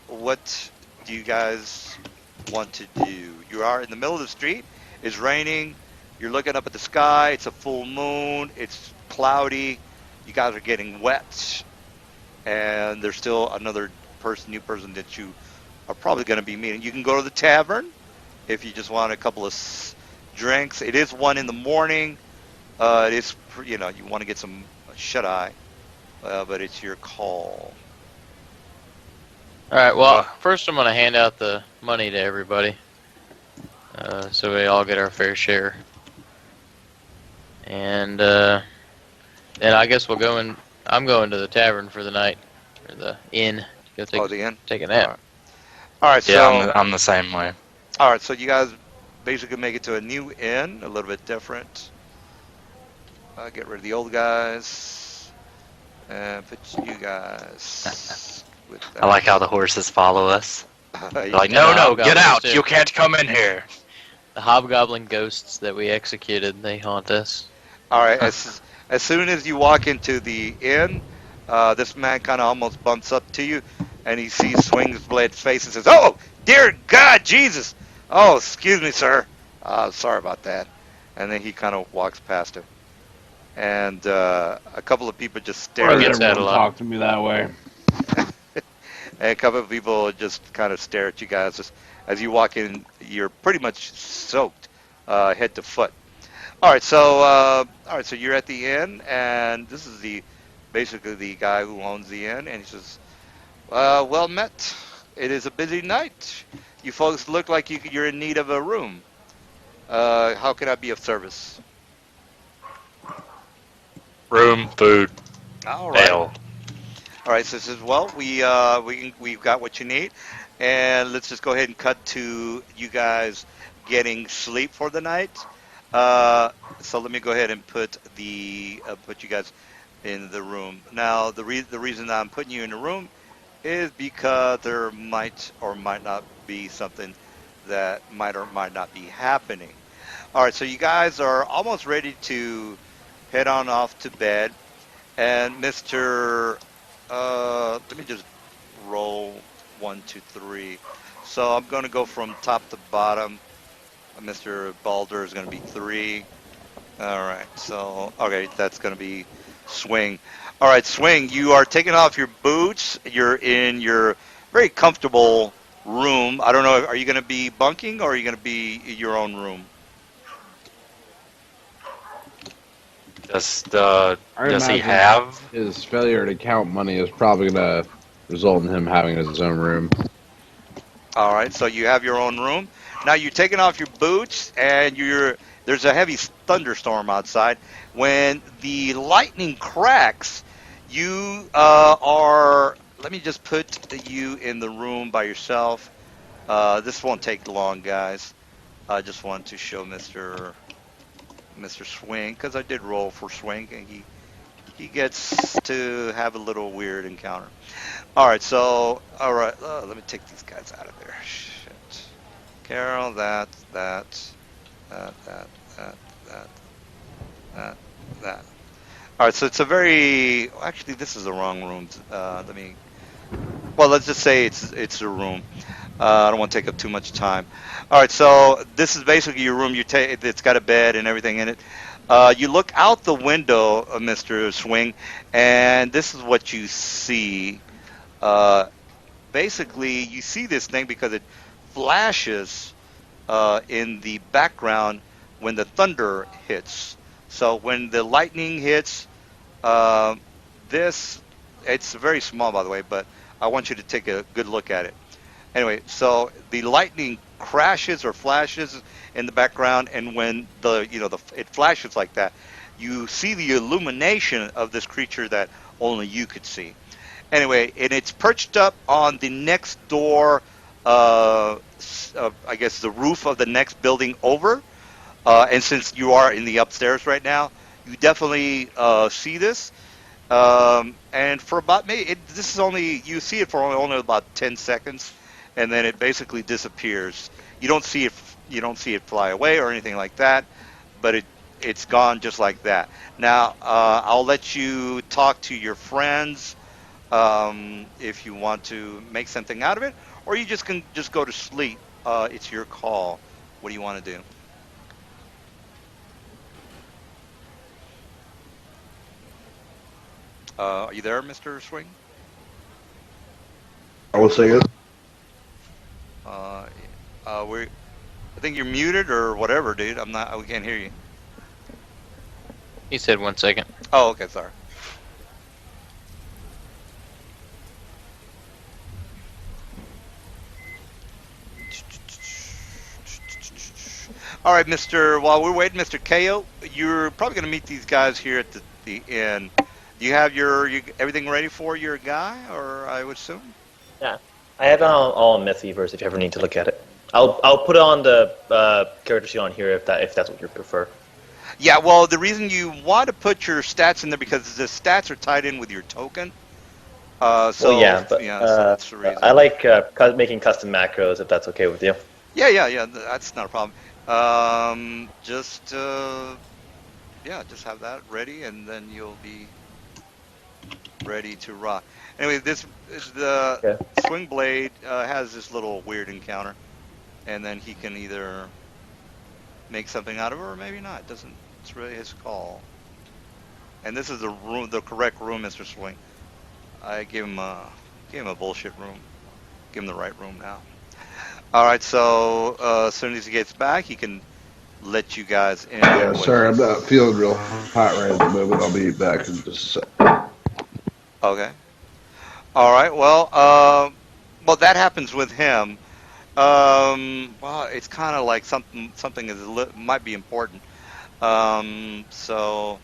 what do you guys want to do? You are in the middle of the street. It's raining. You're looking up at the sky. It's a full moon. It's cloudy. You guys are getting wet, and there's still another new person that you are probably going to be meeting. You can go to the tavern if you just want a couple of drinks. It is 1 in the morning. It is, you want to get some shut eye, but it's your call.
All right.
Uh,
Well, first I'm gonna hand out the money to everybody, so we all get our fair share. And then I guess we'll go in. I'm going to the tavern for the night, or the inn, to go
Oh, the end.
take a
All
nap.
right. All right.
yeah,
So,
I'm the same way.
all right. So you guys basically make it to a new inn, a little bit different. Get rid of the old guys and put you guys with
I like how
that.
the horses follow us. They're like,
And the
no, get
hobgoblins
out!
too.
You can't come in here.
The hobgoblin ghosts that we executed, they haunt us.
All right. As soon as you walk into the inn, this man kind of almost bumps up to you, and he sees Swing's Blade's face and says, "Oh, dear God, Jesus! Oh, excuse me, sir. Sorry about that." And then he kind of walks past him, and a couple of people just
Why
stare
does
at
Gets
him,
that a
everyone
lot.
talk to me that way?
and a couple of people just kind of stare at you guys just as you walk in. You're pretty much soaked, head to foot. All right, so you're at the inn, and this is the basically the guy who owns the inn, and he says, "Well met. It is a busy night. You folks look like you're in need of a room. How can I be of service?"
Room, food,
All right,
ale.
all right. So it says, "Well, we've got what you need, and let's just go ahead and cut to you guys getting sleep for the night." Uh, so let me go ahead and put you guys in the room. Now, the reason I'm putting you in the room is because there might or might not be something that might or might not be happening. All right, so you guys are almost ready to head on off to bed, and Mister, let me just roll 1, 2, 3. So I'm going to go from top to bottom. Mr. Balder is going to be 3. All right. So, okay, that's going to be Swing. All right, Swing, you are taking off your boots. You're in your very comfortable room. I don't know, are you going to be bunking or are you going to be in your own room?
Does
I
does he
imagine
have?
his failure to count money is probably going to result in him having his own room.
All right, so you have your own room. Now you're taking off your boots and there's a heavy thunderstorm outside. When the lightning cracks, you let me just put you in the room by yourself. This won't take long, guys. I just want to show Mr. Swing because I did roll for Swing, and he gets to have a little weird encounter. All right, so all right, let me take these guys out of there. Shit, Carol, that, that, that, that, that. All right, so it's a very actually this is the wrong room. Let's just say it's a room. I don't want to take up too much time. All right, so this is basically your room. It's got a bed and everything in it. You look out the window, Mr. Swing, and this is what you see. Uh, Basically, you see this thing because it flashes in the background when the thunder hits. So when the lightning hits, uh, this it's very small, by the way, but I want you to take a good look at it. Anyway, so the lightning crashes or flashes in the background, and when it flashes like that, you see the illumination of this creature that only you could see. Anyway, and it's perched up on the next door, I guess the roof of the next building over. And since you are in the upstairs right now, you definitely see this. And for about this is only you see it for only about 10 seconds, and then it basically disappears. You don't see it. You don't see it fly away or anything like that, but it's gone just like that. Now I'll let you talk to your friends if you want to make something out of it, or you just can just go to sleep. It's your call. What do you want to do? Are you there, Mr. Swing?
I will say it.
Uh, we I think you're muted or whatever, dude. I'm not. We can't hear you.
He said 1 second.
Oh, okay. Sorry. All right, Mister. While we're waiting, Mister Ko, you're probably going to meet these guys here at the inn. Do you have everything ready for your guy, or I would assume?
Yeah, I have it all in Mythiverse if you ever need to look at it. I'll put it on the character sheet on here if that's what you prefer.
Yeah. Well, the reason you want to put your stats in there because the stats are tied in with your token.
Well, yeah, but
yeah, so that's the reason.
I like making custom macros if that's okay with you.
Yeah. That's not a problem. Just just have that ready, and then you'll be ready to rock. Anyway, this is the
Okay.
swing blade has this little weird encounter, and then he can either make something out of it or maybe not. Doesn't It's really his call. And this is the correct room, Mr. Swing. I gave him a bullshit room. Give him the right room now. All right, so as soon as he gets back, he can let you guys in.
Yeah, sorry, I'm not feeling real hot right at the moment. I'll be back in just a sec.
Okay. All right. Well, that happens with him. Well, it's kind of like something might be important. So,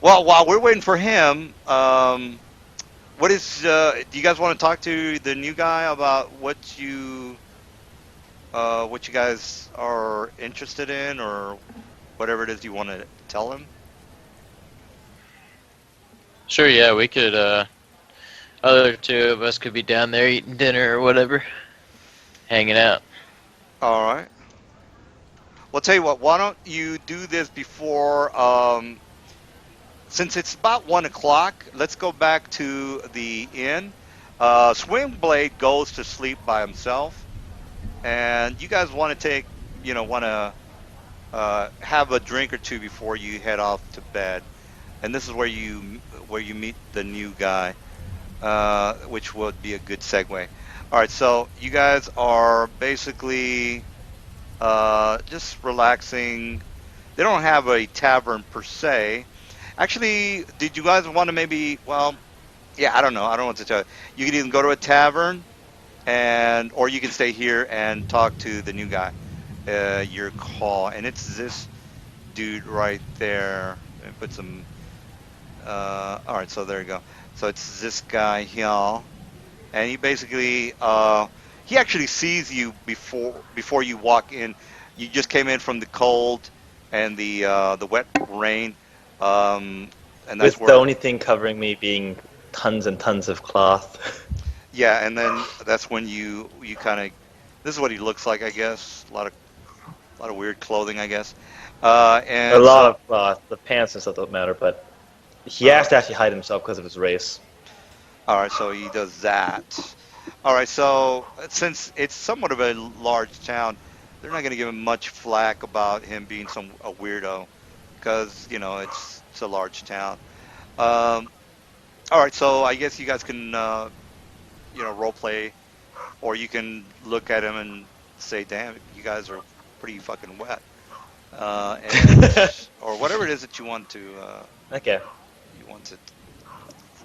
well, while we're waiting for him, what is? Do you guys want to talk to the new guy about what you guys are interested in, or whatever it is you want to tell him?
Sure, yeah, we could, other two of us could be down there eating dinner or whatever, hanging out.
All right. Well, tell you what. Why don't you do this before? Since it's about 1 o'clock, let's go back to the inn. Swingblade goes to sleep by himself, and you guys want to have a drink or two before you head off to bed. And this is where you meet the new guy, which would be a good segue. All right, so you guys are basically just relaxing. They don't have a tavern per se. Actually, did you guys want to maybe? Well, yeah, I don't know. I don't know what to tell you. You can either go to a tavern, or you can stay here and talk to the new guy. Your call, and it's this dude right there. Let me put some. All right, so there you go. So it's this guy here, and he basically he actually sees you before you walk in. You just came in from the cold and the wet rain, and that's
With the only thing covering me being tons and tons of cloth.
Yeah, and then that's when you kind of. This is what he looks like, I guess. A lot of weird clothing, I guess. And
A lot of cloth. The pants and stuff don't matter, but he has to actually hide himself because of his race.
All right, so he does that. All right, so since it's somewhat of a large town, they're not going to give him much flack about him being a weirdo, because it's a large town. Um, all right, so I guess you guys can role play, or you can look at him and say, "Damn, you guys are pretty fucking wet." and or whatever it is that you want to
Okay.
you want to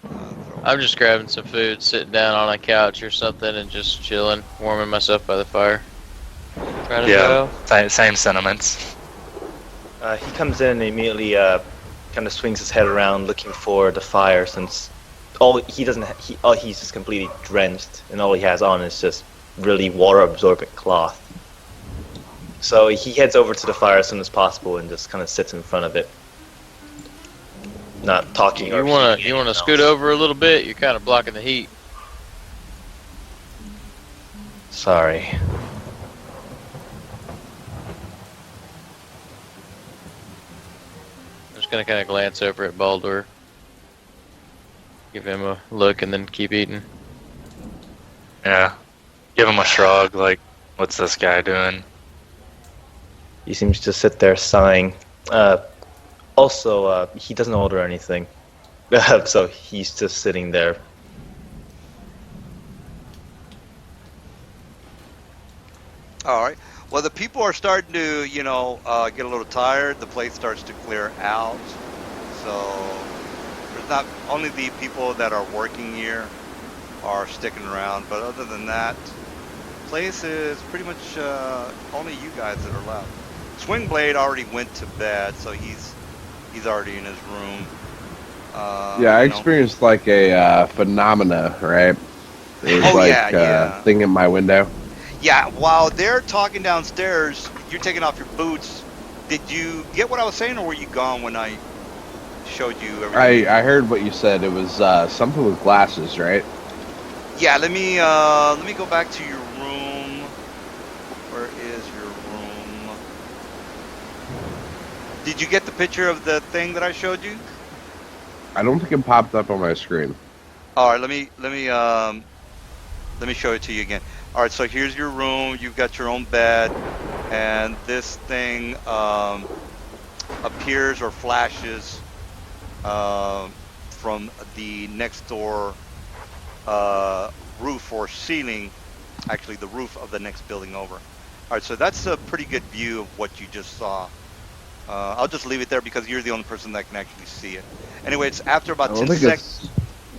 throw.
I'm just grabbing some food, sitting down on a couch or something, and just chilling, warming myself by the fire. Trying to
Yeah,
throw.
same sentiments.
He comes in and immediately kind of swings his head around looking for the fire since he's just completely drenched and all he has on is just really water absorbent cloth. So he heads over to the fire as soon as possible and just kind of sits in front of it, not talking.
You wanna scoot over a little bit? You're kind of blocking the heat.
Sorry.
I'm just gonna kind of glance over at Baldur, give him a look, and then keep eating.
Yeah. Give him a shrug, like, what's this guy doing?
He seems to sit there sighing. Also, he doesn't order anything, so he's just sitting there.
All right. Well, the people are starting to, get a little tired. The place starts to clear out. So there's not only the people that are working here are sticking around, but other than that, place is pretty much only you guys that are left. Swingblade already went to bed, so he's already in his room.
Yeah, I experienced like a phenomena, right? It was
yeah.
thing in my window.
Yeah, while they're talking downstairs, you're taking off your boots. Did you get what I was saying, or were you gone when I showed you everything?
I heard what you said. It was something with glasses, right?
Yeah, let me go back to your room. Where is your room? Did you get the picture of the thing that I showed you?
I don't think it popped up on my screen.
All right, let me show it to you again. All right, so here's your room. You've got your own bed, and this thing appears or flashes from the next door roof or ceiling, actually the roof of the next building over. All right, so that's a pretty good view of what you just saw. I'll just leave it there because you're the only person that can actually see it. Anyway, it's after about 10 seconds.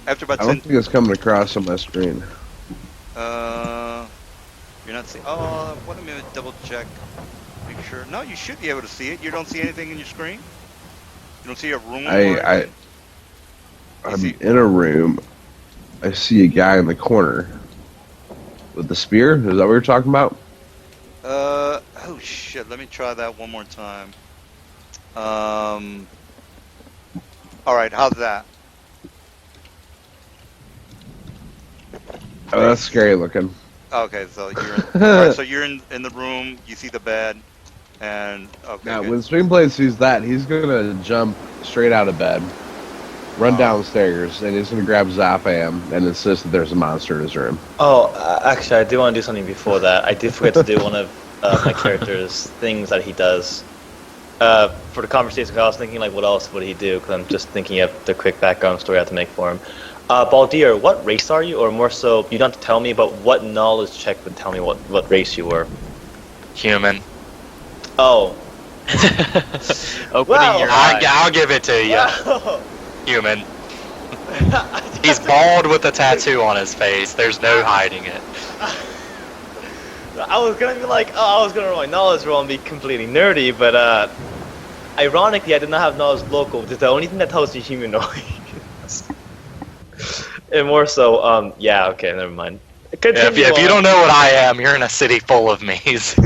After about
I
10.
don't think it's coming across on my screen.
You're not seeing. Oh, wait a minute. Double check. Make sure. No, you should be able to see it. You don't see anything in your screen. You don't see a room.
I'm in a room. I see a guy in the corner with the spear. Is that what you're talking about?
Oh shit. Let me try that one more time. All right. How's that?
Oh, that's scary looking.
Okay, so you're all right, so you're in the room. You see the bed, and okay.
Now,
Good.
when Swingblade sees that, he's gonna jump straight out of bed, run downstairs, and he's gonna grab Zapham and insist that there's a monster in his room.
Oh, actually, I do want to do something before that. I did forget to do one of my character's things that he does. For the conversation, I was thinking, like, what else would he do? Because I'm just thinking of the quick background story I have to make for him. Baldir, what race are you? Or more so, you don't have to tell me, but what knowledge check would tell me what race you were?
Human.
Oh.
Opening your eyes.
I'll give it to you.
Wow.
Human. He's bald with a tattoo on his face. There's no hiding it.
I was gonna be like, I was gonna roll my knowledge roll and be completely nerdy, but ironically, I did not have knowledge local, which is the only thing that tells you humanoid. And more so, yeah, okay, never mind.
Yeah, if you don't know what I am, you're in a city full of me. So.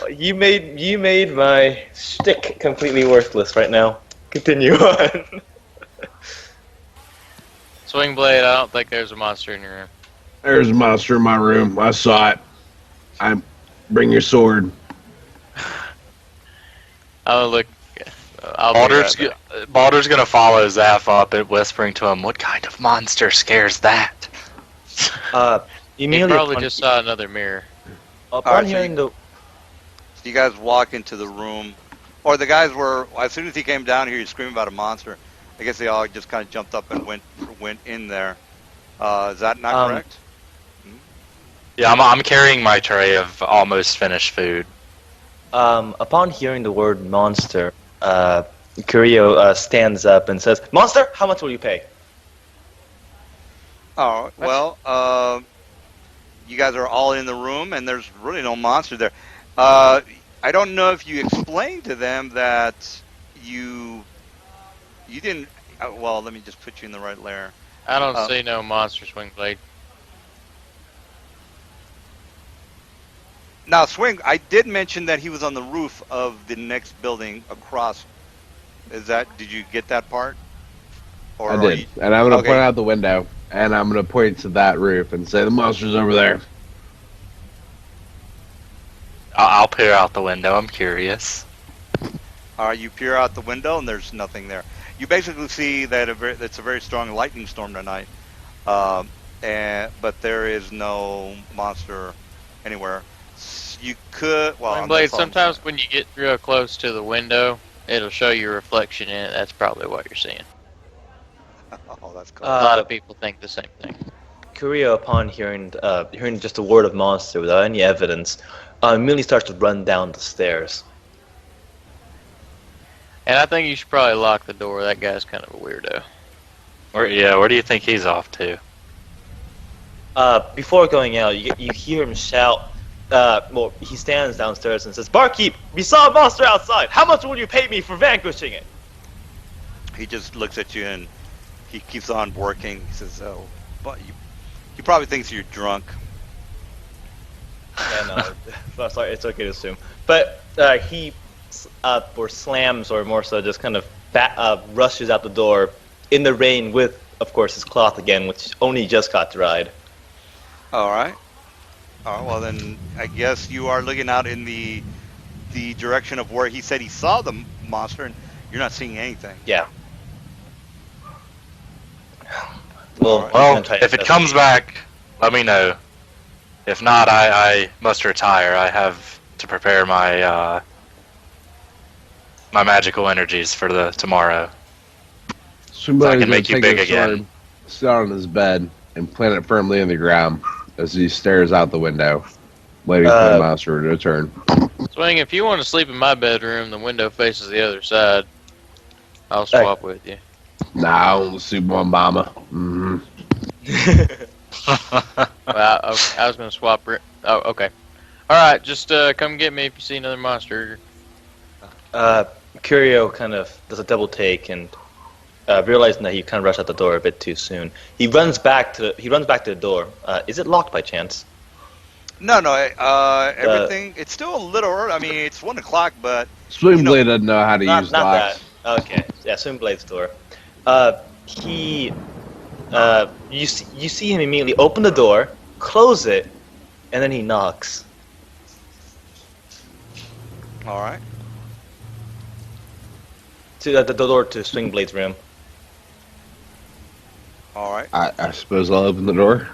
You made my shtick completely worthless right now. Continue on.
Swingblade, I don't think there's a monster in your room.
There's a monster in my room. I saw it. Bring your sword.
I'll look. I'll be
Baldur's,
right back.
Baldur's gonna follow Zaph up and whispering to him, "What kind of monster scares that?"
He
Immediately
probably
upon,
just saw another mirror.
upon
Alright, so
hearing the.
So you guys walk into the room, or the guys were. As soon as he came down here, he screamed about a monster. I guess they all just kind of jumped up and went in there. Is that not correct?
Yeah, I'm carrying my tray of almost finished food.
Upon hearing the word monster, Curio stands up and says, "Monster, how much will you pay?"
Oh, well, you guys are all in the room, and there's really no monster there. I don't know if you explained to them that you didn't. Well, let me just put you in the right layer.
I don't
Uh,
see no monster swing blade.
Now, Swing, I did mention that he was on the roof of the next building across. Did you get that part? Or
I
are
did,
you
and I'm gonna point
okay?
out the window, and I'm gonna point to that roof and say the monster's over there.
I'll peer out the window. I'm curious.
You peer out the window and there's nothing there. You basically see that it's a very strong lightning storm tonight, but there is no monster anywhere. You could, well,
Swing
that's
blade,
all I'm
sometimes
saying.
when you get real close to the window, it'll show you a reflection in it. That's probably what you're seeing.
Oh, that's cool.
A lot of people think the same thing.
Curio, upon hearing just a word of monster without any evidence, immediately starts to run down the stairs.
And I think you should probably lock the door. That guy's kind of a weirdo.
Where do you think he's off to?
Before going out, you hear him shout. Well, he stands downstairs and says, "Barkeep, we saw a monster outside. How much will you pay me for vanquishing it?"
He just looks at you and he keeps on working. He says, "Oh, but he probably thinks you're drunk."
And sorry, it's okay to assume. But he or slams, or more so, just kind of rushes out the door in the rain with, of course, his cloth again, which only just got dried.
All right. All right. Well, then I guess you are looking out in the direction of where he said he saw the monster, and you're not seeing anything.
Yeah. Well,
Alright.
Well, if it comes back, let me know. If not, I must retire. I have to prepare my my magical energies for the tomorrow.
Somebody
I can make you big again.
Sit on his bed and plant it firmly in the ground as he stares out the window, waiting for the monster to return.
Swing, if you want to sleep in my bedroom, the window faces the other side. I'll swap with you.
Nah, I super Obama. Mm-hmm.
Well, I was going to swap. Oh, okay. All right, just come get me if you see another monster.
Curio kind of does a double take and realizing that he kind of rushed out the door a bit too soon. He runs back to the door. Is it locked by chance?
No. Everything. It's still a little early. I mean, it's 1 o'clock, but
Swing Blade doesn't know how to use
Not
locks.
that. Okay. Yeah, Swingblade's door. You see him immediately open the door, close it, and then he knocks.
all right.
To the door to Swingblade's room.
All right.
I suppose I'll open the door.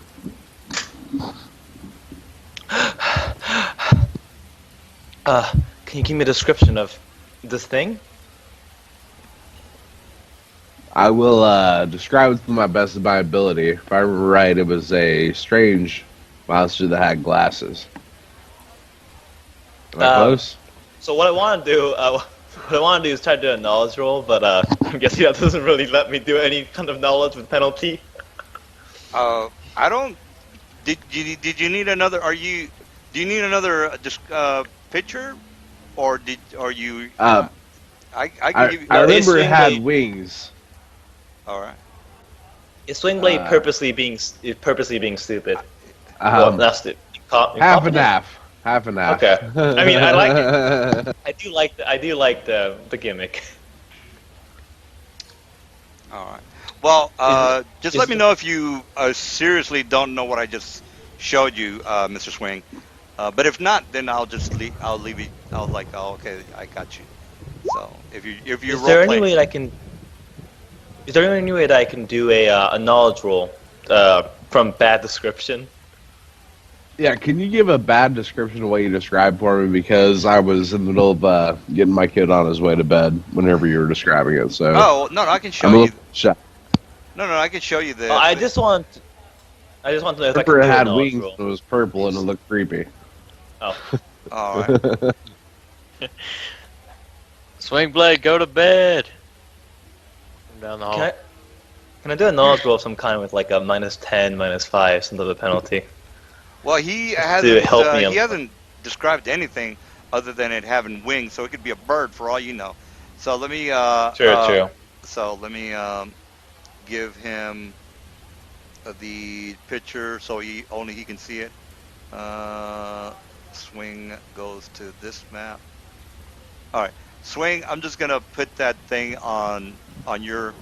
Can you give me a description of this thing?
I will describe it to my best of my ability. If I remember right, it was a strange monster that had glasses. Am I close?
So what I want to do, is try to do a knowledge roll, but I'm guessing that doesn't really let me do any kind of knowledge with penalty.
I don't. Did you need another? Do you need another picture, or are you? I can give you.
I remember it had
Swingblade-
wings.
All right.
Is Swingblade purposely being stupid? Well, not stupid.
Half and half. Half and half.
Okay. I mean, I like it. I do like the gimmick.
All right. Well, just
is
let me
it-
know if you seriously don't know what I just showed you, Mr. Swing. But if not, then I'll just leave. I'll leave it. I'll okay, I got you. So if you
Is there any way that I can? Is there any way that I can do a knowledge roll from bad description?
Yeah, can you give a bad description of what you described for me? Because I was in the middle of getting my kid on his way to bed whenever you were describing it. So
Oh no, I can show
I'm a
you.
little shocked.
No, I can show you the.
I just want to know if I can
Remember
do
it
a
had
knowledge
wings
roll.
and it was purple and it looked creepy.
Oh.
All right.
Swing blade, go to bed. Come down the hall.
Can I do a knowledge roll of some kind with like a -10, -5, some other penalty?
Well, he
to help me
he
out.
hasn't described anything other than it having wings, so it could be a bird for all you know. So let me
True.
so let me give him the picture so he can see it. Swing goes to this map. All right, swing. I'm just gonna put that thing on your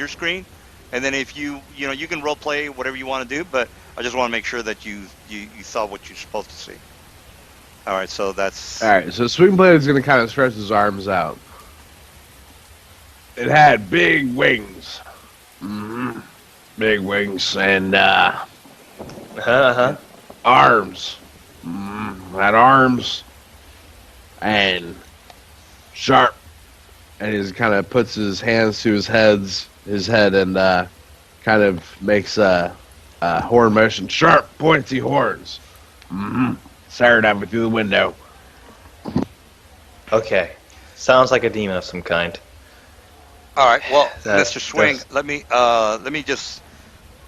screen, and then if you can role play whatever you want to do, but I just want to make sure that you saw what you're supposed to see. All right, so that's
All right, so Swingblade is going to kind of stretch his arms out. It had big wings. Big wings and arms. Had arms and sharp. And he kind of puts his hands to his head and kind of makes a horn motion. Sharp, pointy horns. Stared at me through the window.
Okay. Sounds like a demon of some kind.
all right. Well,
That-
Mr. Swing, let me just.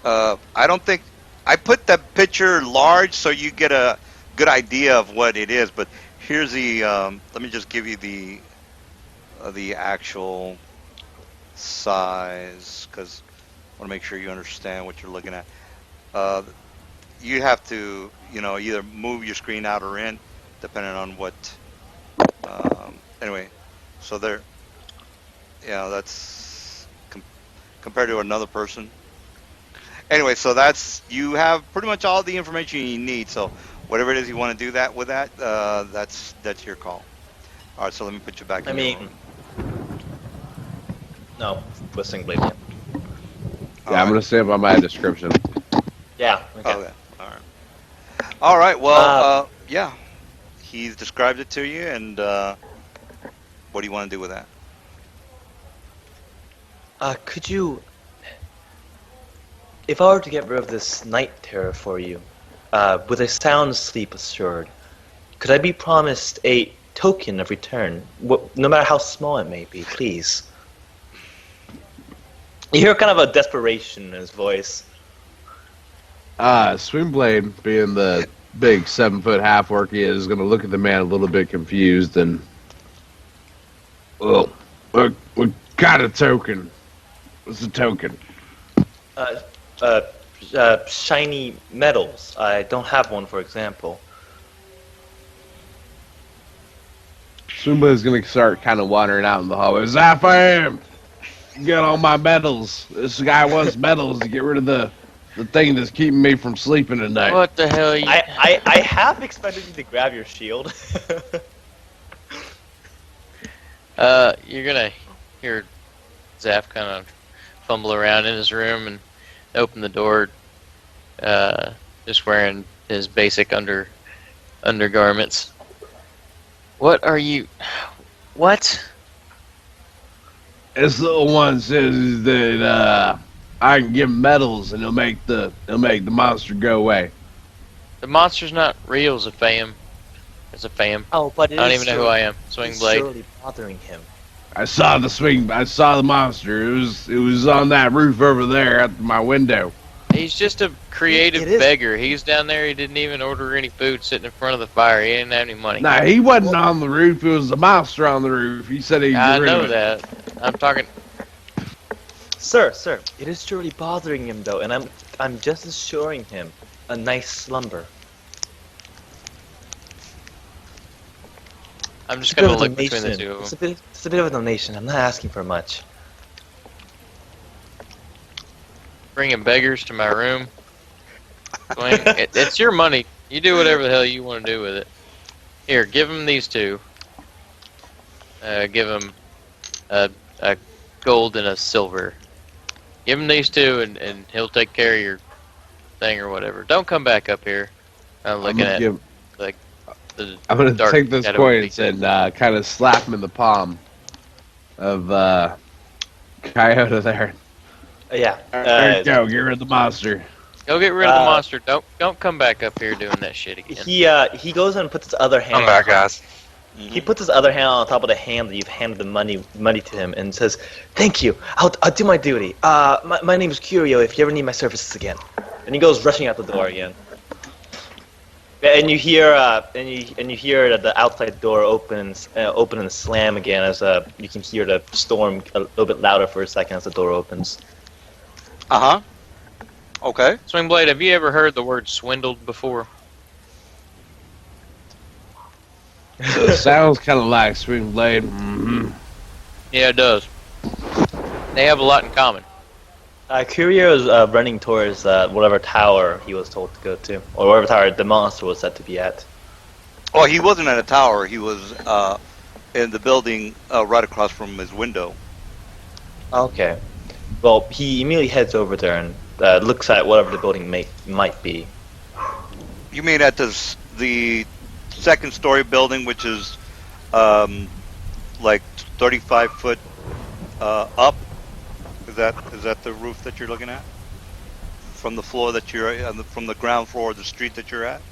I don't think I put the picture large so you get a good idea of what it is. But here's the. Let me just give you the actual size because I want to make sure you understand what you're looking at. You have to, either move your screen out or in, depending on what. Anyway, so there. That's compared to another person. Anyway, so you have pretty much all the information you need. So whatever it is you want to do with that, that's your call. All right, so let me put you back. In your room.
No, with Swingblade. Yeah.
Yeah, I'm going to stamp on my description.
Yeah. Okay.
Okay. All right. All right. Well, yeah. He's described it to you, and what do you want to do with that?
Could you, if I were to get rid of this night terror for you, with a sound sleep assured, could I be promised a token of return, no matter how small it may be, please? You hear kind of a desperation in his voice.
Swingblade, being the big 7-foot half orc he is going to look at the man a little bit confused and, well, what kind of token? What's the token?
Shiny metals. I don't have one, for example.
Swingblade's going to start kind of wandering out in the hallway. Zapam! Get all my medals. This guy wants medals to get rid of the thing that's keeping me from sleeping at night.
What the hell? You...
I have expected you to grab your shield.
You're gonna hear Zaf kind of fumble around in his room and open the door, just wearing his basic undergarments. What are you? What?
This little one says that I can give him medals and he'll make the monster go away.
The monster's not real, Zafam. It's a fam.
Oh, but
I don't even know who I am. Swing blade.
Surely bothering him.
I saw the monster. It was on that roof over there at my window.
He's just a creative
It is.
beggar. He's down there. He didn't even order any food sitting in front of the fire. He didn't have any money.
Nah, he wasn't on the roof. It was the monster on the roof. He said he'd
I
get rid
know
of it.
that. I'm talking.
Sir, it is surely bothering him though, and I'm just assuring him a nice slumber.
I'm just
It's a bit
gonna
of a
look between the
donation.
two of
It's
them.
a bit of a donation. I'm not asking for much.
Bringing beggars to my room. Swing. It's your money. You do whatever the hell you want to do with it. Here, give him these two. Give him a gold and a silver. Give him these two, and he'll take care of your thing or whatever. Don't come back up here. I'm looking at like the.
I'm gonna
dark
take those
shadow
coins
beacon.
and kind of slap him in the palm of Coyote there.
Yeah.
There you go. Get rid of the monster.
Go get rid of the monster. Don't come back up here doing that shit again.
He goes and puts his other hand.
I'm back, guys.
He
Mhm.
puts his other hand on top of the hand that you've handed the money to him and says, "Thank you. I'll do my duty. My name is Curio. If you ever need my services again." And he goes rushing out the door again. And you hear and you hear that the outside door open and slam again as you can hear the storm a little bit louder for a second as the door opens.
Uh huh. Okay.
Swingblade, have you ever heard the word swindled before?
Sounds kind of like Swing Blade. Mm-hmm.
Yeah, it does. They have a lot in common.
Curio is running towards whatever tower he was told to go to, or whatever tower the monster was said to be at.
Well, he wasn't at a tower. He was in the building right across from his window.
Okay. Well, he immediately heads over there and looks at whatever the building might be.
You mean at the second story building, which is like 35 foot up? Is that the roof that you're looking at? From the floor that you're from the ground floor of the street that you're at?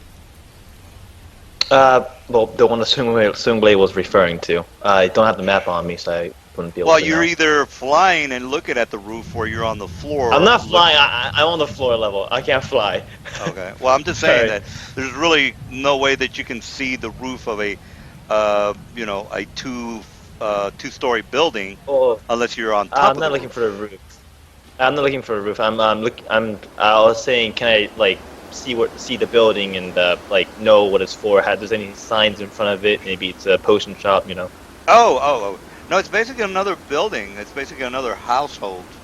Well, the one that Swingblade was referring to. I don't have the map on me, so I wouldn't be able
Well,
to
you're
know.
either flying and looking at the roof, or you're on the floor.
I'm not flying. I'm on the floor level. I can't fly.
Okay. Well, I'm just saying
Sorry.
that there's really no way that you can see the roof of a, a two-story building
Oh,
unless you're on top
I'm
of
not
the
looking
roof.
for the roof. I'm not looking for a roof. I was saying, can I see the building and know what it's for? Have there's any signs in front of it? Maybe it's a potion shop.
Oh. No, it's basically another building. It's basically another household.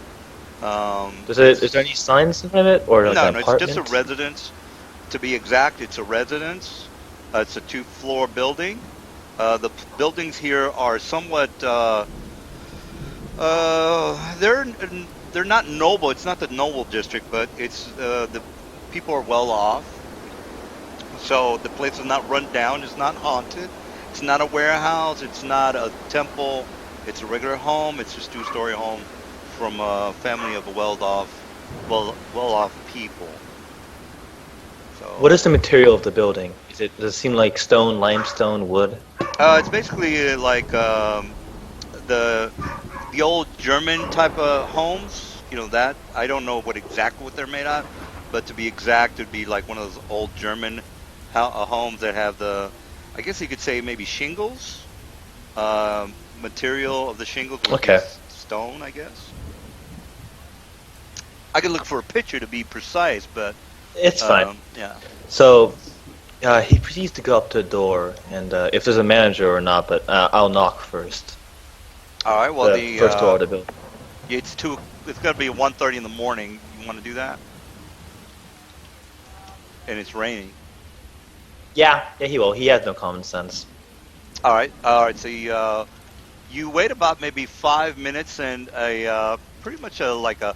Is there any signs in front of it or like
No,
an
no, it's just a
apartment?
residence. To be exact, it's a residence. It's a two-floor building. The buildings here are somewhat. They're not noble. It's not the noble district, but it's the people are well off. So the place is not run down. It's not haunted. It's not a warehouse. It's not a temple. It's a regular home. It's just two-story home from a family of well-off people. So
What is the material of the building? Does it seem like stone, limestone, wood?
it's basically like the the old German type of homes. That I don't know what they're made of, but to be exact, it'd be like one of those old German homes that have I guess you could say maybe shingles. Material of the shingles would be
Okay.
stone, I guess. I could look for a picture to be precise, but
It's fine.
yeah.
So he proceeds to go up to the door, and if there's a manager or not, but I'll knock first.
All right. Well,
The first door of the building.
it's two. It's gonna be 1:30 in the morning. You want to do that? And it's raining.
Yeah, he will. He has no common sense.
All right. So you wait about maybe 5 minutes, and pretty much like a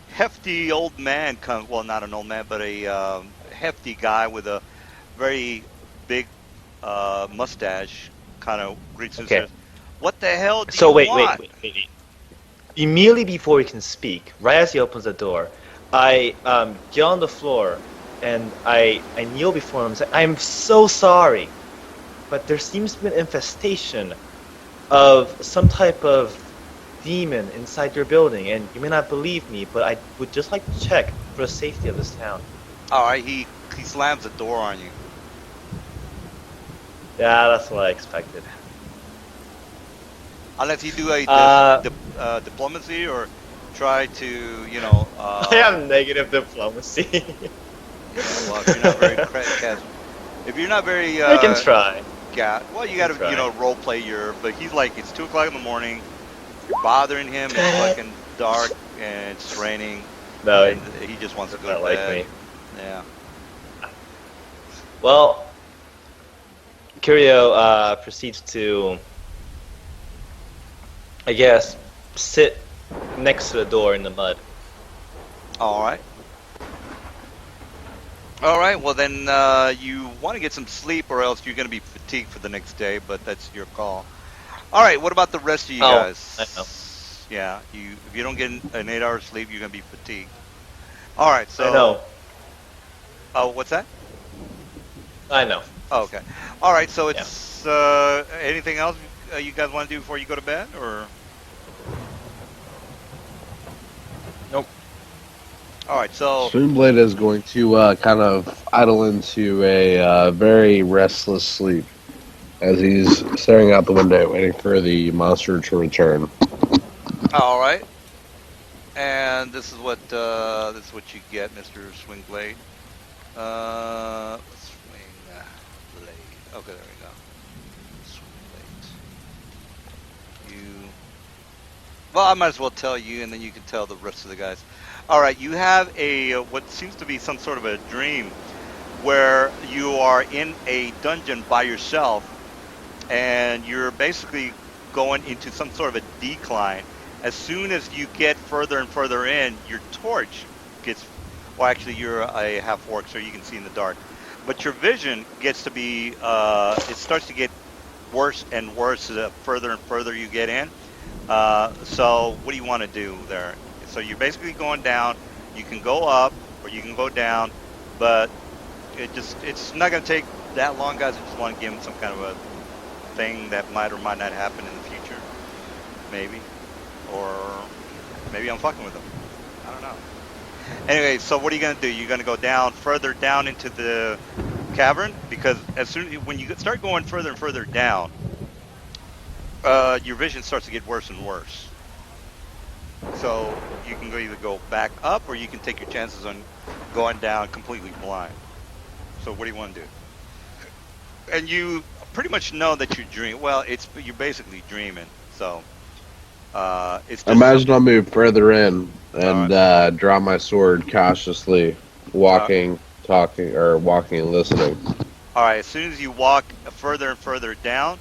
hefty old man comes. Well, not an old man, but a hefty guy with a very big mustache. Kind of greets and
Okay.
says, "What the hell do
So
you
wait.
want?"
Immediately before he can speak, right as he opens the door, I get on the floor and I kneel before him and say, "I'm so sorry, but there seems to be an infestation of some type of demon inside your building, and you may not believe me, but I would just like to check for the safety of this town."
All right. He slams the door on you.
Yeah, that's what I expected.
Unless you do a diplomacy or try to,
I have negative diplomacy.
well, if you're not very if you're not very,
I can try.
well, you got to,
Try.
role play but he's like, it's 2 o'clock in the morning, you're bothering him, it's fucking dark, and it's raining,
No,
and he just wants to
it's
go
not
to
like
bed.
me.
Yeah.
Well, Curio proceeds to, I guess, sit next to the door in the mud.
All right. Well, then you want to get some sleep, or else you're going to be fatigued for the next day. But that's your call. All right. What about the rest of you
Oh,
guys?
I know.
Yeah. If you don't get an 8-hour sleep, you're going to be fatigued. All right. So.
I know.
Oh, what's that?
I know.
Oh, okay. All right. So
Yeah.
it's guys, anything else you guys want to do before you go to bed, or?
Nope.
All right, so
Swingblade is going to kind of idle into a very restless sleep as he's staring out the window, waiting for the monster to return.
all right, and this is what you get, Mr. Swingblade. Swing blade. Okay, there we go. Swing blade. You. Well, I might as well tell you, and then you can tell the rest of the guys. All right, you have a what seems to be some sort of a dream where you are in a dungeon by yourself, and you're basically going into some sort of a decline. As soon as you get further and further in, your torch gets. Well, actually, you're a half orc, so you can see in the dark. But your vision gets to be. It starts to get worse and worse the further and further you get in. So what do you want to do there? So you're basically going down. You can go up or you can go down, but it's not going to take that long, guys. I just want to give them some kind of a thing that might or might not happen in the future, maybe, or maybe I'm fucking with them. I don't know. Anyway, so what are you going to do? You're going to go down further down into the cavern, because when you start going further and further down, your vision starts to get worse and worse. So you can either go back up or you can take your chances on going down completely blind. So what do you want to do? And you pretty much know that you're dreaming. Well, you're basically dreaming. So it's just
Imagine I'll move further in and
Alright.
draw my sword cautiously, walking, talking, or walking and listening.
All right. As soon as you walk further and further down,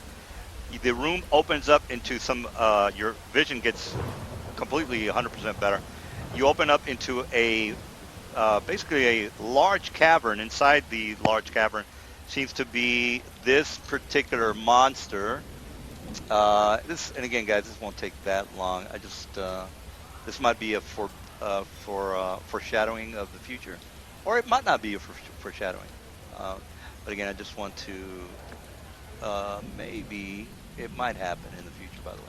the room opens up into some. Your vision gets completely 100% better. You open up into a basically a large cavern. Inside the large cavern seems to be this particular monster. And again, guys, this won't take that long. This might be a foreshadowing of the future, or it might not be a foreshadowing. But again, I just want to maybe it might happen in the future. By the way.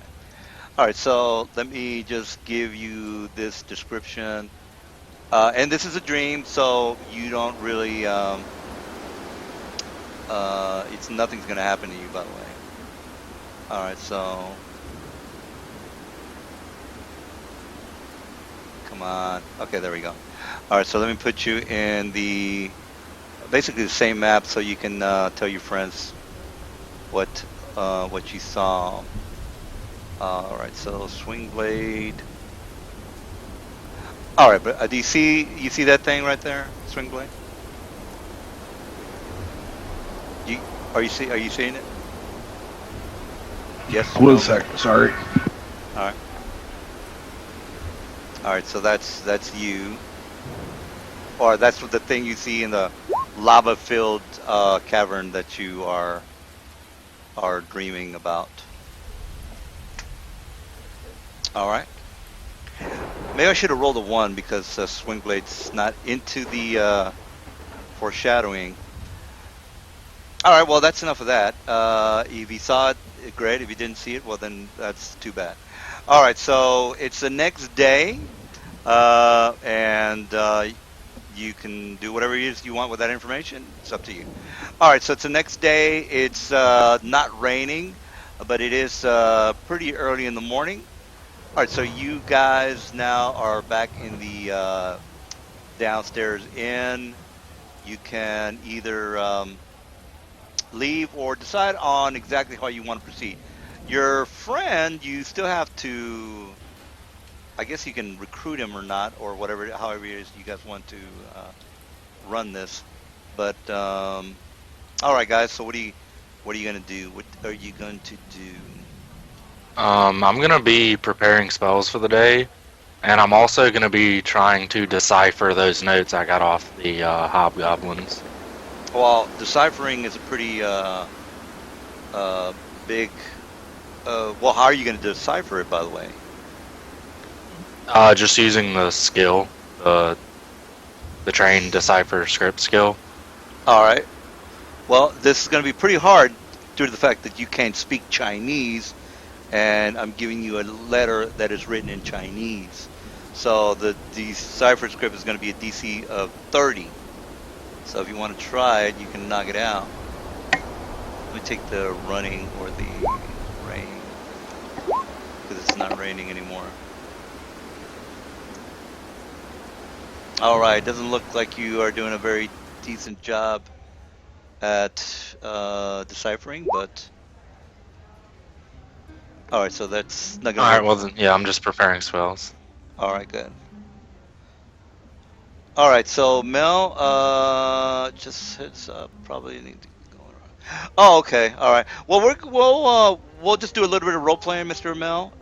All right, so let me just give you this description. And this is a dream, so you don't really. It's nothing's gonna happen to you, by the way. All right, so come on. Okay, there we go. All right, so let me put you in basically the same map, so you can tell your friends what you saw. All right, so swing blade. All right, but do you see that thing right there, swing blade? Are you seeing it? Yes.
One
No?
sec, sorry.
All right. All right, so that's you, or that's what the thing you see in the lava-filled cavern that you are dreaming about. All right. Maybe I should have rolled a 1 because Swingblade's not into the foreshadowing. All right, well, that's enough of that. If you saw it, great. If you didn't see it, well, then that's too bad. All right, so it's the next day, and you can do whatever it is you want with that information. It's up to you. All right, so it's the next day. It's not raining, but it is pretty early in the morning. All right, so you guys now are back in the downstairs inn. You can either leave or decide on exactly how you want to proceed. Your friend, you still have to, I guess you can recruit him or not, or whatever, however it is you guys want to run this. But all right, guys. So what are you gonna do? What are you going to do?
I'm gonna be preparing spells for the day, and I'm also gonna be trying to decipher those notes I got off the hobgoblins.
Well, deciphering is a pretty big. Well, how are you going to decipher it, by the way?
Just using the skill, the trained decipher script skill.
All right. Well, this is going to be pretty hard due to the fact that you can't speak Chinese, and I'm giving you a letter that is written in Chinese. So the cipher script is going to be a DC of 30. So if you want to try it, you can knock it out. Let me take the running or the rain because it's not raining anymore. All right, doesn't look like you are doing a very decent job at deciphering, but all right, so that's not
All
gonna
right.
work.
Well, then, yeah, I'm just preparing spells.
All right, good. All right, so Mel, just heads up, probably need to go around. Oh, okay, all right. Well, we'll just do a little bit of role playing, Mr. Mel,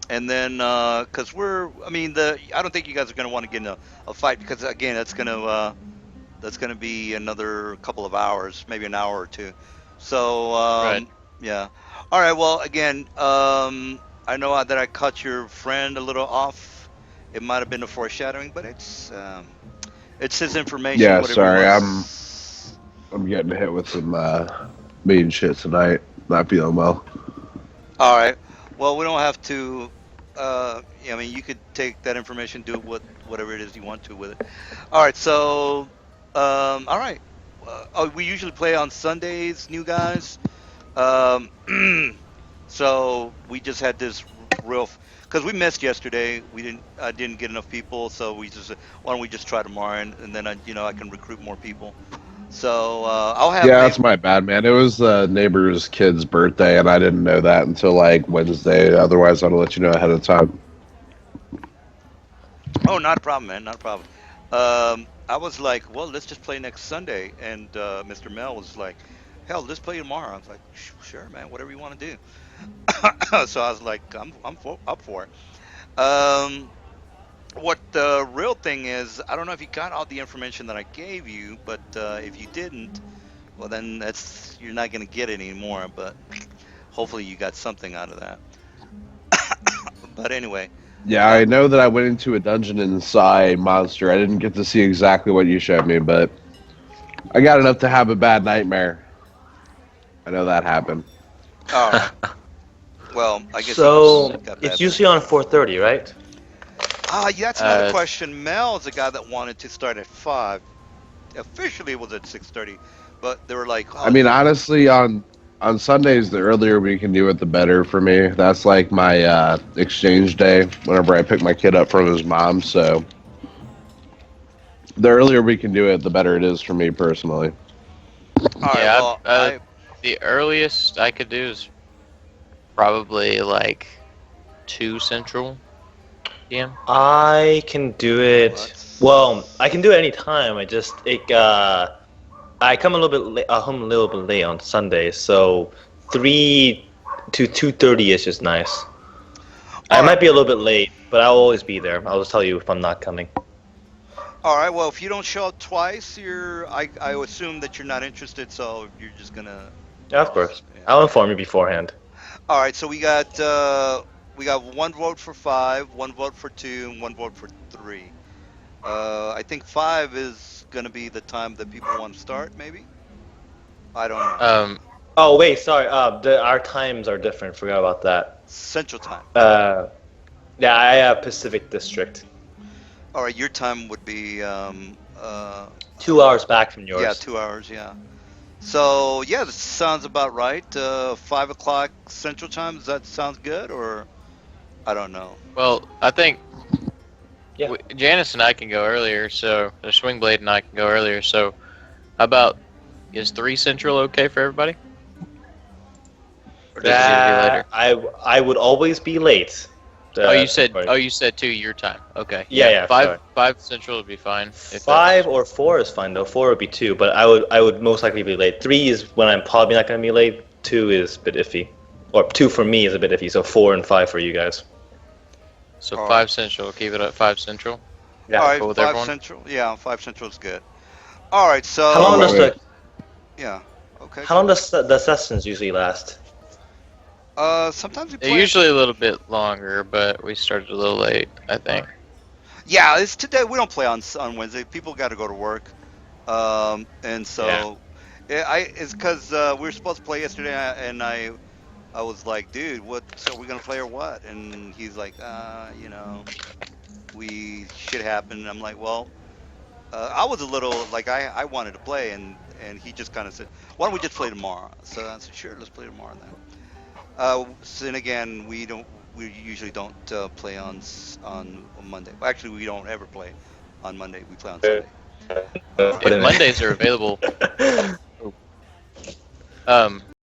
and then because I mean, I don't think you guys are gonna want to get in a fight because again, that's gonna be another couple of hours, maybe an hour or two. So
Right.
yeah. All right. Well, again, I know that I cut your friend a little off. It might have been a foreshadowing, but it's his information.
Yeah,
Whatever he
sorry,
wants.
I'm getting hit with some mean shit tonight. Not feeling well.
All right. Well, we don't have to. I mean, you could take that information, do whatever it is you want to with it. All right. So, all right. We usually play on Sundays, new guys. Um, so we just had this real because we missed yesterday. I didn't get enough people, so we just why don't we just try tomorrow, and then I can recruit more people. So I'll have
Yeah,
maybe.
that's my bad, man. It was the neighbor's kid's birthday, and I didn't know that until like Wednesday. Otherwise, I'd let you know ahead of time.
Oh, not a problem, man. Not a problem. I was like, well, let's just play next Sunday, and Mr. Mel was like, hell, let's play tomorrow. I was like, sure, man, whatever you want to do. So I was like, up for it. What the real thing is, I don't know if you got all the information that I gave you, but if you didn't, well, then you're not gonna get it anymore. But hopefully you got something out of that. But anyway,
Yeah,
uh,
I know that I went into a dungeon and saw a monster. I didn't get to see exactly what you showed me, but I got enough to have a bad nightmare. I know that happened.
all right. Well, I guess you
So
got
it's
bad.
usually on 4:30, right?
Yeah, that's another
Uh,
question. Mel is the guy that wanted to start at 5. Officially, it was at 6:30, but they were like,
I
"Oh,
mean, honestly, on Sundays, the earlier we can do it, the better for me. That's like my exchange day whenever I pick my kid up from his mom. So the earlier we can do it, the better it is for me personally.
all right.
yeah.
Well, I
The earliest I could do is probably like 2 Central PM.
I can do it.
let's
Well, I can do it anytime. I come a little bit late, home a little bit late on Sundays, so 3 to 2:30 is just nice. I
all right.
might be a little bit late, but I'll always be there. I'll just tell you if I'm not coming.
All right. Well, if you don't show up twice, I assume that you're not interested, so you're just gonna.
Yeah, of course.
Yeah.
I'll inform you beforehand.
All right. So we got one vote for 5, one vote for 2, and one vote for 3. I think 5 is gonna be the time that people want to start. Maybe. I don't know.
Um,
Oh wait, sorry. Our times are different. Forgot about that.
Central time.
Yeah, I have Pacific District.
All right. Your time would be
2 hours back from yours.
yeah, 2 hours. Yeah. So yeah, this sounds about right. 5 o'clock Central Time. Does that sound good, or I don't know.
well, I think
Yeah.
Janice and I can go earlier, so the Swingblade and I can go earlier. So, how about is 3 Central okay for everybody? Or does it need to be later?
I would always be late.
You said 2 your time. Okay.
Yeah,
Five
sorry.
5 Central would be fine. If
5 or 4 is fine though. 4 would be 2, but I would most likely be late. 3 is when I'm probably not going to be late. 2 is a bit iffy, or 2 for me is a bit iffy. So 4 and 5 for you guys.
So
All
5 Central. Keep it at 5 Central.
Yeah.
All right,
cool with
5
everyone?
Central. Yeah, 5 Central is good. All right, so
How long
wait,
does
wait.
yeah, okay.
how long does the sessions usually last?
Sometimes we
They're
play.
usually a little bit longer, but we started a little late, I think.
Yeah, it's today. We don't play on Wednesday. People got to go to work, and so It's because we were supposed to play yesterday, and I was like, dude, what? So we gonna play or what? And he's like, we shit happened. And I'm like, well, I was a little like I wanted to play, and he just kind of said, why don't we just play tomorrow? So I said, sure, let's play tomorrow then. So then again, we usually don't play on Monday. Well, actually, we don't ever play on Monday. We play on Sunday.
If Mondays are available, um,